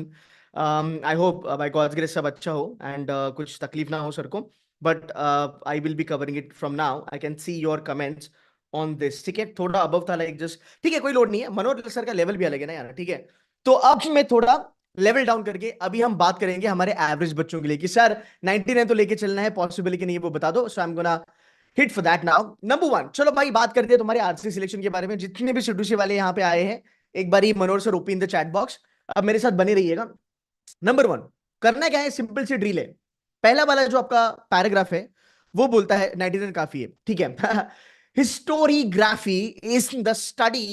I hope by God's grace सब अच्छा हो एंड कुछ तकलीफ ना हो सर को, but I will be covering it from now. I can see your comments on this, ठीक है। थोड़ा अबव था लाइक जस्ट, ठीक है, कोई लोड नहीं है, मनोहर सर का लेवल भी अलग है ना यार, ठीक है। तो अब मैं थोड़ा लेवल डाउन करके अभी हम बात करेंगे हमारे एवरेज बच्चों के लिए कि सर 99 तो लेके चलना है, पॉसिबल है कि नहीं वो बता दो। So I am gonna hit for that now. Number one, चलो भाई बात करते हैं तुम्हारे आरसी सिलेक्शन के बारे में। जितने भी सीडूसी वाले यहाँ पे आए हैं, एक बार ही Manohar sir open the chat box, अब मेरे साथ बने रहिएगा। नंबर वन, करना क्या है, सिंपल सी ड्रिल है। पहला वाला जो आपका पैराग्राफ है वो बोलता है 99 काफी है, ठीक है। Historiography is the study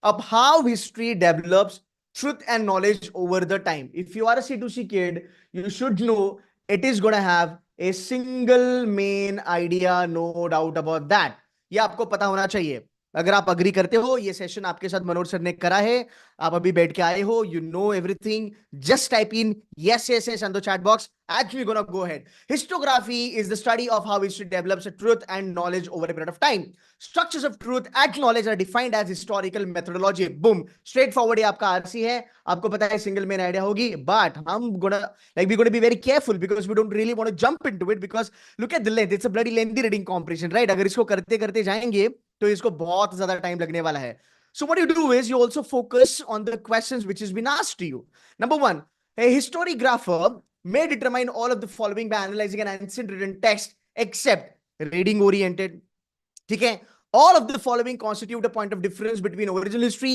of how history develops truth and knowledge over the time. If you are a C2C kid, you should know it is going to have a single main idea, no doubt about that. ये आपको पता होना चाहिए। अगर आप agree करते हो, ये सेशन आपके साथ मनोहर सर ने करा है, आप अभी बैठ के आए हो, you know everything, just type in yes yes yes on the chat box and we're gonna go ahead. Historiography is the study of how history develops a truth and knowledge over a period of time. Structures of truth and knowledge are defined as historical methodology. Boom, straight forward ये आपका RC है, आपको पता है single main idea होगी, but हम gonna we're gonna be very careful because we don't really want to jump into it because look at the length, it's a bloody lengthy reading comprehension, right? अगर इसको करते करते जाएंगे तो इसको बहुत ज्यादा टाइम लगने वाला है। So what you do is you also focus on the questions which has been asked to you. Number one, a historiographer may determine all of the following by analyzing an ancient written text except reading oriented, ठीक है। All of the following constitute a point of difference between original history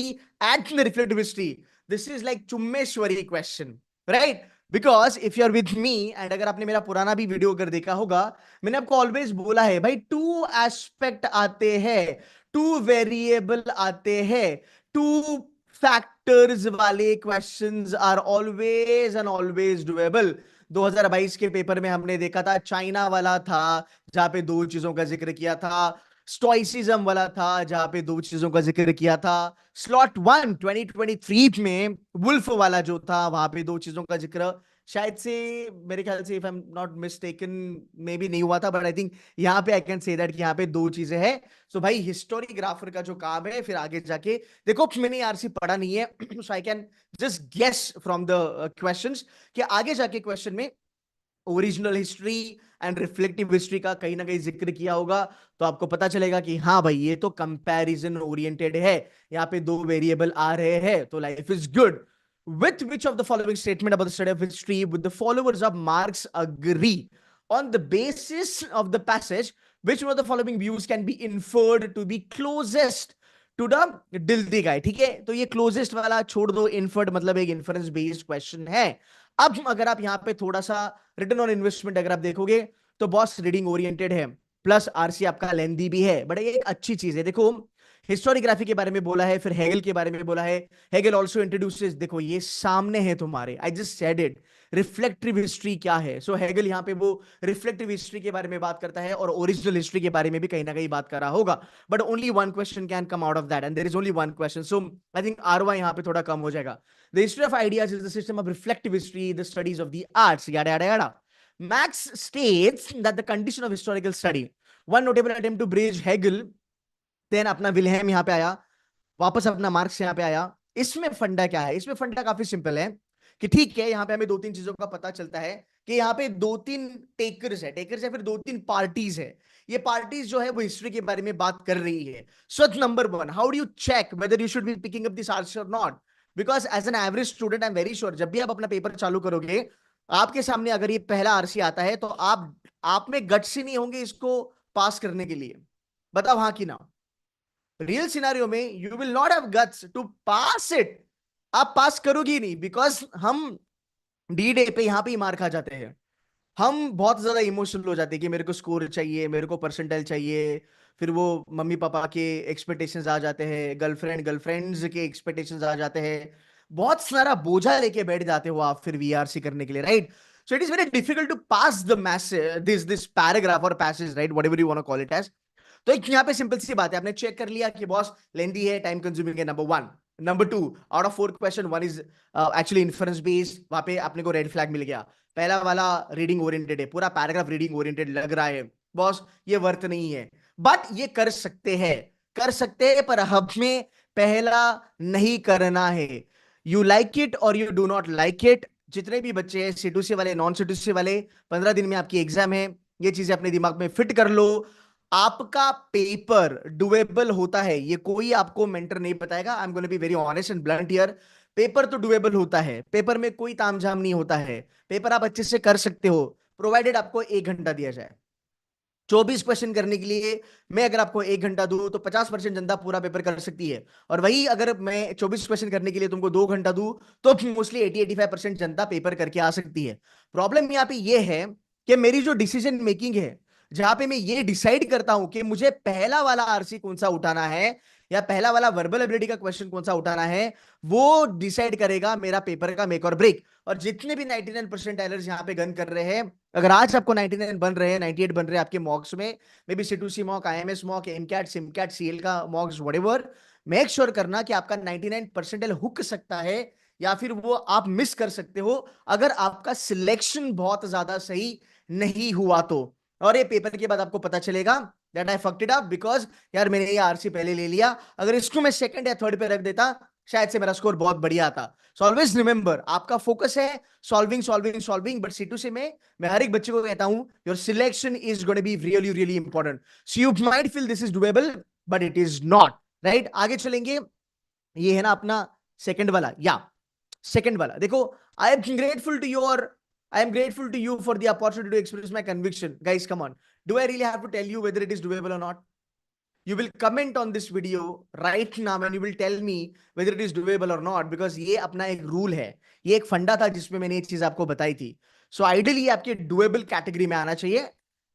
and the reflective history. This is like Chummeshwari question, right? Because if you are with me and अगर आपने मेरा पुराना भी video अगर देखा होगा, मैंने आपको ऑलवेज बोला है भाई, टू एस्पेक्ट आते हैं, टू वेरिएबल आते हैं, टू फैक्टर्स वाले questions are always and always doable. 2022 के पेपर में हमने देखा था, चाइना वाला था जहां पे दो चीजों का जिक्र किया था, स्टोइसिज्म वाला था जहां पे दो चीजों का जिक्र किया था, स्लॉट 1 2023 में वुल्फ वाला जो था वहां पे दो चीजों का जिक्र शायद से, मेरे ख्याल से if I am not mistaken may be नहीं हुआ था, बट आई थिंक यहाँ पे आई कैन से दैट कि यहाँ पे दो चीजें हैं। सो भाई हिस्टोरीग्राफर का जो काम है, फिर आगे जाके देखो, मैंने आरसी पढ़ा नहीं है, so I can just guess from the questions कि आगे जाके क्वेश्चन में original history and reflective history का कहीं ना कहीं जिक्र किया होगा, तो आपको पता चलेगा कि हाँ भाई ये तो कंपैरिजन ओरिएंटेड है, यहाँ पे दो वेरिएबल आ रहे हैं, तो life is good. With which of the following statement about the study of history would the followers of Marx agree? On the basis of the passage, which one of the following views can be inferred to be closest to the dildi guy? ठीक है, तो ये closest वाला छोड़ दो, inferred मतलब एक inference based question है। अब अगर आप यहाँ पे थोड़ा सा रिटर्न ऑन इन्वेस्टमेंट अगर आप देखोगे तो बॉस रीडिंग ओरिएंटेड है, प्लस आरसी आपका लेंदी भी है, बट ये एक अच्छी चीज है। देखो हिस्टोरियोग्राफी के बारे में बोला है, फिर हेगल के बारे में बोला है, हेगल ऑल्सो इंट्रोड्यूसेस, देखो ये सामने है तुम्हारे, I just said it, reflective history क्या है। सो हेगल यहाँ पे वो रिफ्लेक्टिव हिस्ट्री के बारे में बात करता है और ओरिजिनल हिस्ट्री के बारे में भी कहीं ना कहीं बात कर रहा होगा, but only one question can come out of that and there is only one question, so I think RY यहाँ पे थोड़ा कम हो जाएगा। The history of ideas is the system of reflective history, the studies of the arts, yada yada yada. Max states that the condition of historical study, one notable attempt to bridge Hegel, then अपना Wilhelm यहाँ पे आया, वापस अपना marks यहाँ पे आया। इसमें फंडा क्या है, इसमें फंडा काफी सिंपल है कि ठीक है, यहाँ पे हमें दो तीन चीजों का पता चलता है कि यहाँ पे दो तीन टेकर्स है, फिर दो तीन पार्टीज है, ये पार्टीज जो है वो हिस्ट्री के बारे में बात कर रही है। So number one, how do you check whether you should be picking up this arts or not? Because as an average student I am very sure जब भी आप अपना पेपर चालू करोगे, आपके सामने अगर ये पहला आरसी आता है तो आप में गट्स ही नहीं होंगे इसको पास करने के लिए। बताओ हाँ कि ना? रियल सिनारियो में you will not have guts to pass it. आप पास करोगे ही नहीं, बिकॉज हम डी डे पे यहां पे ही मार खा जाते हैं। हम बहुत ज्यादा इमोशनल हो जाते हैं कि मेरे को स्कोर चाहिए, मेरे को परसेंटाइल चाहिए। फिर वो मम्मी पापा के एक्सपेक्टेशंस आ जाते हैं, गर्लफ्रेंड्स के एक्सपेक्टेशंस आ जाते हैं। बहुत सारा बोझा लेके बैठ जाते हो आप फिर वीआरसी करने के लिए, right? So it is very difficult to pass the message, this paragraph or passage, right, whatever you want to call it as. तो एक यहाँ पे सिंपल सी बात है, आपने चेक कर लिया कि बॉस लेंदी है, टाइम कंज्यूमिंग है, number one. Number two, out of 4 question 1 is actually inference based, वहां पे आपने को रेड फ्लैग मिल गया। पहला वाला रीडिंग ओरिएंटेड है, पूरा पैराग्राफ रीडिंग ओरिएंटेड लग रहा है, बॉस ये वर्थ नहीं है। बट ये कर सकते हैं, पर हमें पहला नहीं करना है। यू लाइक इट और you do not like it. जितने भी बच्चे हैं, C2C वाले, नॉन C2C वाले, 15 दिन में आपकी एग्जाम है, ये चीजें अपने दिमाग में फिट कर लो। आपका पेपर डुएबल होता है, ये कोई आपको मेंटर नहीं बताएगा। I am going to be very honest and blunt here. Paper तो डुएबल होता है, पेपर में कोई तामझाम नहीं होता है। पेपर आप अच्छे से कर सकते हो, प्रोवाइडेड आपको 1 घंटा दिया जाए 24 क्वेश्चन करने के लिए। मैं अगर आपको 1 घंटा दूं तो 50% जनता पूरा पेपर कर सकती है। और वही अगर मैं 24 क्वेश्चन करने के लिए तुमको 2 घंटा दूं तो मोस्टली 80-85% जनता पेपर करके आ सकती है। प्रॉब्लम यहाँ पे ये है कि मेरी जो डिसीजन मेकिंग है, जहां पे मैं ये डिसाइड करता हूं कि मुझे पहला वाला आरसी कौन सा उठाना है या पहला वाला वर्बल एबिलिटी का क्वेश्चन कौन सा उठाना है, वो डिसाइड करेगा मेरा पेपर का मेक और ब्रेक। और जितने भी 99% टाइलर्स यहाँ पे गन कर रहे हैं, अगर आज आपको 99 बन रहे हैं, 98 बन रहे हैं आपके मॉक्स में, maybe C2C mock, IMS mock, MCAT, SimCAT, CL का मॉक्स, व्हाटएवर, मेक श्योर करना कि आपका 99 हुक सकता है या फिर वो आप मिस कर सकते हो अगर आपका सिलेक्शन बहुत ज्यादा सही नहीं हुआ तो। और ये पेपर के बाद आपको पता चलेगा that I fucked it up, because यार मैंने ये आरसी पहले ले लिया, अगर इसको मैं सेकंड या थर्ड पे रख देता शायद से मेरा स्कोर बहुत बढ़िया आता। सो ऑलवेज रिमेंबर, आपका फोकस है solving solving solving, but C2C में मैं हर एक बच्चे को कहता हूं your selection is going to be really really important. So you might feel this is doable but it is not, right? आगे चलेंगे। ये है ना अपना सेकंड वाला, या सेकंड वाला देखो। I am grateful to your I am grateful to you for the opportunity to express my conviction. Guys, come on. Do I really have to tell you whether it is doable or not? You will comment on this video right now and you will tell me whether it is doable or not, because ये अपना एक rule है, ये एक फंडा था जिसमें मैंने ये चीज आपको बताई थी। सो आइडियली ये आपके डुएबल कैटेगरी में आना चाहिए,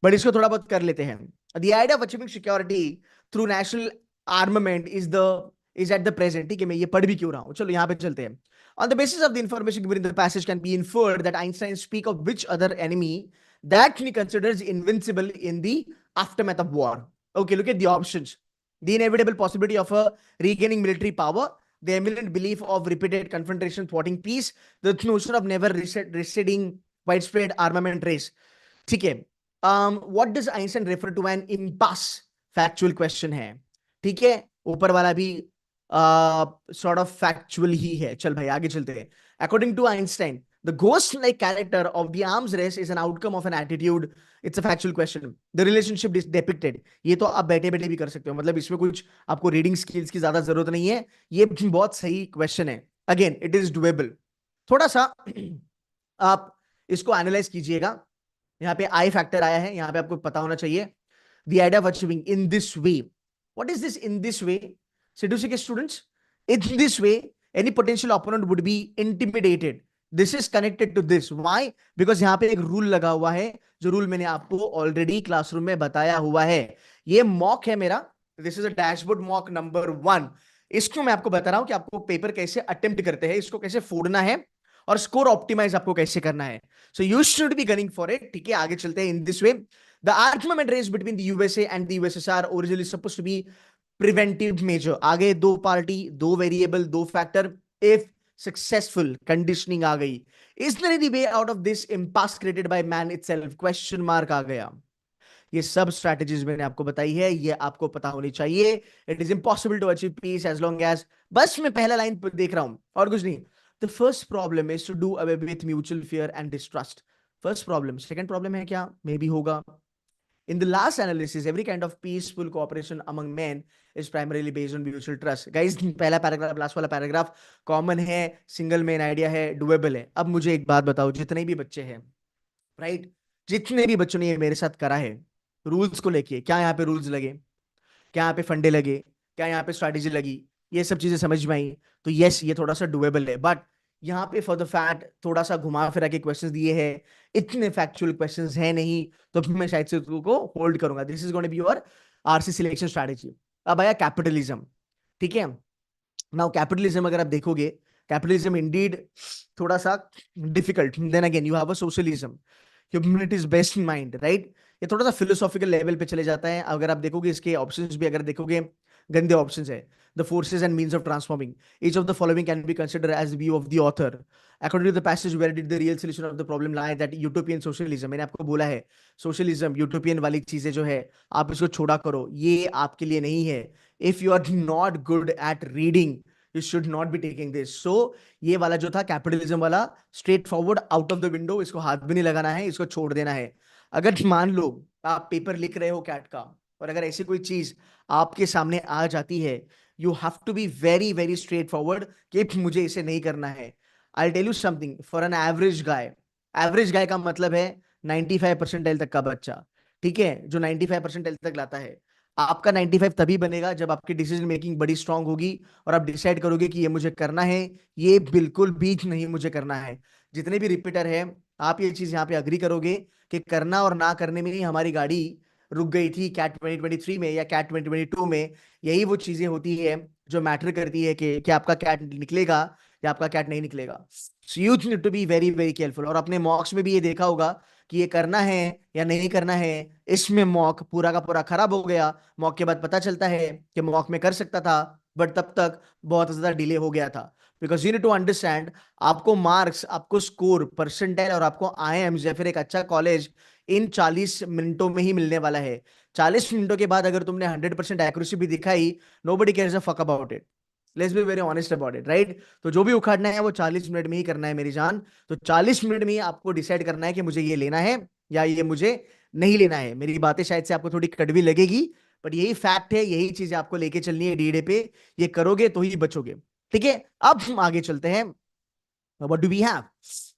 बट इसको थोड़ा बहुत कर लेते हैं। The idea of achieving security through national armament is at the present. ठीक है, मैं ये पढ़ भी क्यों रहा हूं, चलो यहाँ पे चलते हैं। On the basis of the information given in the passage can be inferred that Einstein speak of which other enemy that he considers invincible in the aftermath of war. Okay, look at the options. The inevitable possibility of a regaining military power, the eminent belief of repeated confrontation thwarting peace, the notion of never receding widespread armament race. ठीक है, what does Einstein refer to an impasse? Factual question है, ठीक है, ऊपर वाला भी sort of factual ही है। चल भाई आगे चलते हैं। According to Einstein, the ghost-like character of the arms race is an outcome of an attitude. It's a factual question. The relationship is depicted. ये तो आप बैठे बैठे भी कर सकते हो, मतलब इसमें कुछ आपको रीडिंग स्किल्स की ज्यादा जरूरत नहीं है। ये बहुत सही क्वेश्चन है। Again it is doable. थोड़ा सा आप इसको एनालाइज कीजिएगा। यहाँ पे आई फैक्टर आया है, यहाँ पे आपको पता होना चाहिए। The idea of achieving in this way. What is this in this way? C2C के students, in this way, any potential opponent would be intimidated. This is connected to this. Why? Because यहाँ पे एक rule लगा हुआ है, जो rule मैंने आपको ऑलरेडी क्लासरूम में बताया हुआ है। ये मॉक है मेरा, this is a dashboard mock number 1। इसको मैं आपको बता रहा हूं कि आपको पेपर कैसे अटेम्प्ट करते हैं, इसको कैसे फोड़ना है और स्कोर ऑप्टिमाइज आपको कैसे करना है। So you should be gunning for it. ठीक है, आगे चलते हैं। In this way, the armament race between the USA and the USSR originally supposed to be preventive measure. आगे 2 party, 2 variable, 2 factor, if successful conditioning आ गई। Is there any way out of this impasse created by man itself? Question mark आ गया। ये सब strategies मैंने आपको बताई है, ये आपको पता होनी चाहिए। It is impossible to achieve peace as long as, बस मैं पहला लाइन देख रहा हूं और कुछ नहीं। The first problem is to do away with mutual fear and distrust. First problem. Second problem है क्या? मे बी होगा। In the last analysis, every kind of peaceful cooperation among men is primarily based on mutual trust. Guys, पहला paragraph last वाला paragraph common है, single main idea है, doable है. अब मुझे एक बात बताओ, जितने भी बच्चे हैं, राइट, जितने भी बच्चों ने ये मेरे साथ करा है रूल्स को लेके, क्या यहाँ पे रूल्स लगे, क्या यहाँ पे फंडे लगे, क्या यहाँ पे स्ट्रैटेजी लगी, ये सब चीजें समझ में आई, तो यस ये थोड़ा सा डुएबल है. बट यहाँ पे फॉर द फैक्ट थोड़ा सा घुमा फिरा के क्वेश्चंस दिए हैं, इतने फैक्चुअल क्वेश्चंस है नहीं, तो मैं शायद से को होल्ड करूंगा. This is going to be your RC selection strategy. अब आया कैपिटलिज्म. ठीक है, नाउ कैपिटलिज्म अगर आप देखोगे, कैपिटलिज्म इंडीड थोड़ा सा difficult. Then again you have a socialism, humanity is best in mind, right. ये थोड़ा सा फिलोसॉफिकल लेवल पे चले जाता है. अगर आप देखोगे इसके ऑप्शंस भी अगर देखोगे, गंदे ऑप्शंस है. The forces and means of transforming each of the following can be considered as the view of the author according to the passage where did the real solution of the problem lie, that utopian socialism. मैंने आपको बोला है socialism utopian वाली चीजें जो है आप इसको छोड़ा करो, ये आपके लिए नहीं है. If you are not good at reading you should not be taking this. So ये वाला जो था कैपिटलिज्म वाला, straight forward out of the window, इसको हाथ भी नहीं लगाना है, इसको छोड़ देना है. अगर मान लो आप पेपर लिख रहे हो कैट का, और अगर ऐसी कोई चीज आपके सामने आ जाती है, you have to be very very straightforward कि मुझे इसे नहीं करना है. I tell you something, for an average guy, average guy का मतलब है 95 परसेंटाइल तक का बच्चा, ठीक है, जो 95 परसेंटाइल तक लाता है. आपका 95 तभी बनेगा जब आपकी डिसीजन मेकिंग बड़ी स्ट्रांग होगी और आप डिसाइड करोगे कि ये मुझे करना है, ये बिल्कुल भी नहीं मुझे करना है. जितने भी रिपीटर है, आप ये चीज यहाँ पे अग्री करोगे कि करना और ना करने में ही हमारी गाड़ी रुक गई थी कैट 2023 में या कैट 2022 में. यही वो चीजें होती है जो मैटर करती है कि आपका कैट निकलेगा या आपका कैट नहीं निकलेगा. So you need to be very very careful. और अपने मॉक्स में भी ये देखा होगा कि ये करना है या नहीं करना है. इसमें मॉक पूरा का पूरा खराब हो गया. मॉक के बाद पता चलता है कि मॉक में कर सकता था, बट तब तक बहुत ज्यादा डिले हो गया था. Because you need to understand, आपको मार्क्स, आपको स्कोर, परसेंटाइल और आपको आईएम्स या फिर एक अच्छा कॉलेज इन 40 मिनटों में ही मिलने वाला है. 40 मिनटों के बाद अगर तुमने 100% एक्यूरेसी भी दिखाई, nobody cares a fuck about it. Let's be very honest about it, right. तो जो भी उखाड़ना है वो 40 मिनट में ही करना है मेरी जान. तो 40 मिनट में ही आपको डिसाइड करना है कि मुझे ये लेना है या ये मुझे नहीं लेना है. मेरी बातें शायद से आपको थोड़ी कड़वी लगेगी, बट यही फैक्ट है, यही चीज आपको लेके चलनी है डीडे पे. ये करोगे तो ही बचोगे. ठीक है, अब हम आगे चलते हैं. What do we have?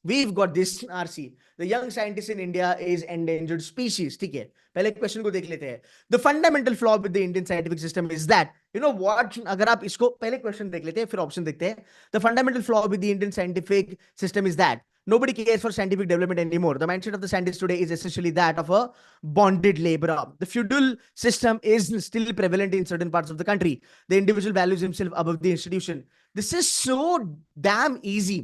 We've got this RC. The young scientist in India is endangered species. ठीक है, पहले क्वेश्चन को देख लेते हैं. The fundamental flaw with the Indian scientific system is that, you know what? अगर आप इसको पहले क्वेश्चन देख लेते हैं फिर ऑप्शन देखते हैं. The fundamental flaw with the Indian scientific system is that nobody cares for scientific development anymore. The mindset of the scientist today is essentially that of a bonded laborer. The feudal system is still prevalent in certain parts of the country. The individual values himself above the institution. This is so damn easy.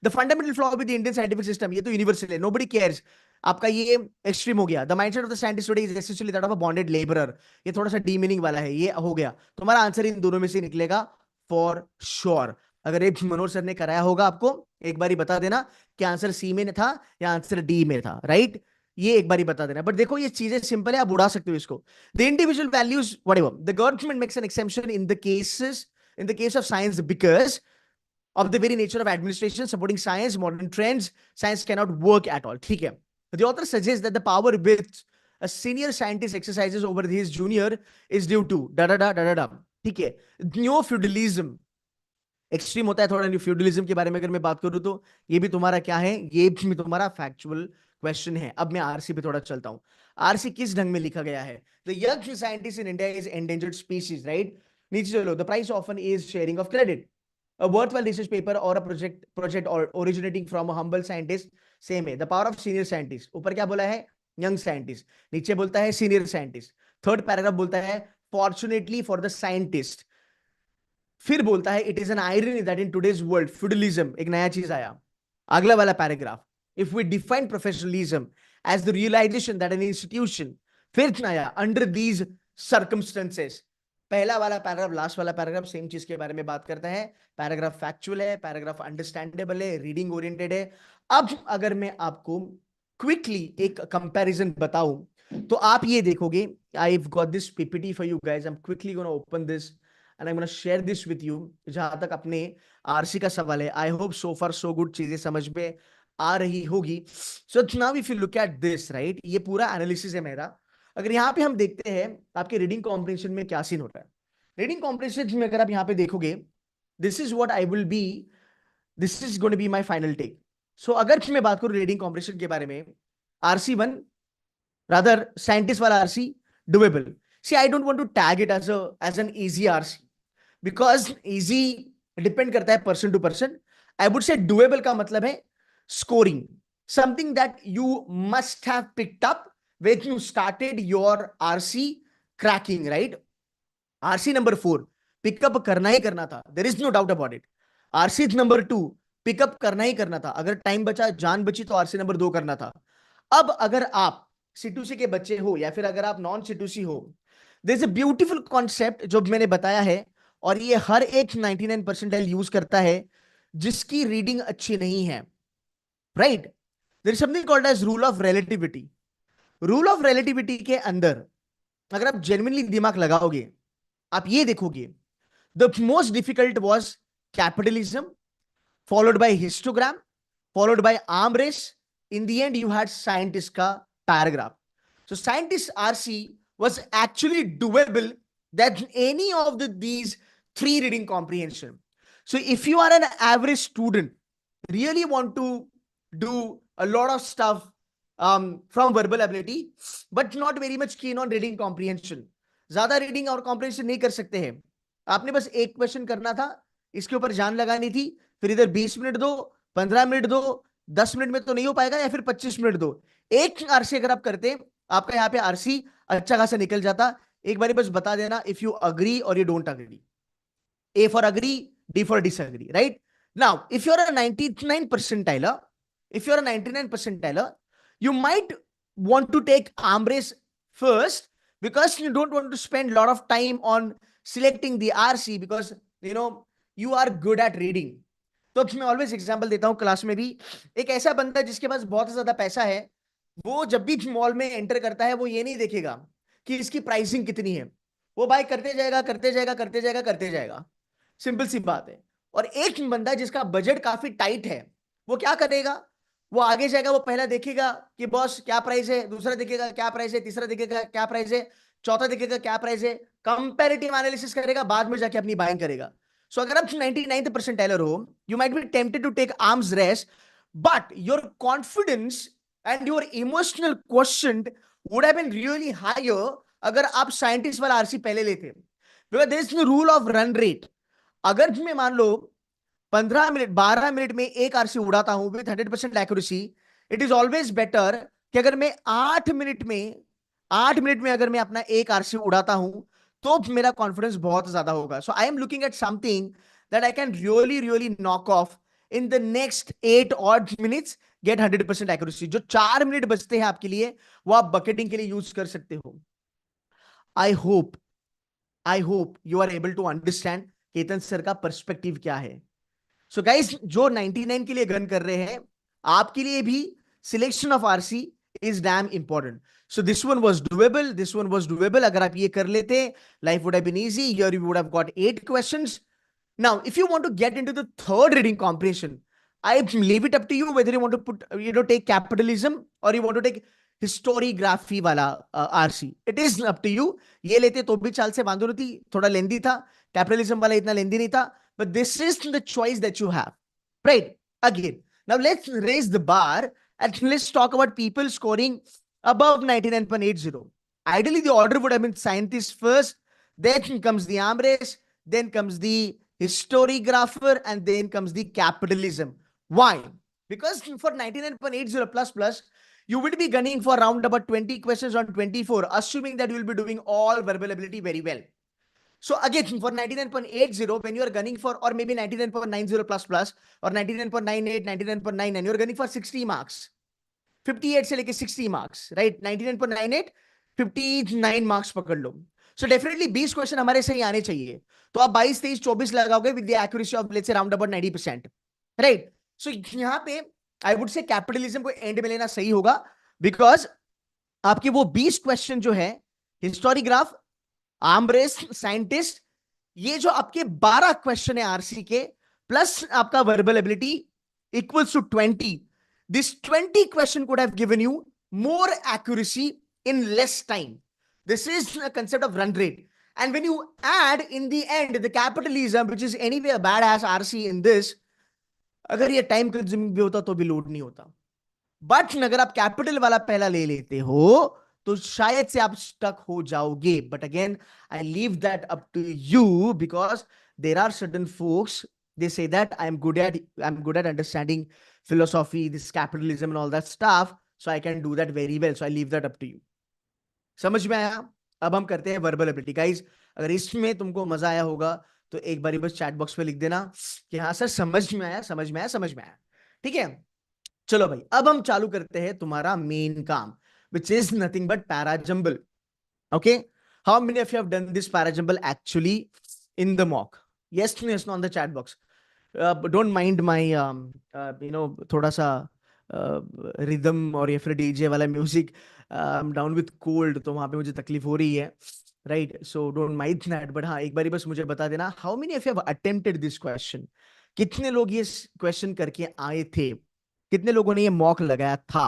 The fundamental flaw with the Indian scientific system, ये तो universal है, nobody cares. आपका ये extreme हो गया. The mindset of the scientist today is essentially that of a bonded laborer. ये थोड़ा सा डीमीनिंग वाला है, ये हो गया. तुम्हारा आंसर इन दोनों में से निकलेगा फॉर श्योर. अगर एक मनोहर सर ने कराया होगा आपको, एक बार ही बता देना कि आंसर सी में था या आंसर डी में था, राइट. ये एक बार ही बता देना. बट देखो ये चीजें सिंपल है, आप उड़ा सकते हो इसको. The individual values whatever, the government makes an exception in the case of science because of the very nature of administration supporting science, modern trends, science cannot work at all. ठीक है. The author suggests that the power with a senior scientist exercises over his junior is due to da da da da da da. ठीक है. Neo feudalism extreme होता है थोड़ा. New feudalism के बारे में अगर मैं बात करूं तो ये भी तुम्हारा क्या है, ये भी तुम्हारा फैक्चुअल क्वेश्चन है. अब मैं आरसी पे थोड़ा चलता हूं. आरसी किस ढंग में लिखा गया है? The young scientist in India is endangered species, right. नीचे चलो. The price often is sharing of credit. A worthwhile research paper or a project or originating from a humble scientist, same है. The power of senior scientist, ऊपर क्या बोला है? Young scientist. नीचे बोलता है senior scientist. थर्ड पैराग्राफ बोलता है fortunately for the scientist. फिर बोलता है it is an irony that in today's world feudalism, एक नया चीज आया. अगला वाला paragraph, if we define professionalism as the realization that an institution, फिर आया under these circumstances. पहला वाला पैराग्राफ, लास्ट वाला पैराग्राफ सेम चीज के बारे में बात करता है. पैराग्राफ फैक्चुअल है, पैराग्राफ अंडरस्टैंडेबल है, रीडिंग ओरिएंटेड है. अब अगर मैं आपको क्विकली एक कंपैरिजन बताऊं तो आप ये देखोगे. I have got this PPT for you guys. I am quickly gonna open this and I am gonna share this with you. जहां तक अपने आरसी का सवाल है, I hope so far so good, चीजें समझ में आ रही होगी. So now if you look at this, right, ये पूरा एनालिसिस है मेरा. अगर यहाँ पे हम देखते हैं आपके रीडिंग कॉम्प्रिहेंशन में क्या सीन होता है, रीडिंग कॉम्प्रिहेंशन में अगर आप यहाँ पे देखोगे, this is what I will be, this is going to be my final take. So अगर मैं बात करूं रीडिंग कॉम्प्रिहेंशन के बारे में, RC1 rather scientist वाला RC doable. See, I don't want to tag it as an easy RC because easy depend करता है person to person. I would say doable का मतलब है scoring, something that you must have picked up when you started your RC cracking, right? RC number 4 pickup करना ही करना था, there is no doubt about it. RC number 2 pickup करना ही करना था, अगर टाइम बचा, जान बची, तो RC नंबर 2 करना था. अब अगर आप C2C के बच्चे हो या फिर अगर आप नॉन C2C हो, there is a beautiful concept जो मैंने बताया है, और ये हर एक 99 परसेंटाइल यूज करता है जिसकी रीडिंग अच्छी नहीं है, right? There is something called as rule of relativity. Rule of relativity के अंदर अगर आप जेन्युइनली दिमाग लगाओगे, आप ये देखोगे, the most difficult was capitalism, followed by histogram, followed by arm race. In the end, you had scientist ka paragraph. So scientist RC was actually doable than any of these three reading comprehension. So if you are an average student, really want to do a lot of stuff from verbal ability, but not very much keen on reading comprehension, ज्यादा reading और comprehension नहीं कर सकते हैं, आपने बस एक question करना था, इसके ऊपर जान लगानी थी, फिर इधर 20 मिनट दो, 15 मिनट दो, 10 मिनट में तो नहीं हो पाएगा, या फिर 25 मिनट दो. एक RC अगर आप करते, आपका यहाँ पे RC अच्छा खासा निकल जाता. एक बार बस बता देना इफ यू अग्री और you don't agree. A for agree, D for disagree, right? Now, if you're a 99 percentiler, if you're a 99 percentiler, you might want to take arm race first because you don't want to spend a lot of time on selecting the RC because you are good at reading. तो मैं always example देता हूं class में भी. एक ऐसा बंदा जिसके पास बहुत ज्यादा पैसा है, वो जब भी मॉल में एंटर करता है, वो ये नहीं देखेगा कि इसकी प्राइसिंग कितनी है, वो बाय करते जाएगा, करते जाएगा, करते जाएगा, करते जाएगा. सिंपल सी बात है. और एक बंदा जिसका बजट काफी टाइट है, वो क्या करेगा, वो आगे जाएगा, वो पहला देखेगा कि बॉस क्या प्राइस है, दूसरा देखेगा क्या प्राइस है, तीसरा देखेगा क्या प्राइस है, चौथा देखेगा क्या प्राइस है, कंपैरेटिव एनालिसिस करेगा, बाद में जाके अपनी बाइंग करेगा. So अगर आप 99th percentile हो, you might be tempted to take arms race, but your confidence and your emotional quotient would have been really higher अगर आप साइंटिस्ट वाला RC पहले लेते. Because there is no rule of run rate. अगर मैं मान लो 15 minute 12 minute में एक RC उड़ाता हूं with 100% accuracy, it is always better कि अगर मैं 8 मिनट में अगर मैं अपना एक RC उड़ाता हूं, तो मेरा कॉन्फिडेंस बहुत ज्यादा होगा. So I am looking at something that I can really knock off in the next 8 odd minutes, get 100% accuracy. जो 4 मिनट बचते हैं आपके लिए, वो आप बकेटिंग के लिए यूज कर सकते हो. I hope you are able to understand Ketan sir का पर्सपेक्टिव क्या है. सो गाइस, जो 99 के लिए गन कर रहे हैं, आपके लिए भी selection of RC is damn important. So this one was doable. अगर आप ये कर लेते, life would have been easy. Here you would have got 8 questions. Now, if you want to get into the third reading comprehension, I leave it up to you whether you want to take capitalism or you want to take historiography वाला RC. It is up to you. ये लेते तो भी चाल से बांधो थी, थोड़ा लेंदी था. कैपिटलिज्म वाला इतना लेंदी नहीं था. But this is the choice that you have, right? Again, now let's raise the bar and let's talk about people scoring above 99.80. Ideally, the order would have been scientist first, then comes the arm race, then comes the historiographer, and then comes the capitalism. Why? Because for 99.80 plus, you will be gunning for around about 20 questions on 24, assuming that you will be doing all verbal ability very well. So again, for 99.80, when you are gunning for, or maybe 99.90 plus, or 99.98, 99.99, you are gunning for 60 marks. 58 से लेके 60 marks, right? 99.98, 59 marks पकड़ लो. So definitely 20 question हमारे सही आने चाहिए. तो आप 22, 23, 24 लगाओगे with the accuracy of let's say around about 90%, right? So यहाँ पे I would say capitalism को एंड में लेना सही होगा, because आपके वो 20 क्वेश्चन जो है, हिस्टोरीग्राफ, आर्म रेस, साइंटिस्ट, ये जो आपके 12 क्वेश्चन है RC के, प्लस आपका verbal ability equals to 20. This 20 question could have given you more accuracy in less time. This is a concept of run rate. And when you add in the end the capitalism, which is anyway a badass RC in this, अगर ये time consuming भी होता तो भी load नहीं होता. But अगर आप कैपिटल वाला पहला ले लेते हो तो शायद से आप स्टक हो जाओगे. But again I leave that up to you because there are certain folks they say that I'm good at understanding philosophy, this capitalism and all that stuff, so I can do that very well. So I leave that up to you. समझ में आया? अब हम करते हैं verbal ability. Guys, अगर इसमें तुमको मजा आया होगा तो एक बारी बस चैट बॉक्स पे लिख देना कि हाँ सर समझ में आया, समझ में आया, समझ में आया. ठीक है, चलो भाई, अब हम चालू करते हैं तुम्हारा मेन काम, which is nothing but parajumble. Okay, how many of you have done this parajumble actually in the mock? Yes, no, yes, no, on the chat box. Don't mind my थोड़ा सा रिदम और या फिर DJ वाला music. I am down with cold, तो वहां पे मुझे तकलीफ हो रही है, right? So don't mind that. But हाँ, एक बारी बस मुझे बता देना, how many of you have attempted this question? कितने लोग ये क्वेश्चन करके आए थे? कितने लोगों ने ये मॉक लगाया था?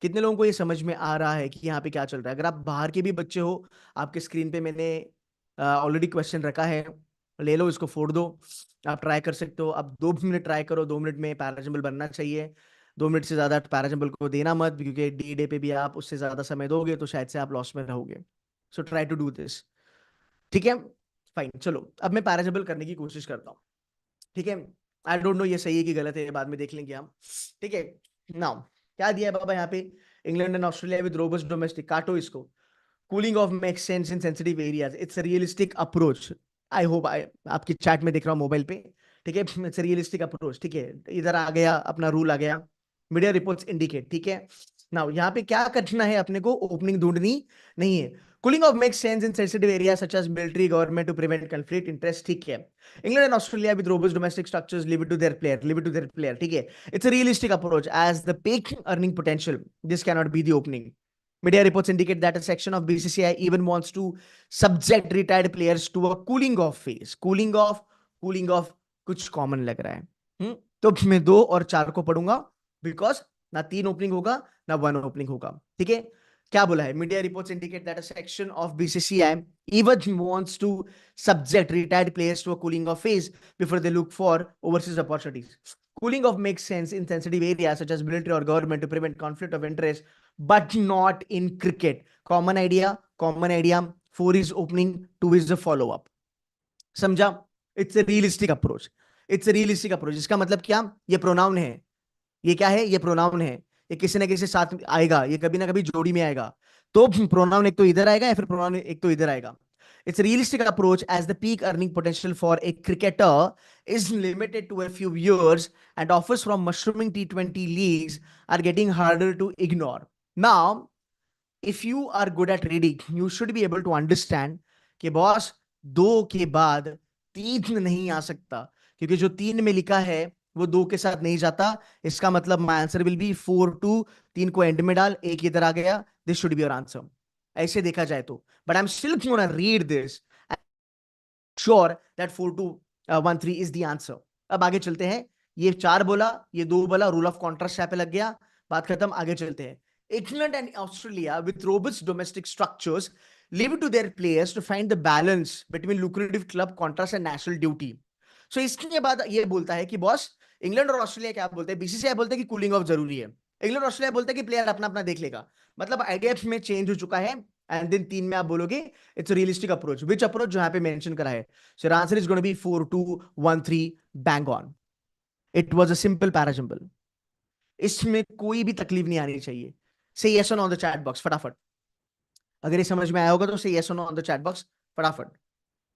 कितने लोगों को ये समझ में आ रहा है कि यहाँ पे क्या चल रहा है? अगर आप बाहर के भी बच्चे हो, आपके स्क्रीन पे मैंने ऑलरेडी क्वेश्चन रखा है, ले लो, इसको फोड़ दो, आप ट्राई कर सकते हो. आप 2 मिनट ट्राई करो, 2 मिनट में पैराजम्बल बनना चाहिए. 2 मिनट से ज्यादा पैराजम्बल को देना मत, क्योंकि डी डे पे भी आप उससे ज्यादा समय दोगे तो शायद से आप लॉस में रहोगे. So try to do this. ठीक है, फाइन. चलो अब मैं पैराजम्बल करने की कोशिश करता हूँ. ठीक है, आई डोंट नो ये सही है कि गलत है, बाद में देख लेंगे हम. ठीक है, नाउ क्या दिया है बाबा यहाँ पे? England and Australia with robust domestic. काटो इसको. Cooling off makes sense in sensitive areas. It's a realistic approach. I hope आपकी चैट में देख रहा हूँ मोबाइल पे. ठीक है, इट्स अ रियलिस्टिक अप्रोच. ठीक है, इधर आ गया अपना रूल, आ गया मीडिया रिपोर्ट्स इंडिकेट. ठीक है, नाउ यहाँ पे क्या करना है अपने को? ओपनिंग ढूंढनी नहीं है. Cooling off makes sense in sensitive areas such as military, government to prevent conflict interest. ठीक है, England and Australia with robust domestic structures, leave it to their player, leave it to their player. ठीक है, it's a realistic approach as the peak earning potential. This cannot be the opening. Media reports indicate that a section of BCCI even wants to subject retired players to a cooling off phase. Cooling off कुछ common लग रहा है. तो मैं 2 और 4 को पढ़ूंगा because ना 3 ओपनिंग होगा ना 1 ओपनिंग होगा. ठीक है, क्या बोला है? Media reports indicate that a section of BCCI even wants to subject retired players to a cooling off phase before they look for overseas opportunities. Cooling off makes sense in sensitive areas such as military or government to prevent conflict of interest, but not in cricket. Common idea, common idea. 4 is opening, 2 is the follow up. समझा? It's a realistic approach. It's a realistic approach. इसका मतलब क्या? ये pronoun है. ये क्या है? ये प्रोनाउन है. ये किसी ना किसी साथ आएगा, ये कभी ना कभी जोड़ी में आएगा. तो प्रोनाउन एक तो इधर आएगा या फिर प्रोनाउन एक तो इधर आएगा. It's a realistic approach as the peak earning potential for a cricketer is limited to a few years and offers from mushrooming T20 leagues are getting harder to ignore. Now, if you are good at reading, you should be able to understand कि boss 2 के बाद 3 नहीं आ सकता, क्योंकि जो 3 में लिखा है वो 2 के साथ नहीं जाता. इसका मतलब माय आंसर विल बी 4-2. 3 को एंड में डाल, एक इधर आ गया. This should be your answer, ऐसे देखा जाए तो. But I am still gonna read this, sure that 4-2-1-3 is the answer. अब आगे चलते हैं. ये 4 बोला, ये 2 बोला, रूल ऑफ कॉन्ट्रास्ट यहाँ पे लग गया, बात खत्म. आगे चलते हैं. England and Australia with robust domestic structures leave it to their players to find the balance between lucrative club contracts and national duty. So इसके बाद ये बोलता है कि बॉस, इंग्लैंड और ऑस्ट्रेलिया क्या बोलते हैं? बीसीसीआई बोलते हैं कि कूलिंग ऑफ जरूरी है. इंग्लैंड और ऑस्ट्रेलिया बोलते हैं कि प्लेयर अपना अपना देख लेगा. मतलब आइडिया में चेंज हो चुका है. एंड देन 3 में आप बोलोगे it's realistic approach. Which approach? जो यहाँ पे मेंशन करा है. So answer is gonna be 4-2-1-3, bang on. It was a simple parajumble. इसमें कोई भी तकलीफ नहीं आनी चाहिए. से yes or no on the chat box फटाफट. अगर ये समझ में आया होगा तो से yes or no on the chat box फटाफट.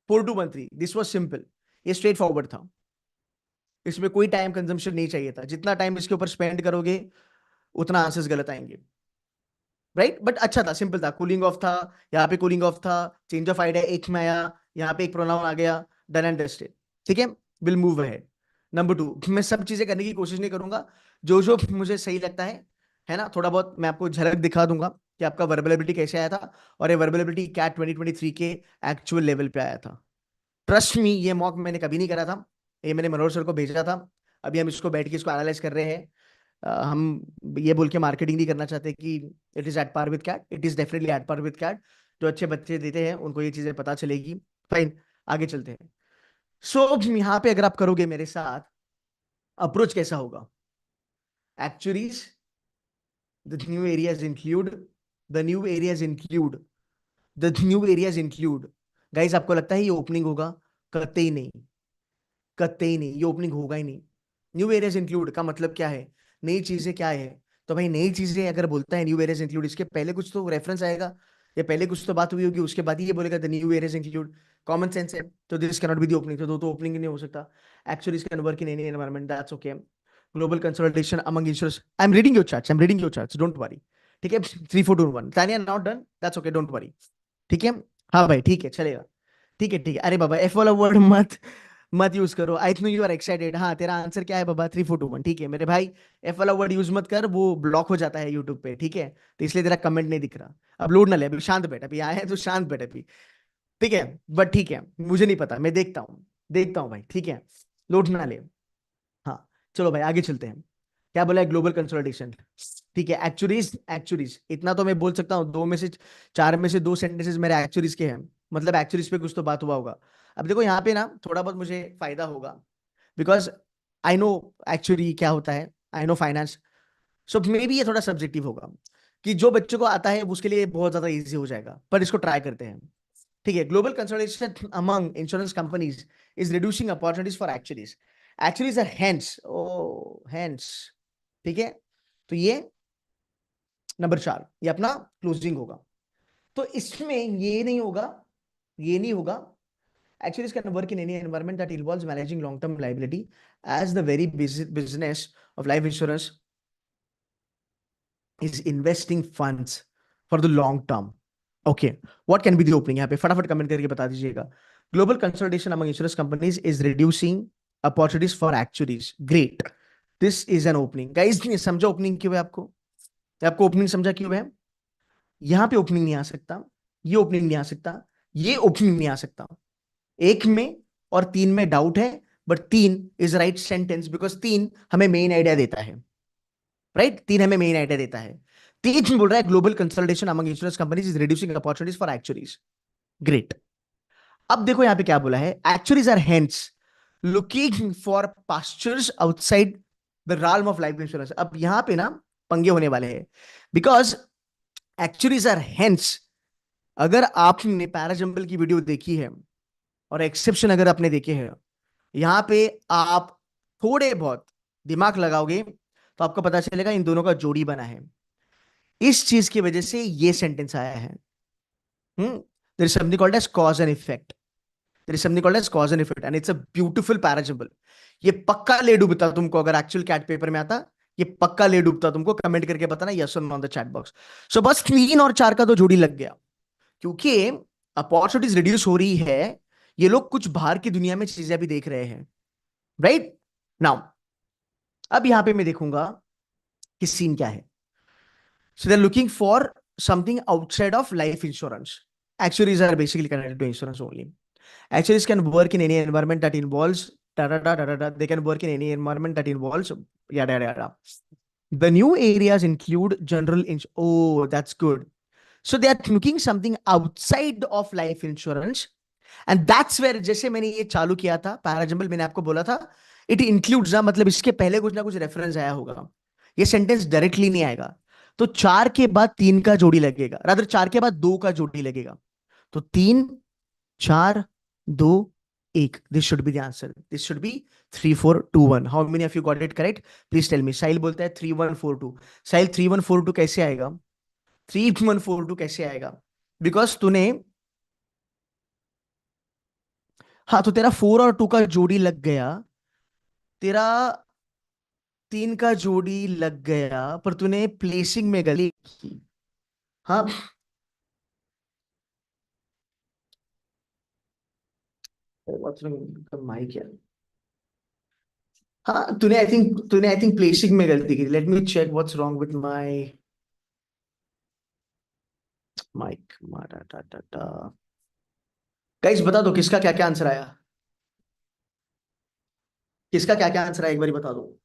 4-2-1-3, दिस वाज सिंपल. ये स्ट्रेट फॉरवर्ड था. इसमें कोई टाइम कंजम्पशन नहीं चाहिए था. जितना टाइम इसके ऊपर स्पेंड करोगे उतना आंसर्स गलत आएंगे, राइट? बट अच्छा था, सिंपल था. कूलिंग ऑफ था, यहाँ पे कूलिंग ऑफ था, चेंज ऑफ आइडिया एक में आया, यहाँ पे एक प्रोनाउन आ गया, डन एंड डस्टेड. ठीक है, विल मूव अहेड. नंबर 2, मैं सब चीजें करने की कोशिश नहीं करूंगा. जो जो मुझे सही लगता है ना, थोड़ा बहुत मैं आपको झलक दिखा दूंगा कि आपका वर्बेलिटी कैसे आया था और ये वर्बेलिटी क्या 2023 के एक्चुअल लेवल पे आया था. ट्रस्ट मी, ये मॉक मैंने कभी नहीं करा था. ये मैंने मनोहर सर को भेजा था. अभी हम इसको बैठ के इसको एनालाइज कर रहे हैं. हम ये बोल के मार्केटिंग नहीं करना चाहते कि it is at par with CAT. It is definitely at par with CAT. जो अच्छे बच्चे देते हैं उनको ये चीजें पता चलेगी। फाइन, आगे चलते हैं। सो यहाँ पे अगर आप करोगे मेरे साथ, अप्रोच कैसा होगा? एक्चुअलीज, the new areas include, the new areas include, the new areas include. Guys, आपको लगता है ये ओपनिंग होगा? कतई नहीं, कतई नहीं, ये ओपनिंग होगा ही नहीं। न्यू एरियाज इंक्लूड का मतलब क्या है? नई चीजें क्या है? तो भाई नई चीजें अगर बोलता है न्यू एरियाज इंक्लूड, इसके पहले कुछ तो रेफरेंस आएगा, या पहले कुछ तो बात हुई होगी, उसके बाद ही ये बोलेगा the new areas include. Common sense है। तो this can not be the opening, तो दो तो ओपनिंग ही नहीं हो सकता। Actually can work in any environment, that's okay. Global consolidation among insurance, I am reading your charts, I am reading your charts, don't worry. ठीक है, 3 4 2 1, Tania not done, that's okay, don't worry. ठीक है, हाँ भाई, ठीक है, चलेगा। ठीक है, ठीक है। अरे बाबा, एफ वाला वर्ड मत मत यूज करो। I know you are excited. हाँ, तेरा आंसर क्या है बाबा? 3 4 2 1। ठीक है मेरे भाई, एफ वाला वर्ड यूज मत कर, वो ब्लॉक हो जाता है यूट्यूब पे। ठीक है, तो इसलिए तेरा कमेंट नहीं दिख रहा। अब लोड ना ले, अभी शांत बैठ, अभी आया है तो शांत बैठ अभी। ठीक है, बट ठीक है, मुझे नहीं पता, मैं देखता हूँ, देखता हूँ भाई। ठीक है, लोड ना ले। हाँ, चलो भाई आगे चलते हैं। क्या बोला है? Global consolidation. ठीक है, एक्चुअरीज, एक्चुअरीज इतना तो मैं बोल सकता हूँ, 4 में से 2 सेंटेंसेस मेरे एक्चुअरीज के हैं, मतलब एक्चुअरीज पे कुछ तो बात हुआ होगा। अब देखो यहाँ पे ना थोड़ा बहुत मुझे फायदा होगा, बिकॉज आई नो एक्चुअली क्या होता है, I know finance. So may be ये थोड़ा सब्जेक्टिव होगा, कि जो बच्चों को आता है उसके लिए बहुत ज्यादा इजी हो जाएगा, पर इसको ट्राई करते हैं। ठीक है, global consolidation among insurance companies is reducing opportunities for actuaries. Actuaries are hence, oh hence. ठीक है, तो ये नंबर 4, ये अपना क्लोजिंग होगा। तो इसमें ये नहीं होगा, ये नहीं होगा। Actuaries can work in any environment that involves managing long-term liability, as the very business of life insurance is investing funds for the long term. Okay, what can be the opening? यहाँ पे फटाफट comment करके बता दीजिएगा। Global consolidation among insurance companies is reducing opportunities for actuaries. Great, this is an opening. Guys, समझा opening क्यों है आपको? आपको ओपनिंग समझा क्यों है? यहाँ पे ओपनिंग नहीं आ सकता, ये ओपनिंग नहीं आ सकता, ये ओपनिंग नहीं आ सकता। एक में और 3 में डाउट है, but 3 is right sentence, because 3 हमें मेन आइडिया देता है। राइट, 3 हमें मेन आइडिया देता है। 3 बोल रहा है global consultation among insurance companies is reducing opportunities for actuaries. Great. अब देखो यहाँ पे क्या बोला है, actuaries are hence looking for pastures outside the realm of life insurance. अब यहाँ पे ना पंगे होने वाले हैं, बिकॉज एक्चुअरीज आर हेंस। अगर आपने पैराजंबल की वीडियो देखी है और एक्सेप्शन अगर आपने देखे हैं, यहां पे आप थोड़े बहुत दिमाग लगाओगे तो आपको पता चलेगा इन दोनों का जोड़ी बना है। इस चीज की वजह से ये सेंटेंस आया है। There is something called as cause and effect, there is something called as cause and effect, and it's a beautiful parajumble. ये पक्का ले डूबता तुमको, अगर एक्चुअल कैट पेपर में आता, ये पक्का ले डूबता तुमको। कमेंट करके बताना yes or no on the chat box. So बस 3 और 4 का तो जोड़ी लग गया, क्योंकि अपॉर्चुनिटीज रिड्यूस हो रही है। ये लोग कुछ बाहर की दुनिया में चीजें भी देख रहे हैं। राइट नाउ, अब यहां पे मैं देखूंगा कि सीन क्या है। So they are looking for something outside of life insurance. Actuaries are basically connected to insurance only. Actuaries can work in any environment that involves da da da da da da. They can work in any environment that involves yada yada yada. The new areas include general oh, that's good. So they are looking something outside of life insurance, and that's where, जैसे मैंने ये चालू किया था parajumble, मैंने आपको बोला था इट इंक्लूड्स, मतलब इसके पहले कुछ ना कुछ रेफरेंस आया होगा। ये सेंटेंस डायरेक्टली नहीं आएगा, तो 4 के बाद 3 का जोड़ी लगेगा, रादर 4 के बाद 2 का जोड़ी लगेगा। तो 3 4 2 1, this should be the answer, this should be 3 4 2 1। How many of you got it correct? Please tell me. Sahil बोलता है 3142। साहिल 3142 कैसे आएगा? 3142 कैसे आएगा? बिकॉज तूने, हाँ, तो तेरा 4 और 2 का जोड़ी लग गया, तेरा 3 का जोड़ी लग गया, पर तूने प्लेसिंग में गलती की। हाँ, माइक है। हाँ, तूने आई थिंक प्लेसिंग में गलती की। Let me check what's wrong with my mic. Guys बता दो किसका क्या क्या आंसर आया, किसका क्या क्या आंसर आया, एक बार बता दो।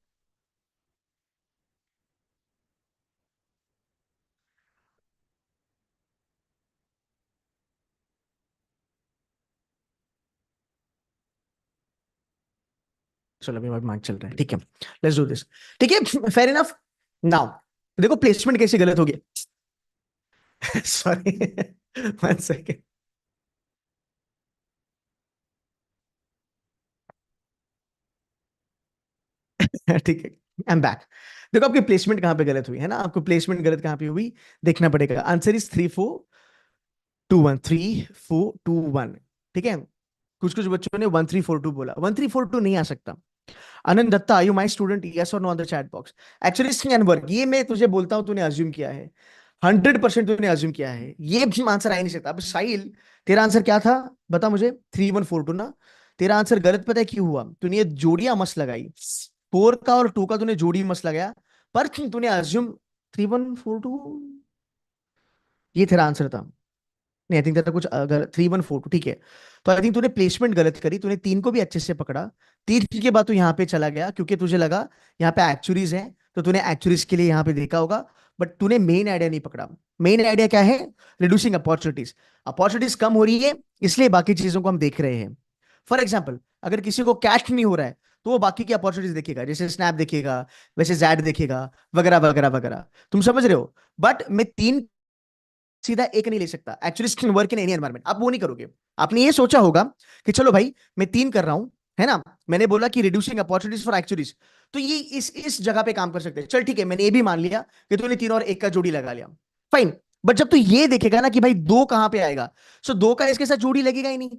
चलो अभी मार्क चल रहा है, ठीक है, लेट्स डू दिस। ठीक है, फेयर इनफ। नाउ देखो प्लेसमेंट कैसे गलत हो गया। Sorry, one second. ठीक है, आई एम बैक। देखो आपकी प्लेसमेंट कहां पे गलत हुई है ना, आपको प्लेसमेंट गलत कहां पे हुई देखना पड़ेगा। Answer is 3 4 2 1, 3 4 2 1। ठीक है, कुछ कुछ बच्चों ने 1 3 4 2 बोला, 1 3 4 2 नहीं आ सकता। Anand Dutta, are you my student, yes or no on the chat box. Actually sting and work, ये मैं तुझे बोलता हूं तूने अज्यूम किया है, 100% तूने अज्यूम किया है, ये भी आंसर आ ही नहीं सकता। अब साहिल, तेरा आंसर क्या था बता मुझे, 3 1 4 2 ना। तेरा आंसर गलत पता है क्यों हुआ, तूने ये जोड़ियां मस्त लगाई, 4 का और 2 का तूने जोड़ी मस्त लगाया, पर तूने अज्यूम 3 1 4 2, ये तेरा आंसर था। नहीं, आई थिंक तेरा कुछ अगर 3 1 4 2, ठीक है। तो आई थिंक तूने प्लेसमेंट गलत करी, तूने 3 को भी अच्छे से पकड़ा, 3 के बाद तू यहाँ पे चला गया क्योंकि तुझे लगा यहाँ पे एक्चुअरीज है, तो तूने एक्चुअरीज के लिए यहाँ पे देखा होगा, बट तूने मेन आइडिया नहीं पकड़ा। मेन आइडिया क्या है, रिड्यूसिंग अपॉर्चुनिटीज। अपॉर्चुनिटीज कम हो रही है, इसलिए बाकी चीजों को हम देख रहे हैं। फॉर एग्जाम्पल, अगर किसी को कैश नहीं हो रहा है, तो वो बाकी की अपॉर्चुनिटीज देखेगा, जैसे स्नैप देखेगा, वैसे जैड देखेगा, वगैरह वगैरह वगैरह। तुम समझ रहे हो। बट मैं 3 सीधा एक नहीं ले सकता, actually work in any environment, आप वो नहीं करोगे। आपने ये सोचा होगा कि चलो भाई मैं 3 कर रहा हूं, है ना, मैंने बोला कि रिड्यूसिंग अपॉर्चुनिटीज फॉर एक्चुअलीज, तो ये इस जगह पे काम कर सकते हैं। चल ठीक है, मैंने ये भी मान लिया कि तूने 3 और 1 का जोड़ी लगा लिया, फाइन। बट जब तू ये देखेगा ना कि भाई 2 कहां पे आएगा, सो 2 का इसके साथ जोड़ी लगेगा ही नहीं।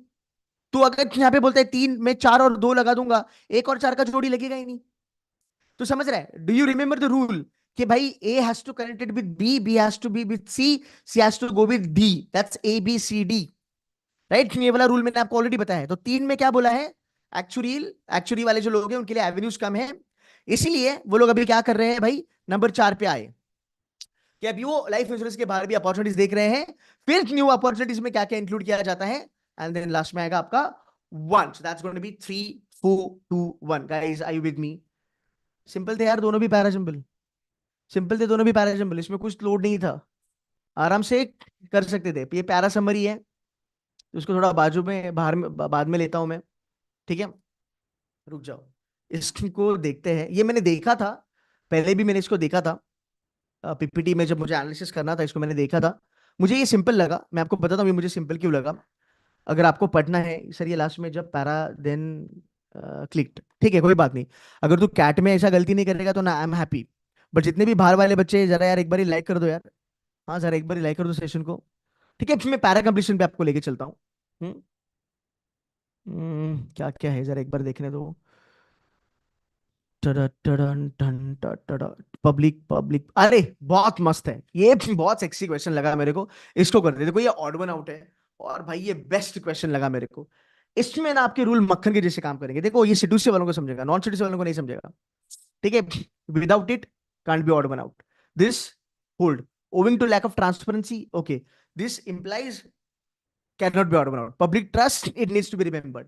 तू अगर यहाँ पे बोलता है 3 में 4 और 2 लगा दूंगा, 1 और 4 का जोड़ी लगेगा ही नहीं। तो समझ रहा है, do you remember the rule कि भाई A has to connected with B, B has to be with C, C has to go with D, that's A B C D, right. ये वाला रूल मैंने आपको ऑलरेडी बताया है। तो 3 में क्या बोला है, एक्चुअल एक्चुअली वाले जो लोग हैं उनके लिए एवेन्यूज कम है, इसीलिए वो लोग अभी क्या कर रहे हैं भाई, नंबर 4 पे आए कि अभी वो लाइफ इंश्योरेंस के बाहर भी अपॉर्चुनिटीज देख रहे हैं। फिर न्यू अपॉर्चुनिटीज में क्या क्या इंक्लूड किया जाता है, एंड देन लास्ट में आएगा आपका 1, so that's going to be 3 4 2 1। Guys are you with me. Simple थे यार दोनों भी पैरा सिंपल, सिंपल थे दोनों भी पैरा सिंपल, इसमें कुछ लोड नहीं था, आराम से कर सकते थे। ये पैरा समरी है, तो उसको थोड़ा बाजू में बाहर में बाद में लेता हूं मैं, ठीक है। रुक जाओ, इसको देखते हैं। ये मैंने देखा था, पहले भी मैंने इसको देखा था, पीपीटी में जब मुझे एनालिसिस करना था इसको मैंने देखा था, मुझे ये सिंपल लगा। मैं आपको बताता हूँ ये मुझे सिंपल क्यों लगा। अगर आपको पढ़ना है सर, ये लास्ट में जब पैरा देन क्लिक्ड, ठीक है कोई बात नहीं। अगर तू कैट में ऐसा गलती नहीं करेगा तो ना आई एम हैप्पी। बट जितने भी बाहर वाले बच्चे, जरा यार एक बार लाइक कर दो यार, हाँ जरा एक बार लाइक कर दो सेशन को, ठीक है। फिर मैं पैरा कंप्लीशन पे आपको लेके चलता हूँ। क्या क्या है जरा एक बार देखने दो। पब्लिक पब्लिक, अरे बहुत मस्त है ये, बहुत सेक्सी क्वेश्चन लगा मेरे को। इसको कर दे, देखो ये ऑड वन आउट है, और भाई ये बेस्ट क्वेश्चन लगा मेरे को। इसमें ना आपके रूल मक्खन के जैसे काम करेंगे। देखो ये सिटूसी वालों को समझेगा, नॉन सिटूसी वालों को नहीं समझेगा, ठीक है। Without it can't be odd one out, this hold, owing to lack of transparency, okay, this implies can not be odd one out, public trust it needs to be remembered.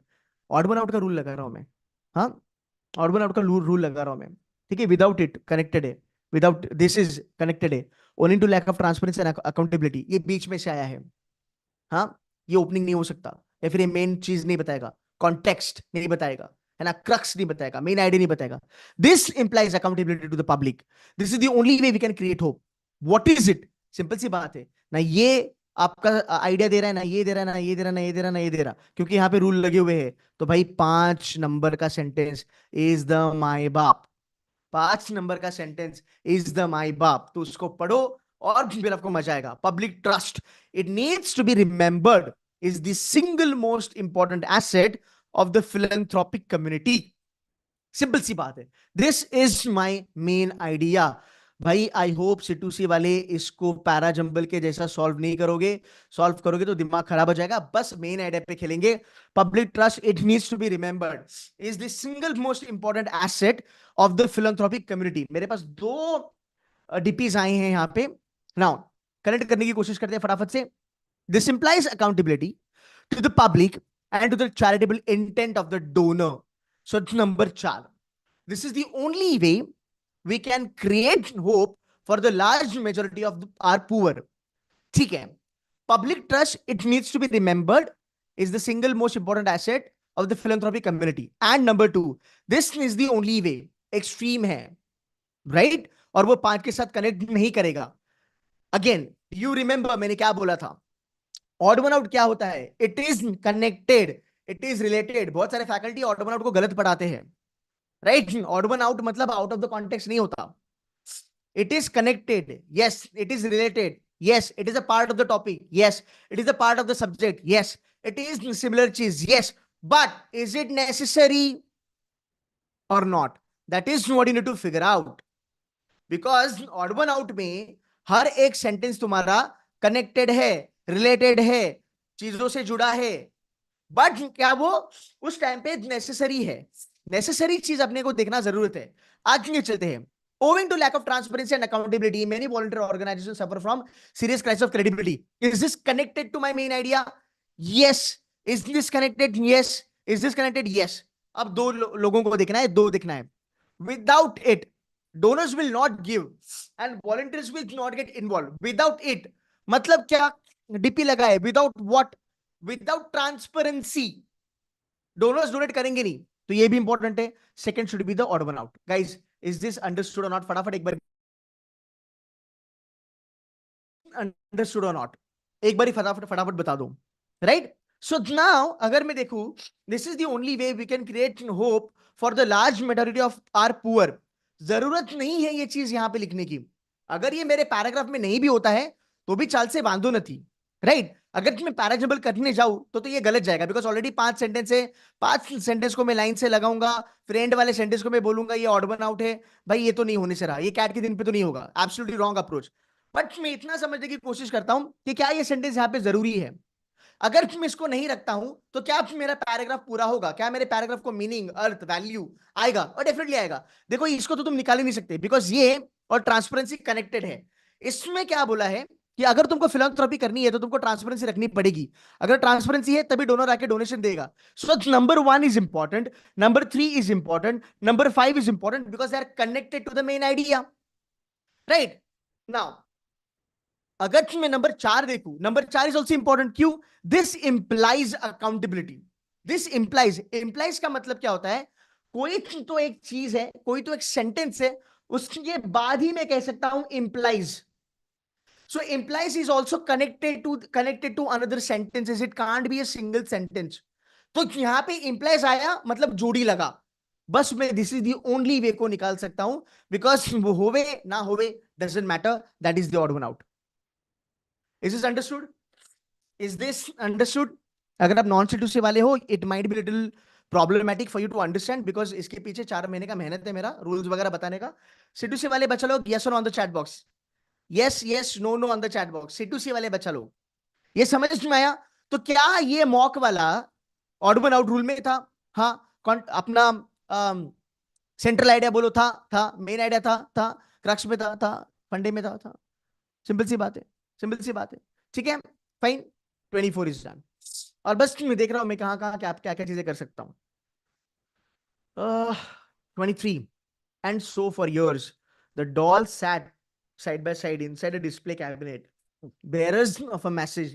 Odd one out का rule लगा रहा हूं मैं, हाँ, odd one out का rule लगा रहा हूं मैं, ठीक है। विदाउट इट कनेक्टेड है, विदाउट दिस इज कनेक्टेड है, owing to lack of transparency and accountability, ये बीच में से आया है, हाँ। ये ओपनिंग नहीं हो सकता, या फिर ये मेन चीज नहीं बताएगा, कॉन्टेक्स्ट नहीं बताएगा, है ना, क्रक्स नहीं बताएगा, मेन आइडिया नहीं बताएगा। This implies accountability to the public, this is the only way we can create hope. What is it, simple सी बात है ना, ये आपका आइडिया दे रहा है ना, ये दे रहा है ना, ये दे रहा है ना, ये दे रहा है ना, ये दे रहा, क्योंकि यहाँ पे रूल लगे हुए हैं। तो भाई 5 नंबर का सेंटेंस इज द माई बाप, 5 नंबर का सेंटेंस इज द माई बाप, तो उसको पढ़ो और फिर आपको मजा आएगा। Public trust it needs to be remembered is the single most important asset of the philanthropic community. Simple सी बात है, this is my main idea. भाई आई होप सिटू सी वाले इसको पैरा जंबल के जैसा सॉल्व नहीं करोगे, सॉल्व करोगे तो दिमाग खराब हो जाएगा। बस मेन आइडिया पे खेलेंगे। Public trust it needs to be remembered is the single most important asset of the philanthropic community. मेरे पास 2 डीपीज आए हैं यहाँ पे, नाउ कनेक्ट करने की कोशिश करते हैं फटाफट से। This implies accountability to the public and to the charitable intent of the donor. So number 4, this is the only way we can create hope for the large majority of our poor. ठीक है, public trust it needs to be remembered is the single most important asset of the philanthropic community. And number two, this is the only way. Extreme है, right? और वो 5 के साथ connect नहीं करेगा. Again, you remember मैंने क्या बोला था? ऑड वन आउट क्या होता है? It is connected, it is related. बहुत सारे फैकल्टी ऑड वन आउट को गलत पढ़ाते हैं, राइट? ऑड वन आउट मतलब आउट ऑफ द कॉन्टेक्स्ट नहीं होता. It is connected. Yes. It is related. Yes. It is a part of the topic. Yes. It is a part of the subject. Yes. It is similar cheese. Yes. But is it necessary or not? That is what you need to figure out. Because odd one out में हर एक sentence तुम्हारा connected है, related है, चीजों से जुड़ा है. But क्या वो उस टाइम पे नेसेसरी है? नेसेसरी चीज अपने को देखना जरूरत है. आगे चलते हैं. Owing to lack of transparency and accountability, many volunteer organizations suffer from serious crisis of credibility. Is this connected to my main idea? Yes. Is this connected? Yes. Is this connected? Yes. अब दो लोगों को देखना है, दो देखना है. Without it, donors will not give and volunteers will not get involved. Without it, मतलब क्या? डीपी लगा है. Without what? Without transparency, donors donate करेंगे नहीं. तो ये भी इंपॉर्टेंट है. Second should be the odd one out. Guys, is this understood और नॉट? फटाफट एक बार अंडरस्टूड और नॉट, एक बार फटाफट फटाफट बता दो. राइट? सो नाउ अगर मैं देखूं, this is the only way we can create hope for the large majority of our poor. जरूरत नहीं है ये चीज यहां पे लिखने की. अगर ये मेरे पैराग्राफ में नहीं भी होता है तो भी चाल से बांधो नहीं. राइट? अगर मैं पैराग्राफ करने जाऊं तो ये गलत जाएगा. बिकॉज ऑलरेडी 5 सेंटेंस है. 5 सेंटेंस को मैं लाइन से लगाऊंगा, फिर एंड वाले सेंटेंस को मैं बोलूंगा ये ऑड वन आउट है. भाई ये तो नहीं होने से रहा. ये कैट के दिन पे तो नहीं होगा. Absolutely wrong approach. बट मैं इतना समझने की कोशिश करता हूं कि क्या ये सेंटेंस यहाँ पे जरूरी है. अगर मैं इसको नहीं रखता हूं तो क्या मेरा पैराग्राफ पूरा होगा? क्या मेरे पैराग्राफ को मीनिंग, अर्थ, वैल्यू आएगा? और डेफिनेटली आएगा. देखो इसको तो तुम निकाल ही नहीं सकते, बिकॉज ये और ट्रांसपेरेंसी कनेक्टेड है. इसमें क्या बोला है कि अगर तुमको फिलैंथ्रोपी करनी है तो तुमको ट्रांसपेरेंसी रखनी पड़ेगी. अगर ट्रांसपेरेंसी है तभी डोनर आके डोनेशन देगा. So number 1 is important, number 3 is important, number 5 is important because they are connected to the main idea. Right? Now अगर मैं नंबर 4 देखूं, नंबर 4 इज ऑल्सो इंपॉर्टेंट. क्यों? This implies accountability. This implies का मतलब क्या होता है? कोई तो एक चीज है, कोई तो एक सेंटेंस है, उसके बाद ही मैं कह सकता हूं implies. So implies is also connected to another sentences. It can't be a single sentence. तो यहां पे implies आया मतलब जोड़ी लगा. बस मैं this is the only way को निकाल सकता हूं. Because वो होवे ना होवे doesn't matter. That is the odd one out. Is this understood? Is this understood? अगर आप नॉन C2C वाले हो, it might be little problematic for you to understand because इसके पीछे 4 महीने का मेहनत है मेरा रूल्स वगैरह बताने का. C2C वाले बच्चा लोग yes or no on the chat box. Yes yes no no on the chat box. C2C वाले बच्चा लोग ये समझ में आया? तो क्या ये मॉक वाला ऑड वन आउट रूल में था? हाँ. अपना सेंट्रल आइडिया बोलो था मेन आइडिया था क्रक्स में था फंडे में था. सिंपल सी बात है, सिंपल सी बात है. ठीक है, फाइन. 24 is done. और बस मैं देख रहा हूं मैं कहां क्या क्या चीजें कर सकता हूं. 23. And so for years the doll sat side by side inside a display cabinet, bearers of a message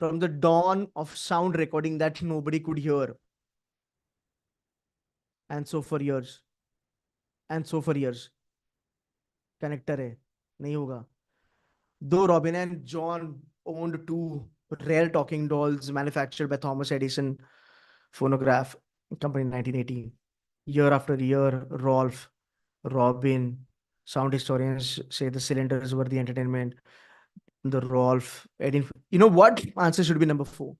from the dawn of sound recording that nobody could hear. And so for years, connector है, नहीं होगा. Though Robin and John owned 2 rare talking dolls manufactured by Thomas Edison Phonograph Company in 1918, year after year, Rolf, Robin, sound historians say the cylinders were the entertainment. The Rolf, Edin. You know what? Answer should be number 4.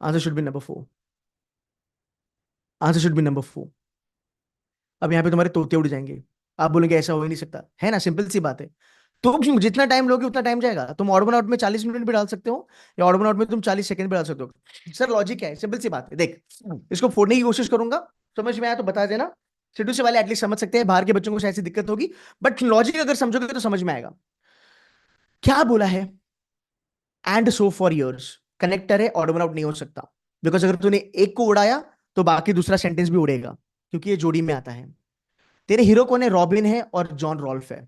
Answer should be number 4. Answer should be number 4. अब यहाँ पे तुम्हारे तोते उड़ जाएंगे. आप बोलेंगे ऐसा हो ही नहीं सकता है ना. सिंपल सी बात है. तो जितना टाइम लोगे उतना टाइम जाएगा. तुम ऑड वन आउट में 40 मिनट भी डाल सकते हो या ऑड वन आउट में तुम 40 सेकंड भी डाल सकते हो. सर लॉजिक है, सिंपल सी बात है. देख इसको फोड़ने की कोशिश करूंगा, समझ में आया तो बता देना. C2C वाले एटलीस्ट समझ सकते हैं, बाहर के बच्चों को शायद से दिक्कत होगी, बट लॉजिक अगर समझोगे तो समझ में आएगा. क्या बोला है? And so for years. Connector है, ऑड वन आउट नहीं हो सकता. बिकॉज अगर तूने एक को उड़ाया तो बाकी दूसरा सेंटेंस भी उड़ेगा क्योंकि ये जोड़ी में आता है. तेरे हीरो कौन है? रॉबिन है और जॉन रॉल्फ है.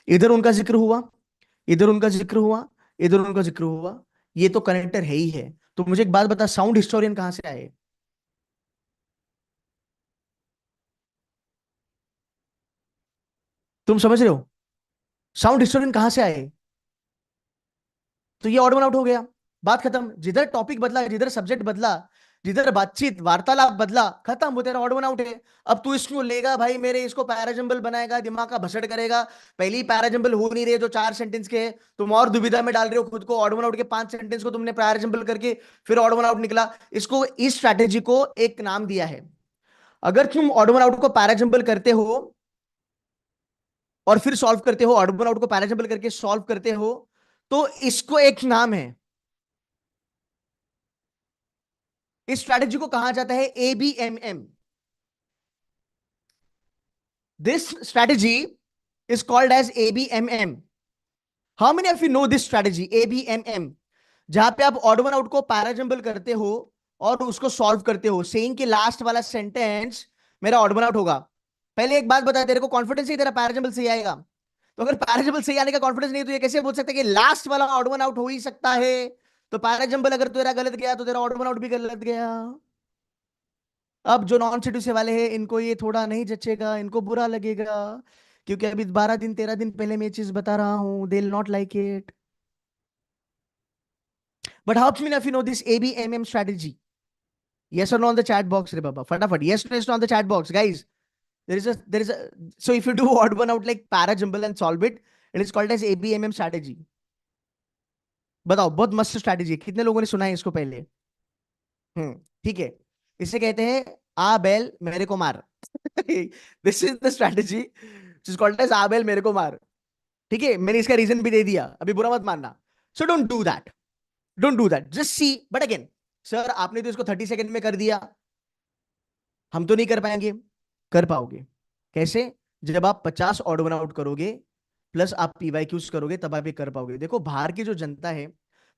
इधर उनका जिक्र हुआ, इधर उनका जिक्र हुआ, इधर उनका जिक्र हुआ. ये तो कनेक्टर है ही है. तो मुझे एक बात बता, साउंड हिस्टोरियन कहां से आए? तुम समझ रहे हो? साउंड हिस्टोरियन कहां से आए? तो ये ऑड वन आउट हो गया, बात खत्म। जिधर टॉपिक बदला, जिधर सब्जेक्ट बदला, जिधर बातचीत वार्तालाप बदला, खत्म, वो तेरा ऑड वन आउट है। अब तू इसको लेगा भाई मेरे, इसको पैराजंबल बनाएगा, दिमाग का भसड़ करेगा। पहली पैराजंबल हो नहीं रही है जो 4 सेंटेंस के है, तुम और दुविधा में डाल रहे हो खुद को। ऑड वन आउट के 5 सेंटेंस को तुमने पैराजंबल करके फिर ऑड वन आउट निकला। इसको, इस स्ट्रैटेजी को एक नाम दिया है। अगर तुम ऑड वन आउट को पैराजंबल करते हो और फिर सॉल्व करते हो, ऑड वन आउट को पैराजंबल करके सॉल्व करते हो, तो इसको एक नाम है, इस स्ट्रैटेजी को कहा जाता है ABMM। This strategy is called as ABMM। How many of you know this strategy ABMM? जहां पे आप ऑड वन आउट को पैराजंबल करते हो और उसको सॉल्व करते हो, सेइंग के लास्ट वाला सेंटेंस मेरा ऑड वन आउट होगा। पहले एक बात बता, तेरे को कॉन्फिडेंस है तेरा पैराजंबल सही आएगा? तो अगर पैराजंबल सही आने का कॉन्फिडेंस नहीं, तो ये कैसे बोल सकते कि लास्ट वाला ऑड वन आउट हो ही सकता है? तो पैराजंबल अगर तेरा गलत गया तो तेरा ऑड वन आउट भी गलत गया। अब जो नॉन सिटीसी वाले हैं, इनको ये थोड़ा नहीं जचेगा, इनको बुरा लगेगा, क्योंकि अभी 12 दिन 13 दिन पहले मैं ये चीज बता रहा हूं। They will not like it. But how many of you know this ABMM strategy? Yes or no on the chat box, रे बाबा, फटाफट yes or no on the chat box, guys. There is a so if you do odd one out like para jumble and solve it, it is called as ABMM strategy. बताओ, बहुत मस्त strategy है, कितने लोगों ने सुना है इसको पहले? ठीक है। इसे कहते हैं आ बैल मेरे को मार। This is the strategy is called as a बैल मेरे को मार। ठीक है, मैंने इसका रीजन भी दे दिया, अभी बुरा मत मानना। So don't do that, don't do that, just see. But again, sir आपने तो इसको 30 सेकंड में कर दिया, हम तो नहीं कर पाएंगे। कर पाओगे। कैसे? जब आप 50 ऑड वन आउट करोगे प्लस आप PYQs करोगे, तब आप ये कर पाओगे। देखो, बाहर की जो जनता है,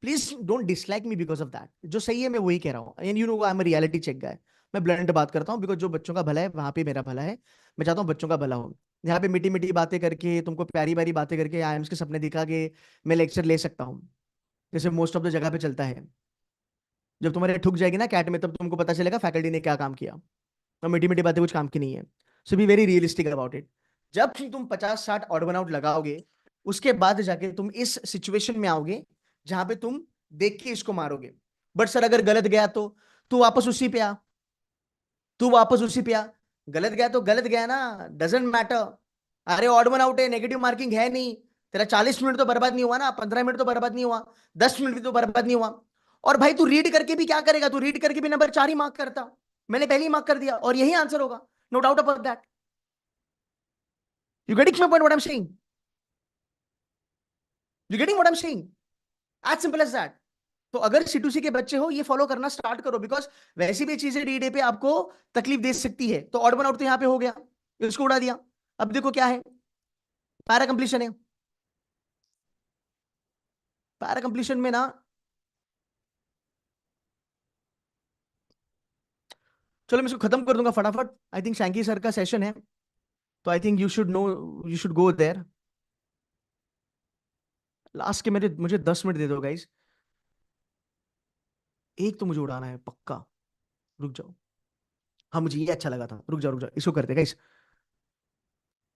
please don't dislike me because of that. जो सही है मैं वही कह रहा हूँ, and you know I am a reality check guy. मैं ब्लंट बात करता हूँ, बिकॉज जो बच्चों का भला है वहां पे मेरा भला है। मैं चाहता हूँ बच्चों का भला हो। यहाँ पे मीठी मीठी बातें करके, तुमको प्यारी प्यारी बातें करके, आईएम्स के सपने दिखा के मैं लेक्चर ले सकता हूँ, जैसे मोस्ट ऑफ द जगह पे चलता है। जब तुम्हारे ठुक जाएगी ना कैट में, तब तुमको पता चलेगा फैकल्टी ने क्या काम किया। और मीठी मीठी बातें कुछ काम की नहीं है। So be very realistic about it. जब तुम 50-60 ऑड वन आउट लगाओगे, उसके बाद जाके तुम इस सिचुएशन में आओगे जहां पे तुम देख के इसको मारोगे। बट सर अगर गलत गया तो? तू वापस उसी पे आ, तू वापस उसी पे आ। गलत गया तो गलत गया ना, डजेंट मैटर। अरे ऑड वन आउट है, नेगेटिव मार्किंग है नहीं। तेरा 40 मिनट तो बर्बाद नहीं हुआ ना, 15 मिनट तो बर्बाद नहीं हुआ, 10 मिनट भी तो बर्बाद नहीं हुआ। और भाई तू रीड करके भी क्या करेगा? तू रीड करके भी नंबर 4 ही मार्क करता। मैंने पहले ही मार्क कर दिया और यही आंसर होगा, no doubt about that. You getting my point what I am saying? You getting what I am saying? As simple as that. तो अगर C2C के बच्चे हो, ये फॉलो करना स्टार्ट करो, बिकॉज वैसी भी चीजें डी डे पे आपको तकलीफ दे सकती है। तो ऑड वन आउट तो यहाँ पे हो गया, इसको उड़ा दिया। अब देखो क्या है, पैरा कंप्लीशन है। पैरा कंप्लीशन में ना, चलो मैं इसको खत्म कर दूंगा फटाफट। आई थिंक शैंकी सर का सेशन है, तो I think you should know, you should go there. Last के मेरे, मुझे 10 मिनट दे दो गाइस, एक तो मुझे उड़ाना है पक्का। रुक जाओ। हाँ, मुझे ये अच्छा लगा था, रुक जाओ रुक जाओ, इसको करते guys.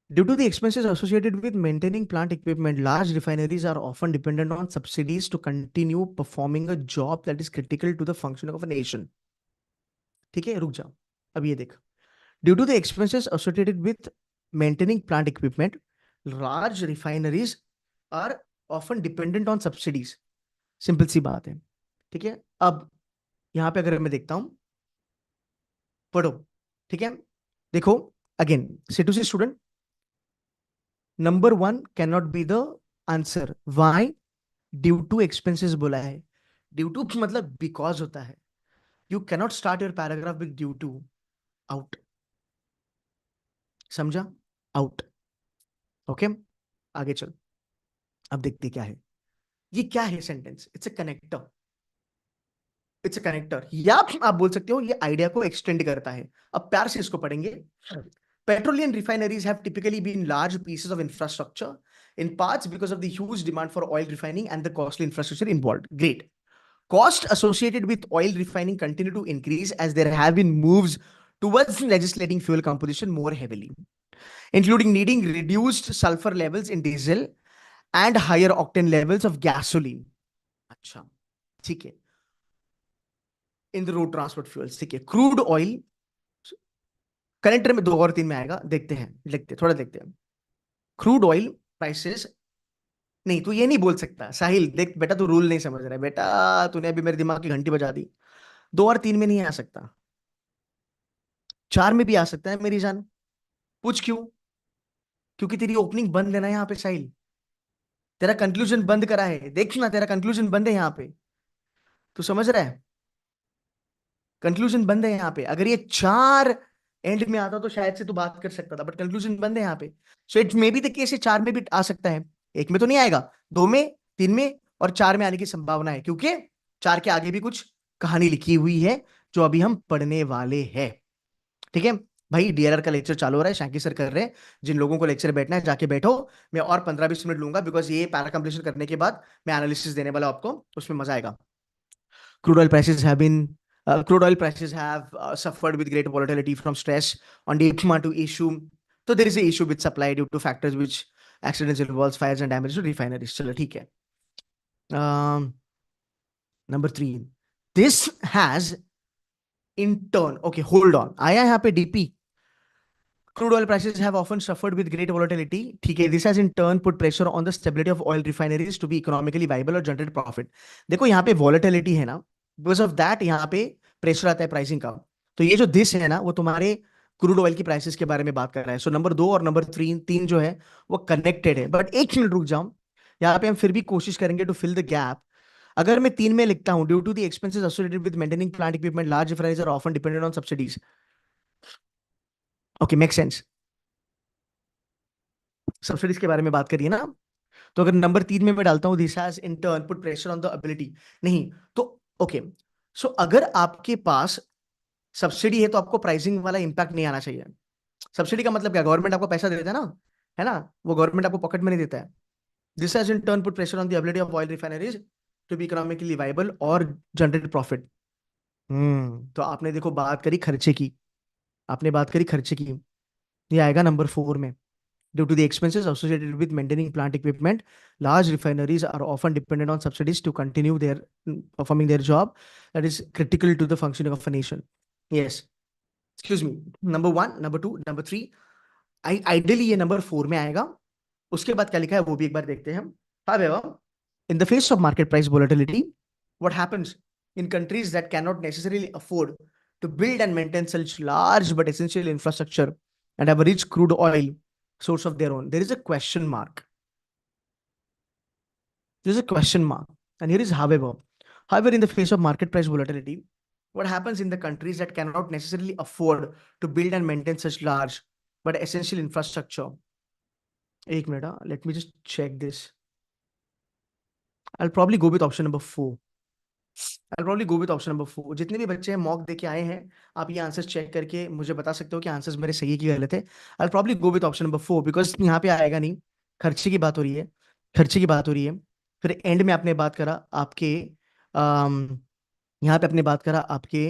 Due to the expenses associated with maintaining plant equipment, large refineries are often dependent on subsidies to continue performing a job that is critical to the functioning of a nation. ठीक है, रुक जाओ, अब ये देख। Due to the expenses associated with maintaining plant equipment, large refineries are often dependent on subsidies. Simple सी बात है। ठीक है, अब यहां पे अगर मैं देखता हूं, पढ़ो। ठीक है, देखो again, C2C student, number 1 can not be the answer. Why? Due to expenses बोला है। ड्यू टू मतलब बिकॉज होता है। You cannot start your paragraph with due to. Out. समझा? आउट। ओके, आगे चल। अब देखते क्या है। ये क्या है sentence? It's a connector. It's a connector, या आप बोल सकते हो ये आइडिया को एक्सटेंड करता है। अब प्यार से इसको पढ़ेंगे। Petroleum refineries have typically been large pieces of infrastructure, in parts because of the huge demand for oil refining and the costly infrastructure involved. Great. Cost associated with oil refining continue to increase as there have been moves towards legislating fuel composition more heavily, including needing reduced sulfur levels in diesel and higher octane levels of gasoline. अच्छा, ठीक है. In the road transport fuels, ठीक है. Crude oil connector में 2 और 3 में आएगा. देखते हैं, थोड़ा देखते हैं. Crude oil prices. नहीं, तू ये नहीं बोल सकता साहिल. देख बेटा, तू रूल नहीं समझ रहा है बेटा. तूने अभी मेरे दिमाग की घंटी बजा दी. 2 और 3 में नहीं आ सकता, 4 में भी आ सकता है मेरी जान. पूछ क्यों? क्योंकि तेरी ओपनिंग बंद है ना यहाँ पे साहिल. तेरा कंक्लूजन बंद करा है. देख ना, तेरा कंक्लूजन बंद है यहाँ पे. तू समझ रहा है? कंक्लूजन बंद है यहाँ पे. अगर ये 4 एंड में आता तो शायद से तू बात कर सकता था, बट कंक्लूजन बंद है यहाँ पे. So it may be the case 4 में भी आ सकता है. 1 में तो नहीं आएगा, 2 में, 3 में और 4 में आने की संभावना है, क्योंकि 4 के आगे भी कुछ कहानी लिखी हुई है जो अभी हम पढ़ने वाले हैं. ठीक है भाई, डीआरआर का लेक्चर चालू हो रहा है, शांकी सर कर रहे हैं. जिन लोगों को लेक्चर बैठना है जाके बैठो. मैं और 15-20 मिनट लूंगा, बिकॉज ये पैरा कंप्लीशन करने के बाद मैं एनालिसिस देने वाला हूं आपको, उसमें मजा आएगा. Crude oil prices have been crude oil prices have suffered with great volatility from stress on demand to issue. So there is a issue with supply due to factors which accidents involves fires and damage to refineries. चलो ठीक है. Number 3. This has in turn, okay, hold on. आया यहाँ पे DP. Crude oil prices have often suffered with great volatility. ठीक है, this has in turn put pressure on the stability of oil refineries to be economically viable or generate profit. देखो यहाँ पे volatility है ना, because of that यहाँ पे pressure आता है प्राइसिंग का. तो ये जो दिस है ना, वो तुम्हारे क्रूड ऑयल की प्राइसेस के बारे में बात कर रहा है. सो नंबर 2 और नंबर 3 जो है वो कनेक्टेड है. बट एक मिनट रुक जाओ, यहाँ पे हम फिर भी कोशिश करेंगे टू फिल द गैप. अगर मैं 3 में लिखता हूं, due to the expenses associated with maintaining plant equipment, large refineries are often dependent on subsidies. Okay, make sense. Subsidies के बारे में बात करिए ना. तो अगर नंबर 3 में मैं डालता हूं this has in turn put pressure on the ability, नहीं तो ओके. सो अगर आपके पास सब्सिडी है तो आपको प्राइसिंग वाला इंपैक्ट नहीं आना चाहिए. सब्सिडी का मतलब क्या? गवर्नमेंट आपको पैसा देता है ना, है ना, वो गवर्नमेंट आपको पॉकेट में नहीं देता है. This has in turn put pressure on the ability of oil refineries to be economically viable और जनरेट प्रॉफिट. तो आपने देखो बात करी खर्चे की, आपने बात करी खर्चे की. ये आएगा नंबर 4 में. Due to the expenses associated with maintaining plant equipment, large refineries are often dependent on subsidies to continue their performing their job that is critical to the functioning of a nation. Yes. Excuse me. Number 1, number 2, number 3. Ideally ये number 4 में आएगा. उसके बाद क्या लिखा है वो भी एक बार देखते हैं हम. However, in the face of market price volatility, what happens in countries that cannot necessarily afford to build and maintain such large but essential infrastructure and have a rich crude oil source of their own, there is a question mark. There's a question mark. And here is however. However, in the face of market price volatility, what happens in the countries that cannot necessarily afford to build and maintain such large but essential infrastructure? Ek minute, let me just check this. I'll probably go with option number 4. जितने भी बच्चे हैं mock देके आए हैं, आप ये answers check करके मुझे बता सकते हो कि आंसर्स मेरे सही है कि गलत है. I'll probably go with option number 4 because यहाँ पे आएगा नहीं. खर्चे की बात हो रही है, खर्चे की बात हो रही है. फिर एंड में आपने बात करा आपके यहाँ पे आपने बात करा आपके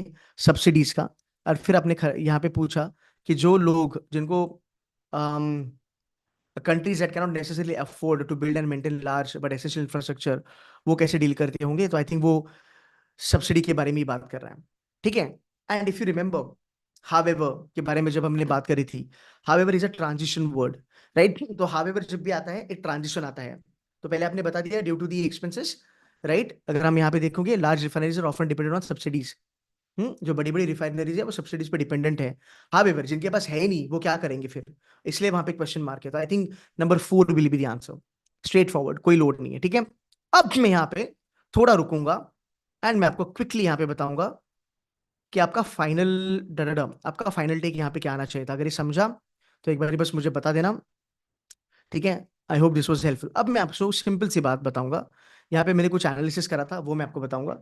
सब्सिडीज का, और फिर आपने यहाँ पे पूछा कि जो लोग जिनको countries that cannot necessarily afford to build and maintain large but essential infrastructure, वो कैसे डील करते होंगे. तो आई थिंक वो सब्सिडी के बारे में ही बात कर रहा है. ठीक है. And if you remember, however के बारे में जब हमने बात करी थी, however is a transition word, right. तो हावेवर जब भी आता है एक ट्रांजिशन आता है. तो पहले आपने बता दिया due to the expenses, right. अगर हम यहाँ पे देखोगे, large refineries are often dependent on subsidies. जो बड़ी बड़ी रिफाइनरीज है वो सब्सिडीज पे डिपेंडेंट है. हावेवर जिनके पास है ही नहीं वो क्या करेंगे फिर, इसलिए वहां पे क्वेश्चन मार्क है. तो I think number 4 will be the answer. Straight forward, कोई लोड नहीं है. ठीक है. अब मैं यहाँ पे थोड़ा रुकूंगा एंड मैं आपको क्विकली यहाँ पे बताऊंगा कि आपका फाइनल आपका फाइनल टेक यहाँ पे क्या आना चाहिए था. अगर ये समझा तो एक बार बस मुझे बता देना. ठीक है. I hope this was helpful. अब मैं आपको सिंपल सी बात बताऊंगा. यहाँ पे मैंने कुछ एनालिसिस करा था, वो मैं आपको बताऊंगा.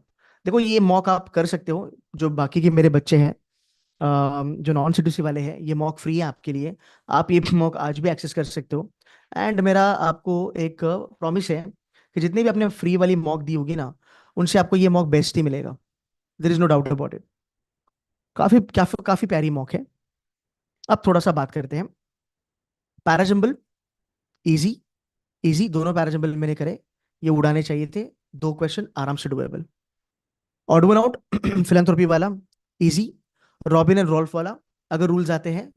देखो ये मॉक आप कर सकते हो, जो बाकी के मेरे बच्चे हैं जो नॉन सीटीसी वाले हैं, ये मॉक फ्री है आपके लिए. आप ये मॉक आज भी एक्सेस कर सकते हो. एंड मेरा आपको एक प्रॉमिस है कि जितनी भी आपने फ्री वाली मॉक दी होगी ना, उनसे आपको ये मॉक बेस्ट ही मिलेगा, there is no doubt about it. काफी काफी काफी प्यारी मॉक है। अब थोड़ा सा बात करते हैं पैराजंबल। इजी, इजी दोनों पैराजंबल मैंने करे, ये उड़ाने चाहिए थे, 2 क्वेश्चन आराम से doable. Odd one out philanthropy वाला इजी, रॉबिन एंड रॉल्फ वाला अगर रूल्स आते हैं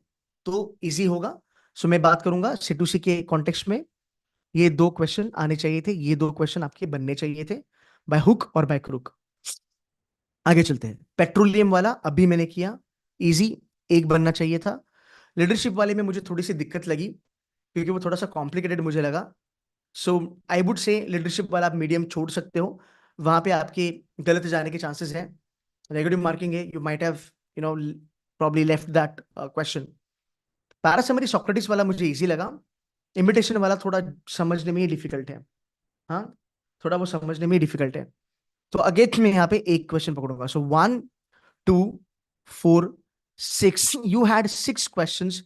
तो इजी होगा। सो मैं बात करूंगा C2C के कॉन्टेक्स्ट में, ये 2 क्वेश्चन आने चाहिए थे, ये 2 क्वेश्चन आपके बनने चाहिए थे बाय हुक और बाय क्रुक। आगे चलते हैं, पेट्रोलियम वाला अभी मैंने किया, इजी, एक बनना चाहिए था। लीडरशिप वाले में मुझे थोड़ी सी दिक्कत लगी क्योंकि वो थोड़ा सा कॉम्प्लिकेटेड मुझे लगा। सो आई वुड से लीडरशिप वाला आप मीडियम छोड़ सकते हो, वहां पे आपके गलत जाने के चांसेस हैं, नेगेटिव मार्किंग है, you might have you know probably left that question. Para summary Socrates वाला मुझे इजी लगा, इमिटेशन वाला थोड़ा समझने में ही डिफिकल्ट है। हाँ, थोड़ा वो समझने में ही डिफिकल्ट है। तो अगेन मैं यहाँ पे एक question पकड़ूंगा। So 1 2 4 6, you had 6 questions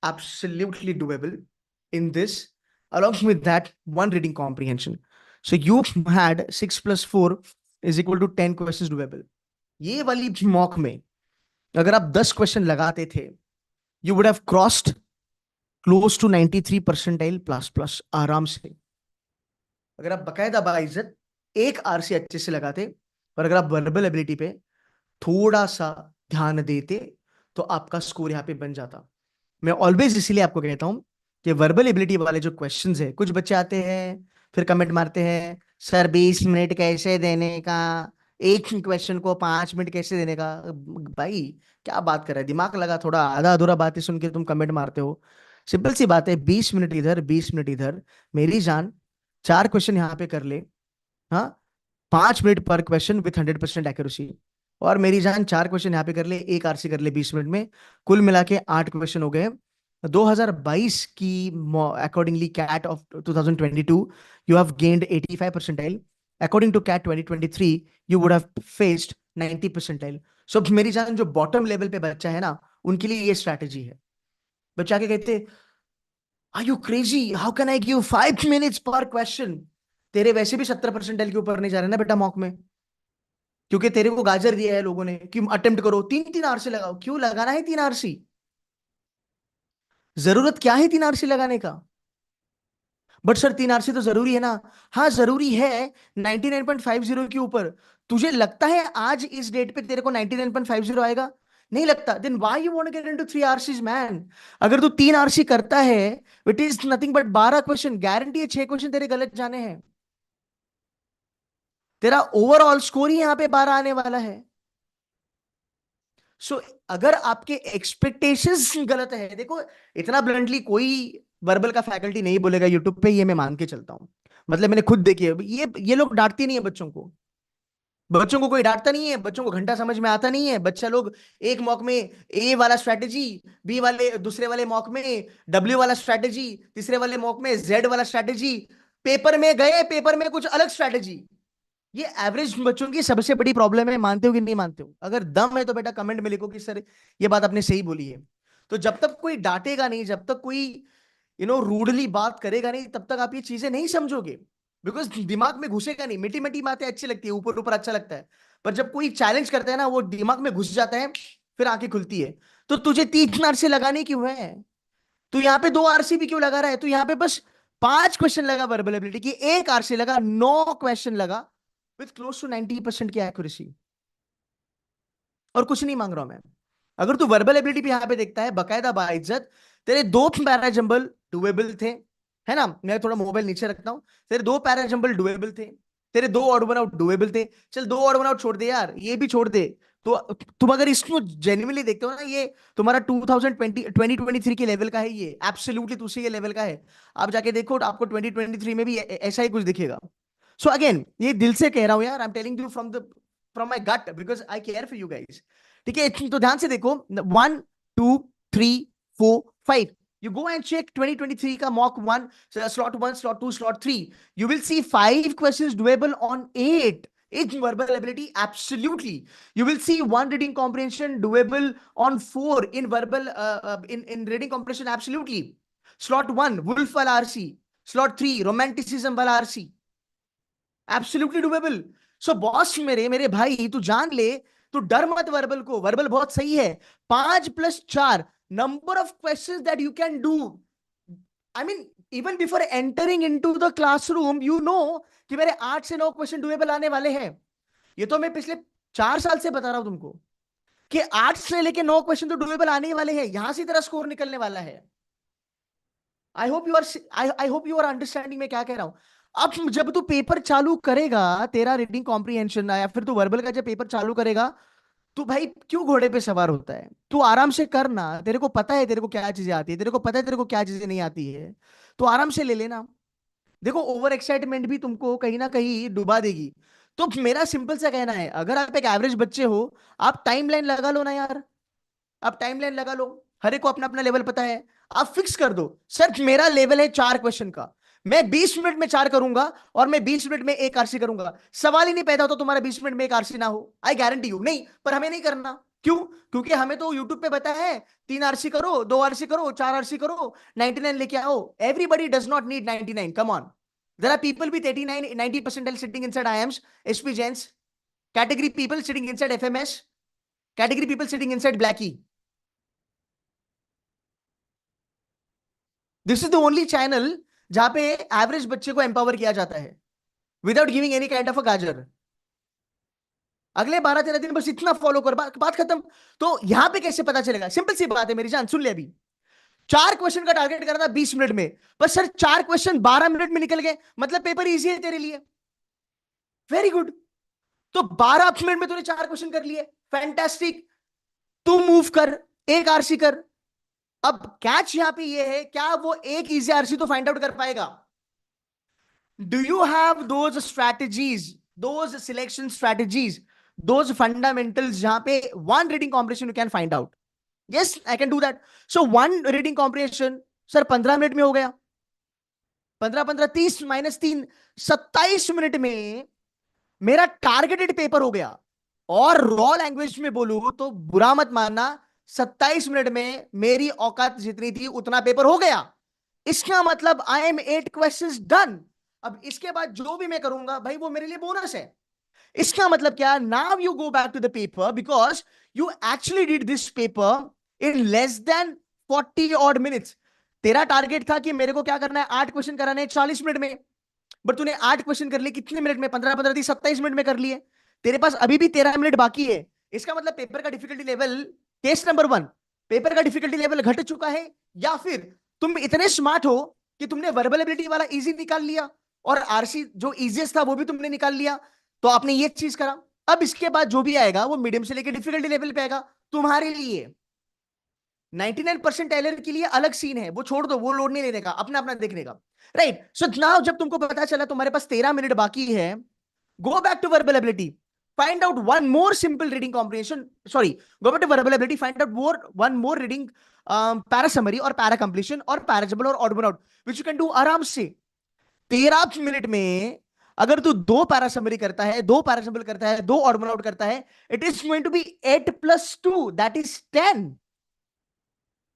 absolutely doable in this, along with that one reading comprehension. So you had 6 plus 4 is equal to 10 questions doable. ये वाली मॉक में अगर आप 10 क्वेश्चन लगाते थे, you would have crossed close to 93 percentile plus plus आराम से। अगर आप बकायदा बाइज्जत एक आरसी अच्छे से लगाते, और अगर आप वर्बल एबिलिटी पे थोड़ा सा ध्यान देते तो आपका स्कोर यहाँ पे बन जाता। मैं ऑलवेज इसीलिए आपको कहता हूं कि वर्बल एबिलिटी वाले जो क्वेश्चंस है, कुछ बच्चे आते हैं फिर कमेंट मारते हैं सर 20 मिनट कैसे देने का, एक ही क्वेश्चन को 5 मिनट कैसे देने का। भाई क्या बात कर रहा है, दिमाग लगा थोड़ा, आधा अधूरा बातें सुन के तुम कमेंट मारते हो। सिंपल सी बात है, 20 मिनट इधर 20 मिनट इधर, मेरी जान 4 क्वेश्चन यहाँ पे कर ले। हाँ, 5 मिनट पर क्वेश्चन विथ 100% एक्यूरेसी। और मेरी जान 4 क्वेश्चन यहाँ पे कर ले, एक आरसी कर ले 20 मिनट में, कुल मिला के 8 क्वेश्चन हो गए। 2022 की accordingly CAT of 2022 you have gained 85 percentile, according to CAT 2023 you would have faced 90 percentile. So मेरी जान जो बॉटम लेवल पे बच्चा है ना, उनके लिए ये स्ट्रैटेजी है। बच्चा के कहते are you crazy, how can I give 5 minutes पर क्वेश्चन। तेरे वैसे भी 70 परसेंटाइल के ऊपर नहीं जा रहे ना बेटा मॉक में, क्योंकि तेरे को गाजर दिया है लोगों ने कि अटेम्प्ट करो, 3-3 आरसी लगाओ। क्यों लगाना है 3 आरसी? जरूरत क्या है 3 आरसी लगाने का? बट सर 3 आरसी तो जरूरी है ना। हाँ जरूरी है 99.50 के ऊपर। तुझे लगता है आज इस डेट पे तेरे को 99.50 आएगा? नहीं लगता। Then why you want to get into 3 RCs man? अगर तू 3 आरसी करता है, it is nothing but 12 question, guarantee है 6 क्वेश्चन तेरे गलत जाने हैं। तेरा ओवरऑल स्कोर ही यहां पे 12 आने वाला है। सो अगर आपके एक्सपेक्टेशंस गलत है, देखो इतना ब्लंटली कोई वर्बल का फैकल्टी नहीं बोलेगा यूट्यूब पे, ये मैं मान के चलता हूं। मतलब मैंने खुद देखी है, ये लोग डांटते नहीं है बच्चों को। बच्चों को कोई डांटता नहीं है, बच्चों को घंटा समझ में आता नहीं है। बच्चा लोग एक मॉक में ए वाला स्ट्रैटेजी, बी वाले दूसरे वाले मॉक में डब्ल्यू वाला स्ट्रैटेजी, तीसरे वाले मॉक में जेड वाला स्ट्रैटेजी, पेपर में गए पेपर में कुछ अलग स्ट्रैटेजी। ये एवरेज बच्चों की सबसे बड़ी प्रॉब्लम है। मानते हो कि नहीं मानते हो? अगर दम है तो बेटा कमेंट में लिखो कि सर ये बात आपने सही बोली है। तो जब तक कोई डांटेगा नहीं, जब तक कोई रूडली बात करेगा नहीं, तब तक आप ये चीजें नहीं समझोगे, बिकॉज दिमाग में घुसेगा नहीं। मीठी मीठी बातें अच्छी लगती है, ऊपर ऊपर अच्छा लगता है, पर जब कोई चैलेंज करता है ना, वो दिमाग में घुस जाता है, फिर आंखें खुलती है। तो तुझे 3 आरसी लगाने क्यों है? तू यहाँ पे 2 आरसी भी क्यों लगा रहा है? तू यहाँ पे बस 5 क्वेश्चन लगा वर्बल एबिलिटी की, एक आरसी लगा, 9 क्वेश्चन लगा विथ क्लोज टू 90% की एक्यूरेसी, और कुछ नहीं मांग रहा हूं मैं। अगर तू वर्बल एबिलिटी भी यहां पे देखता है बकायदा बाइज्जत, तेरे 2 पैराजंबल डुएबल थे, है ना? मैं थोड़ा मोबाइल नीचे रखता हूं। तेरे 2 पैराजंबल डुएबल थे, तेरे 2 ऑड वन आउट डुएबल थे। चल 2 ऑड वन आउट छोड़ दे यार, ये भी छोड़ दे। तो तुम अगर इसको जेन्युइनली देखते हो ना, ये तुम्हारा 2023 के लेवल का है, ये एब्सोल्युटली दूसरे के लेवल का है। आप जाके देखो, आपको 2023 में भी ऐसा ही कुछ दिखेगा। सो अगेन ये दिल से कह रहा हूं यार, I am telling you from my gut because I care for you guys. ठीक है, तो ध्यान से देखो, 1 2 3 4 5, you go and check 2023 का mock 1 slot 1 slot 2 slot 3, you will see 5 questions doable on 8 in verbal ability, absolutely. You will see 1 reading comprehension doable on 4 in verbal in reading comprehension, absolutely. Slot 1 wolf वाला RC, slot 3 romanticism वाला RC, absolutely doable. So boss मेरे मेरे भाई तू जान ले, तू डर मत वर्बल को, वर्बल बहुत सही है। 5 + 4 number of questions that you can do. I mean even before entering into the classroom you know कि मेरे 8 से 9 क्वेश्चन डूएबल आने वाले हैं। ये तो मैं पिछले 4 साल से बता रहा हूं तुमको कि 8 से लेके 9 क्वेश्चन तो डूएबल आने ही वाले हैं, यहां से तेरा स्कोर निकलने वाला है। I hope you are understanding मैं क्या कह रहा हूं। अब जब तू पेपर चालू करेगा, तेरा रीडिंग कॉम्प्रिहेंशन या फिर तू वर्बल का जब पेपर चालू करेगा, तू भाई क्यों घोड़े पे सवार होता है? तू आराम से करना, तेरे को पता है तेरे को क्या चीजें आती है, तेरे को पता है तेरे को क्या चीजें नहीं आती है, तो आराम से ले लेना। देखो ओवर एक्साइटमेंट भी तुमको कहीं ना कहीं डुबा देगी। तो मेरा सिंपल सा कहना है, अगर आप एक एवरेज बच्चे हो, आप टाइमलाइन लगा लो ना यार। आप टाइमलाइन लगा लो, हर एक को अपना अपना लेवल पता है। आप फिक्स कर दो, सर मेरा लेवल है 4 क्वेश्चन का, मैं 20 मिनट में 4 करूंगा और मैं 20 मिनट में एक आरसी करूंगा। सवाल ही नहीं पैदा होता तुम्हारा 20 मिनट में एक आरसी ना हो, आई गारंटी यू नहीं। पर हमें नहीं करना, क्यों? क्योंकि हमें तो यूट्यूब पे पता है 3 आरसी करो, 2 आरसी करो, 4 आरसी करो, 99 लेके आओ। Everybody does not need 99, come on. There are people with 89 90 percentile sitting inside IIMs, SP Jains, category people sitting inside FMS, category people sitting inside Blackie. This is the only channel जहां पे average बच्चे को empower किया जाता है without giving any kind of a गाजर। अगले 12-13 दिन बस इतना फॉलो कर, बात खत्म। तो यहां पे कैसे पता चलेगा? सिंपल सी बात है मेरी जान, सुन ले अभी। 4 क्वेश्चन का टारगेट करना था 20 मिनट में, पर सर 4 क्वेश्चन 12 मिनट में निकल गए, मतलब पेपर इजी है तेरे लिए। Very good. तो 12 मिनट में तूने 4 क्वेश्चन कर लिए, फैंटास्टिक। तू मूव कर, एक आरसी कर। अब कैच यहां पे ये है, क्या वो एक इजी आरसी तो फाइंड आउट कर पाएगा? Do you have those strategies, those selection strategies, those fundamentals jahan pe one reading comprehension you can find out? Yes, I can do that. So one reading comprehension, sir 15 minute में हो गया। 15 15 30 -3 27 minute में मेरा targeted paper हो गया। और raw language में बोलूं तो बुरा मत मानना, 27 मिनट में मेरी औकात जितनी थी उतना पेपर हो गया। इसका मतलब आई एम 8 क्वेश्चंस डन। अब इसके बाद जो भी मैं करूंगा भाई वो मेरे लिए बोनस है। इसका मतलब क्या? Now you go back to the paper because you actually did this paper in less than 40 odd minutes। तेरा टारगेट था कि मेरे को क्या करना है, 8 क्वेश्चन कराने हैं 40 मिनट में, बट तूने 8 क्वेश्चन कर लिए कितने मिनट में? 15 15 30 27 मिनट में कर लिए। तेरे पास अभी भी 13 मिनट बाकी है। इसका मतलब पेपर का difficulty level, case number 1, paper का डिफिकल्टी लेवल घट चुका है, या फिर तुम इतने स्मार्ट हो कि तुमने वर्बल एबिलिटी वाला इजी निकाल लिया और आरसी जो इजीएस्ट था वो भी तुमने निकाल लिया। तो आपने ये चीज करा। अब इसके बाद जो भी आएगा वो मीडियम से लेकर डिफिकल्टी लेवल पे आएगा तुम्हारे लिए। 99% टेलर के लिए अलग सीन है, वो छोड़ दो, वो लोड नहीं लेने का, अपना अपना देखने का। राइट। सो नाउ जब तुमको पता चला तुम्हारे पास 13 मिनट बाकी है, go back to verbal ability, find out one more simple reading comprehension, sorry, go back to verbal ability, find out one more reading para summary or para completion or parable or odd one out which you can do आराम से 13 minute में। अगर तू 2 para summary करता है, 2 पैरासम्बल करता है, 2 odd one out करता है, it is going to be 8 + 2 that is 10।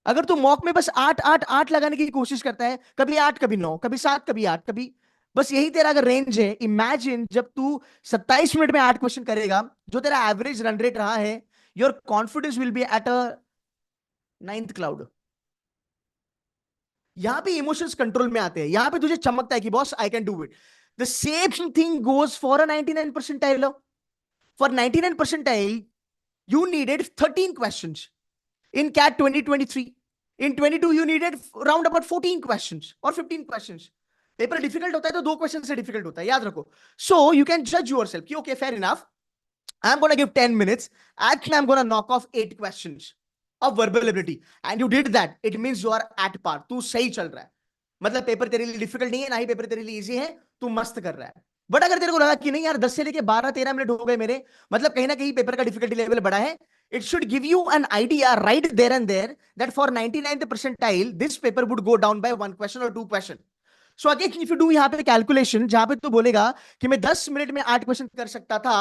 अगर तू मॉक में बस 8 8 8 लगाने की कोशिश करता है, कभी 8 कभी 9 कभी 7 कभी 8 कभी, बस यही तेरा अगर रेंज है, इमेजिन जब तू 27 मिनट में 8 क्वेश्चन करेगा, जो तेरा एवरेज रन रेट रहा है, your confidence will be at a 9th cloud. यहां पे इमोशंस कंट्रोल में आते हैं, यहां पे तुझे चमकता है कि boss I can do it. The same thing goes for a 99 percentile। For 99 percentile you needed 13 questions in CAT 2023। in 22 you needed round about 14 questions or 15 questions। Paper difficult होता है तो 2 क्वेश्चन से डिफिकल्ट होता है, याद रखो। So you can जज your self कि okay fair enough, I am gonna give 10 minutes, actually I'm gonna knock off 8 questions of verbal ability and you did that, it means you are at par, तू सही चल रहा है। मतलब paper तेरे लिए डिफिकल्ट नहीं है, ना ही पेपर तेरे लिए इजी है, तू मस्त कर रहा है। बट अगर तेरे को लगा कि नहीं यार 10 से लेके 12-13 मिनट हो गए मेरे, मतलब कहीं ना कहीं पेपर का डिफिकल्टी लेवल बड़ा है, it should give you an idea right there and there that for 99th percentile this paper would go down by 1 question or 2 question। So again if you do यहाँ पे calculation, जहां पे तू बोलेगा कि मैं 10 मिनट में 8 क्वेश्चन कर सकता था,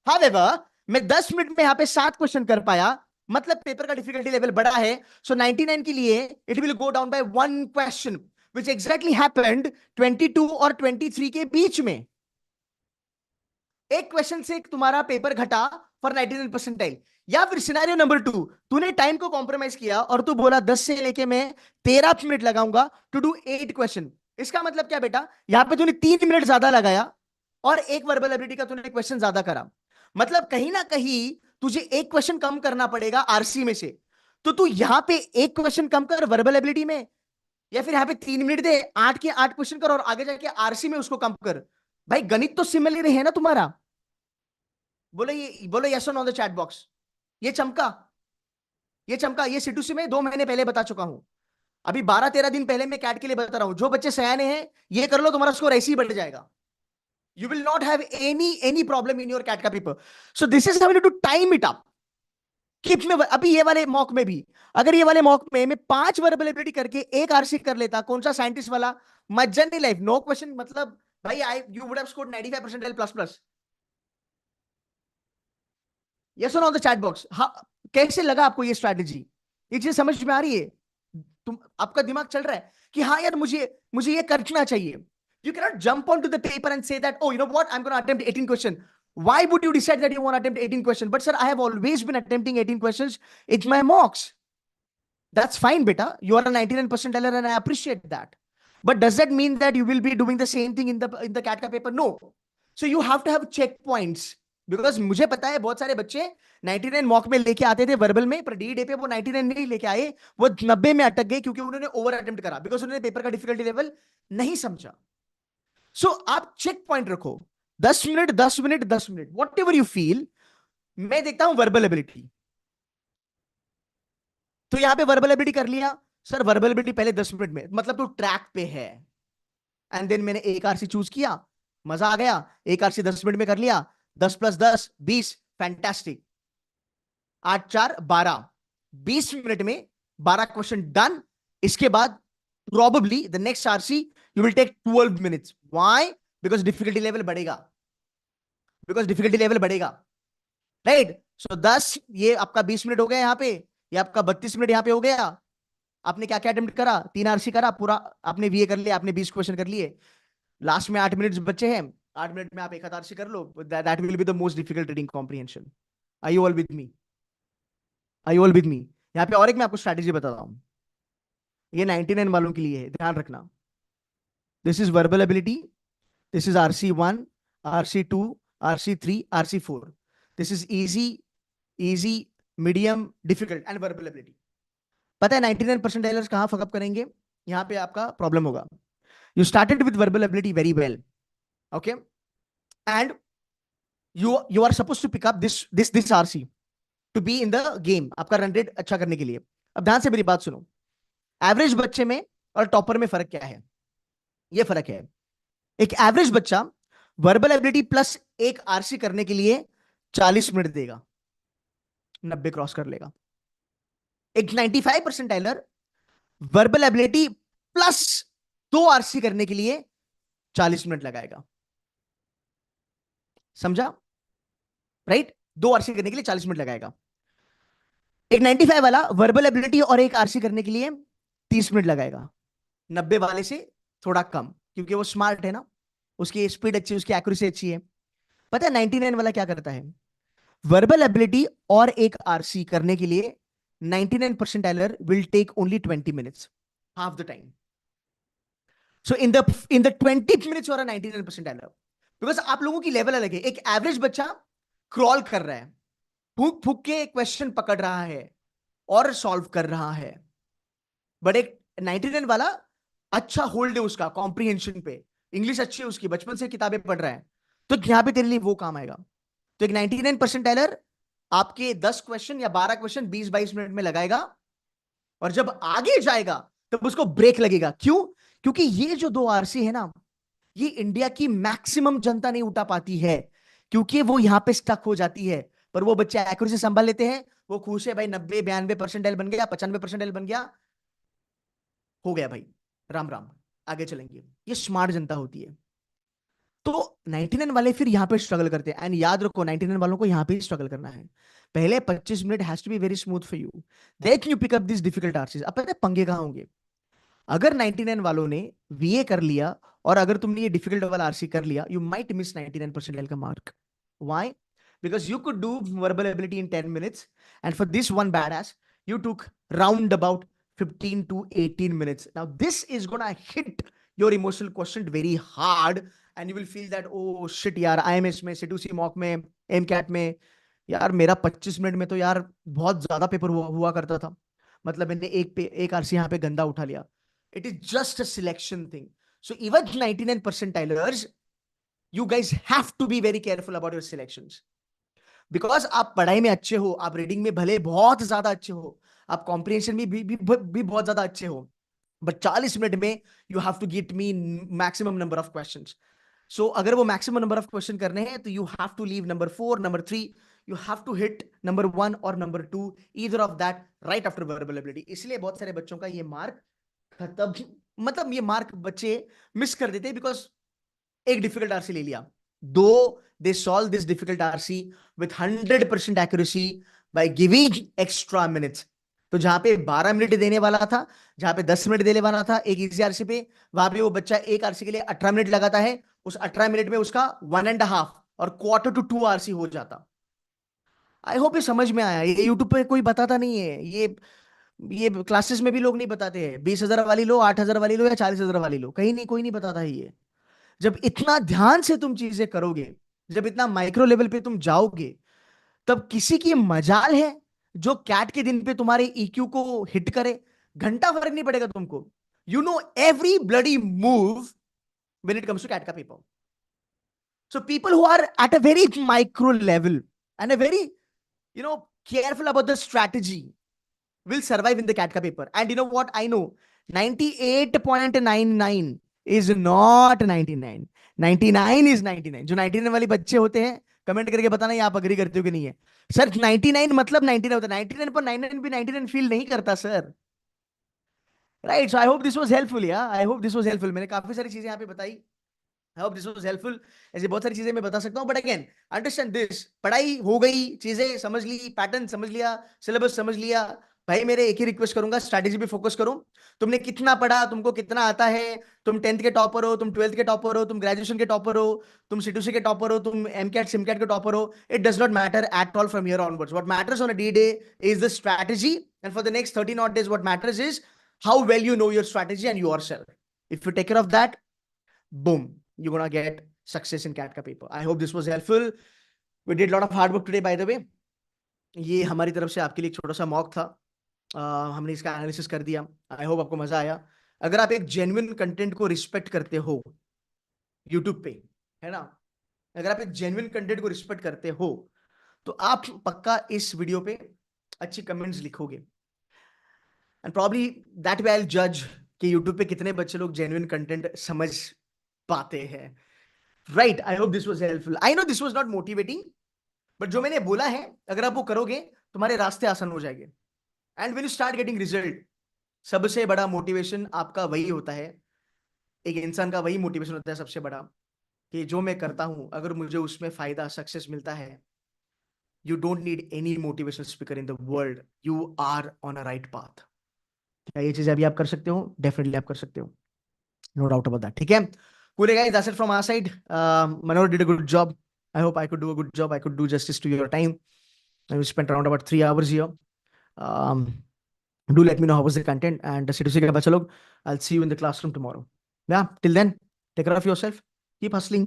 हावेवर मैं 10 मिनट में यहाँ पे 7 क्वेश्चन कर पाया, मतलब पेपर का डिफिकल्टी लेवल बड़ा है। सो 99 के लिए it will go down by 1 question, which exactly happened 22 और 23 के बीच में। एक क्वेश्चन से तुम्हारा पेपर घटा फॉर 99 परसेंटाइल। या फिर सिनेरियो नंबर 2, तूने टाइम को कॉम्प्रोमाइज किया और तू बोला 10 से लेके मैं 13 मिनट लगाऊंगा टू डू 8 क्वेश्चन। इसका मतलब क्या बेटा, यहां पे तूने 3 मिनट ज्यादा लगाया और एक वर्बल एबिलिटी का तूने क्वेश्चन ज्यादा करा। मतलब कहीं ना कहीं तुझे एक क्वेश्चन कम करना पड़ेगा आरसी में से। तो तू यहां पे एक क्वेश्चन कम कर वर्बल एबिलिटी में, या फिर यहां पे 3 मिनट दे 8 के 8 क्वेश्चन कर और आगे जाके आरसी में उसको कम कर। भाई गणित तो सिमिलर है ना तुम्हारा। बोलो yes or no the chat box. ये चमका, ये चमका। ये सिटू से मैं 2 महीने पहले बता चुका हूं। अभी 12-13 दिन पहले मैं कैट के लिए बता रहा हूं। जो बच्चे सयाने हैं ये कर लो, तुम्हारा स्कोर ऐसे ही बढ़ जाएगा। You will not have any problem in your CAT का पेपर। So this is how you to time it up. Keep में अभी ये वाले मॉक में भी, अगर ये वाले मॉक में मैं 5 वर्बलिटी करके एक आरसी कर लेता, कौन सा साइंटिस्ट वाला, मजा नहीं लाइफ, नो क्वेश्चन। मतलब भाई I you would have scored 95% plus plus. Yes or no the chat box. हाँ, कैसे लगा आपको ये स्ट्रैटेजी? ये चीज समझ में आ रही है? तुम आपका दिमाग चल रहा है कि हाँ यार मुझे मुझे ये करना चाहिए। You cannot jump onto the paper and say that, oh, you know what, I'm going to attempt 18 questions. Why would you decide that you want to attempt 18 questions? But sir, I have always been attempting 18 questions. It's my mocks. That's fine, beta. You are a 99 percentiler and I appreciate that. But does that mean that you will be doing the same thing in the CATCA paper? No. So you have to have checkpoints. Because मुझे पता है बहुत सारे बच्चे 99 mock में लेके आते थे वर्बल में, पर डी डे पे वो 99 नहीं लेके आए, वो 90 में अटक गए क्योंकि उन्होंने ओवर अटेम्प्ट करा, बिकॉज उन्होंने पेपर का डिफिकल्टी लेवल नहीं समझा। सो आप चेक पॉइंट रखो, 10 minute 10 minute 10 minute, what ever you feel. मैं देखता हूं वर्बल एबिलिटी। तो यहां पे वर्बल एबिलिटी कर लिया। सर वर्बल एबिलिटी पहले 10 मिनट में, मतलब तो ट्रैक पे है। एंड देन मैंने एक आरसी चूज किया, मजा आ गया। एक आरसी 10 मिनट में कर लिया, 10 + 10 20, फैंटास्टिक। 8 4 12, 20 मिनट में 12 क्वेश्चन डन। इसके बाद probably the next RC you will take 12 minutes. Why? Because difficulty level बढ़ेगा, राइट? सो 10, ये आपका 20 मिनट हो गया यहाँ पे, ये आपका 32 मिनट यहाँ पे हो गया। आपने क्या क्या अटेम्प्ट करा? 3 आरसी करा पूरा, आपने वीए कर लिया, आपने 20 क्वेश्चन कर लिए। लास्ट में 8 मिनट बचे हैं, 8 मिनट में आप एक आरसी कर लो। That will be the most difficult reading comprehension. Are you all with me? यहाँ पे और एक मैं आपको स्ट्रैटेजी बता रहा हूं, ये 99 वालों के लिए है, ध्यान रखना। This is verbal ability, this is RC1, RC2, RC3, RC4। This is easy, medium, difficult and verbal ability. पता है 99 परसेंटाइलर्स कहां फकअप करेंगे? यहां पे आपका प्रॉब्लम होगा। You started with verbal ability very well, okay, and you are suppose to pick up this RC to be in the game, आपका run rate अच्छा करने के लिए। अब ध्यान से मेरी बात सुनो, एवरेज बच्चे में और टॉपर में फर्क क्या है? ये फर्क है, एक एवरेज बच्चा वर्बल एबिलिटी प्लस एक आरसी करने के लिए 40 मिनट देगा, 90 क्रॉस कर लेगा। एक 95 परसेंटाइलर वर्बल एबिलिटी प्लस 2 आरसी करने के लिए 40 मिनट लगाएगा। समझा? राइट? 2 आरसी करने के लिए 40 मिनट लगाएगा। एक 95 वाला वर्बल एबिलिटी और एक आरसी करने के लिए 30 मिनट लगाएगा, 90 वाले से थोड़ा कम, क्योंकि वो स्मार्ट है ना, उसकी स्पीड अच्छी, उसकी एक्यूरेसी अच्छी है। पता है 99 वाला क्या करता है? वर्बल एबिलिटी और एक आरसी करने के लिए 99 percentiler will take only 20 minutes, half the time. So in the 20 minutes और 99 परसेंटाइलर, बिकॉज आप लोगों की लेवल अलग है। एक एवरेज बच्चा क्रॉल कर रहा है, फूक फूक के क्वेश्चन पकड़ रहा है और सॉल्व कर रहा है, बट एक 99 वाला अच्छा होल्ड है उसका कॉम्प्रिहेंशन पे, इंग्लिश अच्छी है उसकी, बचपन से किताबें पढ़ रहा है, तो यहां पे तेरे लिए वो काम आएगा। तो एक 99 परसेंटाइलर आपके 10 क्वेश्चन या 12 क्वेश्चन 20-22 मिनट में लगाएगा, और जब आगे जाएगा तब उसको ब्रेक लगेगा। क्यों? क्योंकि ये जो 2 आरसी है ना, ये इंडिया की मैक्सिमम जनता नहीं उठा पाती है, क्योंकि वो यहां पे स्टक हो जाती है। पर वो बच्चे एक्यूरेसी संभाल लेते हैं, वो खुश है भाई, 90-92 परसेंटाइल बन गया, 95 परसेंटाइल बन गया, हो गया भाई, राम राम, आगे चलेंगे। ये स्मार्ट जनता होती है। तो 99 वाले फिर यहां पे स्ट्रगल करते हैं, एंड याद रखो 99 वालों को यहां पे स्ट्रगल करना है। पहले 25 minute has to be very smooth for you, then you pick up this difficult RCs. अब पता है पंगे कहां होंगे? अगर 99 वालों ने वीए कर लिया और अगर तुमने ये डिफिकल्ट वाला आरसी कर लिया, यू माइट मिस 99 परसेंटाइल का mark. Why? Because you could do verbal ability in 10 minutes. And for this one badass, you took round about 15 to 18 minutes. Now, this is going to hit your emotional quotient very hard. And you will feel that, oh shit, यार IMS में, C2C mock में, MCAT में, यार मेरा 25 minute में तो यार बहुत ज्यादा पेपर हुआ करता था. मतलब मैंने एक आरसी यहाँ पे गंदा उठा लिया. It is just a selection thing. So even 99 percentilers, you guys have to be very careful about your selections. Because आप पढ़ाई में अच्छे हो, आप रीडिंग में भले बहुत ज्यादा अच्छे हो, आप कॉम्प्रिहेंशन में भी बहुत ज्यादा अच्छे हो, बट 40 मिनट में you have to get me maximum number of questions. So अगर वो मैक्सिमम नंबर ऑफ क्वेश्चन करने हैं तो you have to leave number 4, number 3, you have to hit number 1 और number 2, either of that right after verbal ability. इसलिए बहुत सारे बच्चों का ये मार्क खत्म, मतलब ये मार्क बच्चे मिस कर देते हैं बिकॉज एक डिफिकल्ट आरसी ले लिया. दो they solve this difficult RC with 100% accuracy by giving extra minutes. तो जहां पे 12 मिनट देने वाला था, जहां पे 10 मिनट देने वाला था एक इजी आरसी पे, वहां पे वो बच्चा एक आरसी के लिए 18 मिनट लगाता है. उस 18 मिनट में उसका 1.5 और क्वार्टर टू 2 आरसी हो जाता. आई होप ये समझ में आया. ये यूट्यूब पे कोई बताता नहीं है. ये क्लासेस में भी लोग नहीं बताते हैं. 20,000 वाली लो, 8,000 वाली लो या 40,000 वाली लो, कहीं नहीं, कोई नहीं बताता है ये. जब इतना ध्यान से तुम चीजें करोगे, जब इतना माइक्रो लेवल पे तुम जाओगे, तब किसी की मजाल है जो कैट के दिन पे तुम्हारे ईक्यू को हिट करे. घंटा फर्क नहीं पड़ेगा तुमको. You know every bloody move when it comes to CAT का पेपर. So people who are at a very micro level and a very careful about the strategy will survive in the CAT paper. And you know what? I know 98.99 is not 99. 99 is 99. जो 99 वाले बच्चे होते हैं, comment करके बताना ये आप agree करते हो कि नहीं है. सर 99 मतलब 99 होता है. 99.99 भी 99 फील नहीं करता sir. Right. So I hope this was helpful. या I hope this was helpful. मैंने काफी सारी चीजें यहाँ पे बताई. I hope this was helpful. ऐसे बहुत सारी चीजें मैं बता सकता हूँ, बट अगेन अंडरस्टैंड दिस. पढ़ाई हो गई, चीजें समझ ली, पैटर्न समझ लिया, सिलेबस समझ लिया. भाई मेरे एक ही रिक्वेस्ट करूंगा, स्ट्रैटेजी पे फोकस करो. तुमने कितना पढ़ा, तुमको कितना आता है, तुम 10th के टॉपर हो, तुम 12th के टॉपर हो, तुम ग्रेजुएशन के टॉपर हो, तुम C2C के टॉपर हो, तुम MCAT सिमकैट के टॉपर हो, it does not matter at all from here onwards. What matters on a day is the strategy, and for the next 13 odd days what matters is how well you know your strategy and yourself. If you take care of that, boom, you're gonna get success in CAT का paper. I hope this was helpful. We did a lot of hard work today, by the way. ये हमारी तरफ से आपके लिए छोटा सा mock था. हमने इसका एनालिसिस कर दिया. आई होप आपको मजा आया. अगर आप एक जेन्युइन कंटेंट को रिस्पेक्ट करते हो यूट्यूब पे, है ना, अगर आप एक जेन्युइन कंटेंट को रिस्पेक्ट करते हो तो आप पक्का इस वीडियो पे अच्छी कमेंट्स लिखोगे. And probably that way I will जज कि यूट्यूब पे कितने बच्चे लोग जेन्युइन कंटेंट समझ पाते हैं. Right. I hope this was helpful. I know this was not motivating, but जो मैंने बोला है अगर आप वो करोगे तुम्हारे रास्ते आसान हो जाएंगे. And when you start getting result, सबसे बड़ा मोटिवेशन आपका वही होता है, एक इंसान का वही मोटिवेशन होता है सबसे बड़ा, कि जो मैं करता हूं अगर मुझे उसमें फायदा, सक्सेस मिलता है, you don't need any motivational speaker in the world. You are on a right path. क्या ये चीजें अभी आप कर सकते हो? डेफिनेटली आप कर सकते हो. No doubt about that. ठीक है. Cool guys, that's it from our side. Manohar did a good job. I hope I could do a good job. I could do justice to your time. We spent around about 3 hours here. Um, do let me know how was the content, and C2C ke bachcha log, I'll see you in the classroom tomorrow. Yeah, till then, take care of yourself. Keep hustling.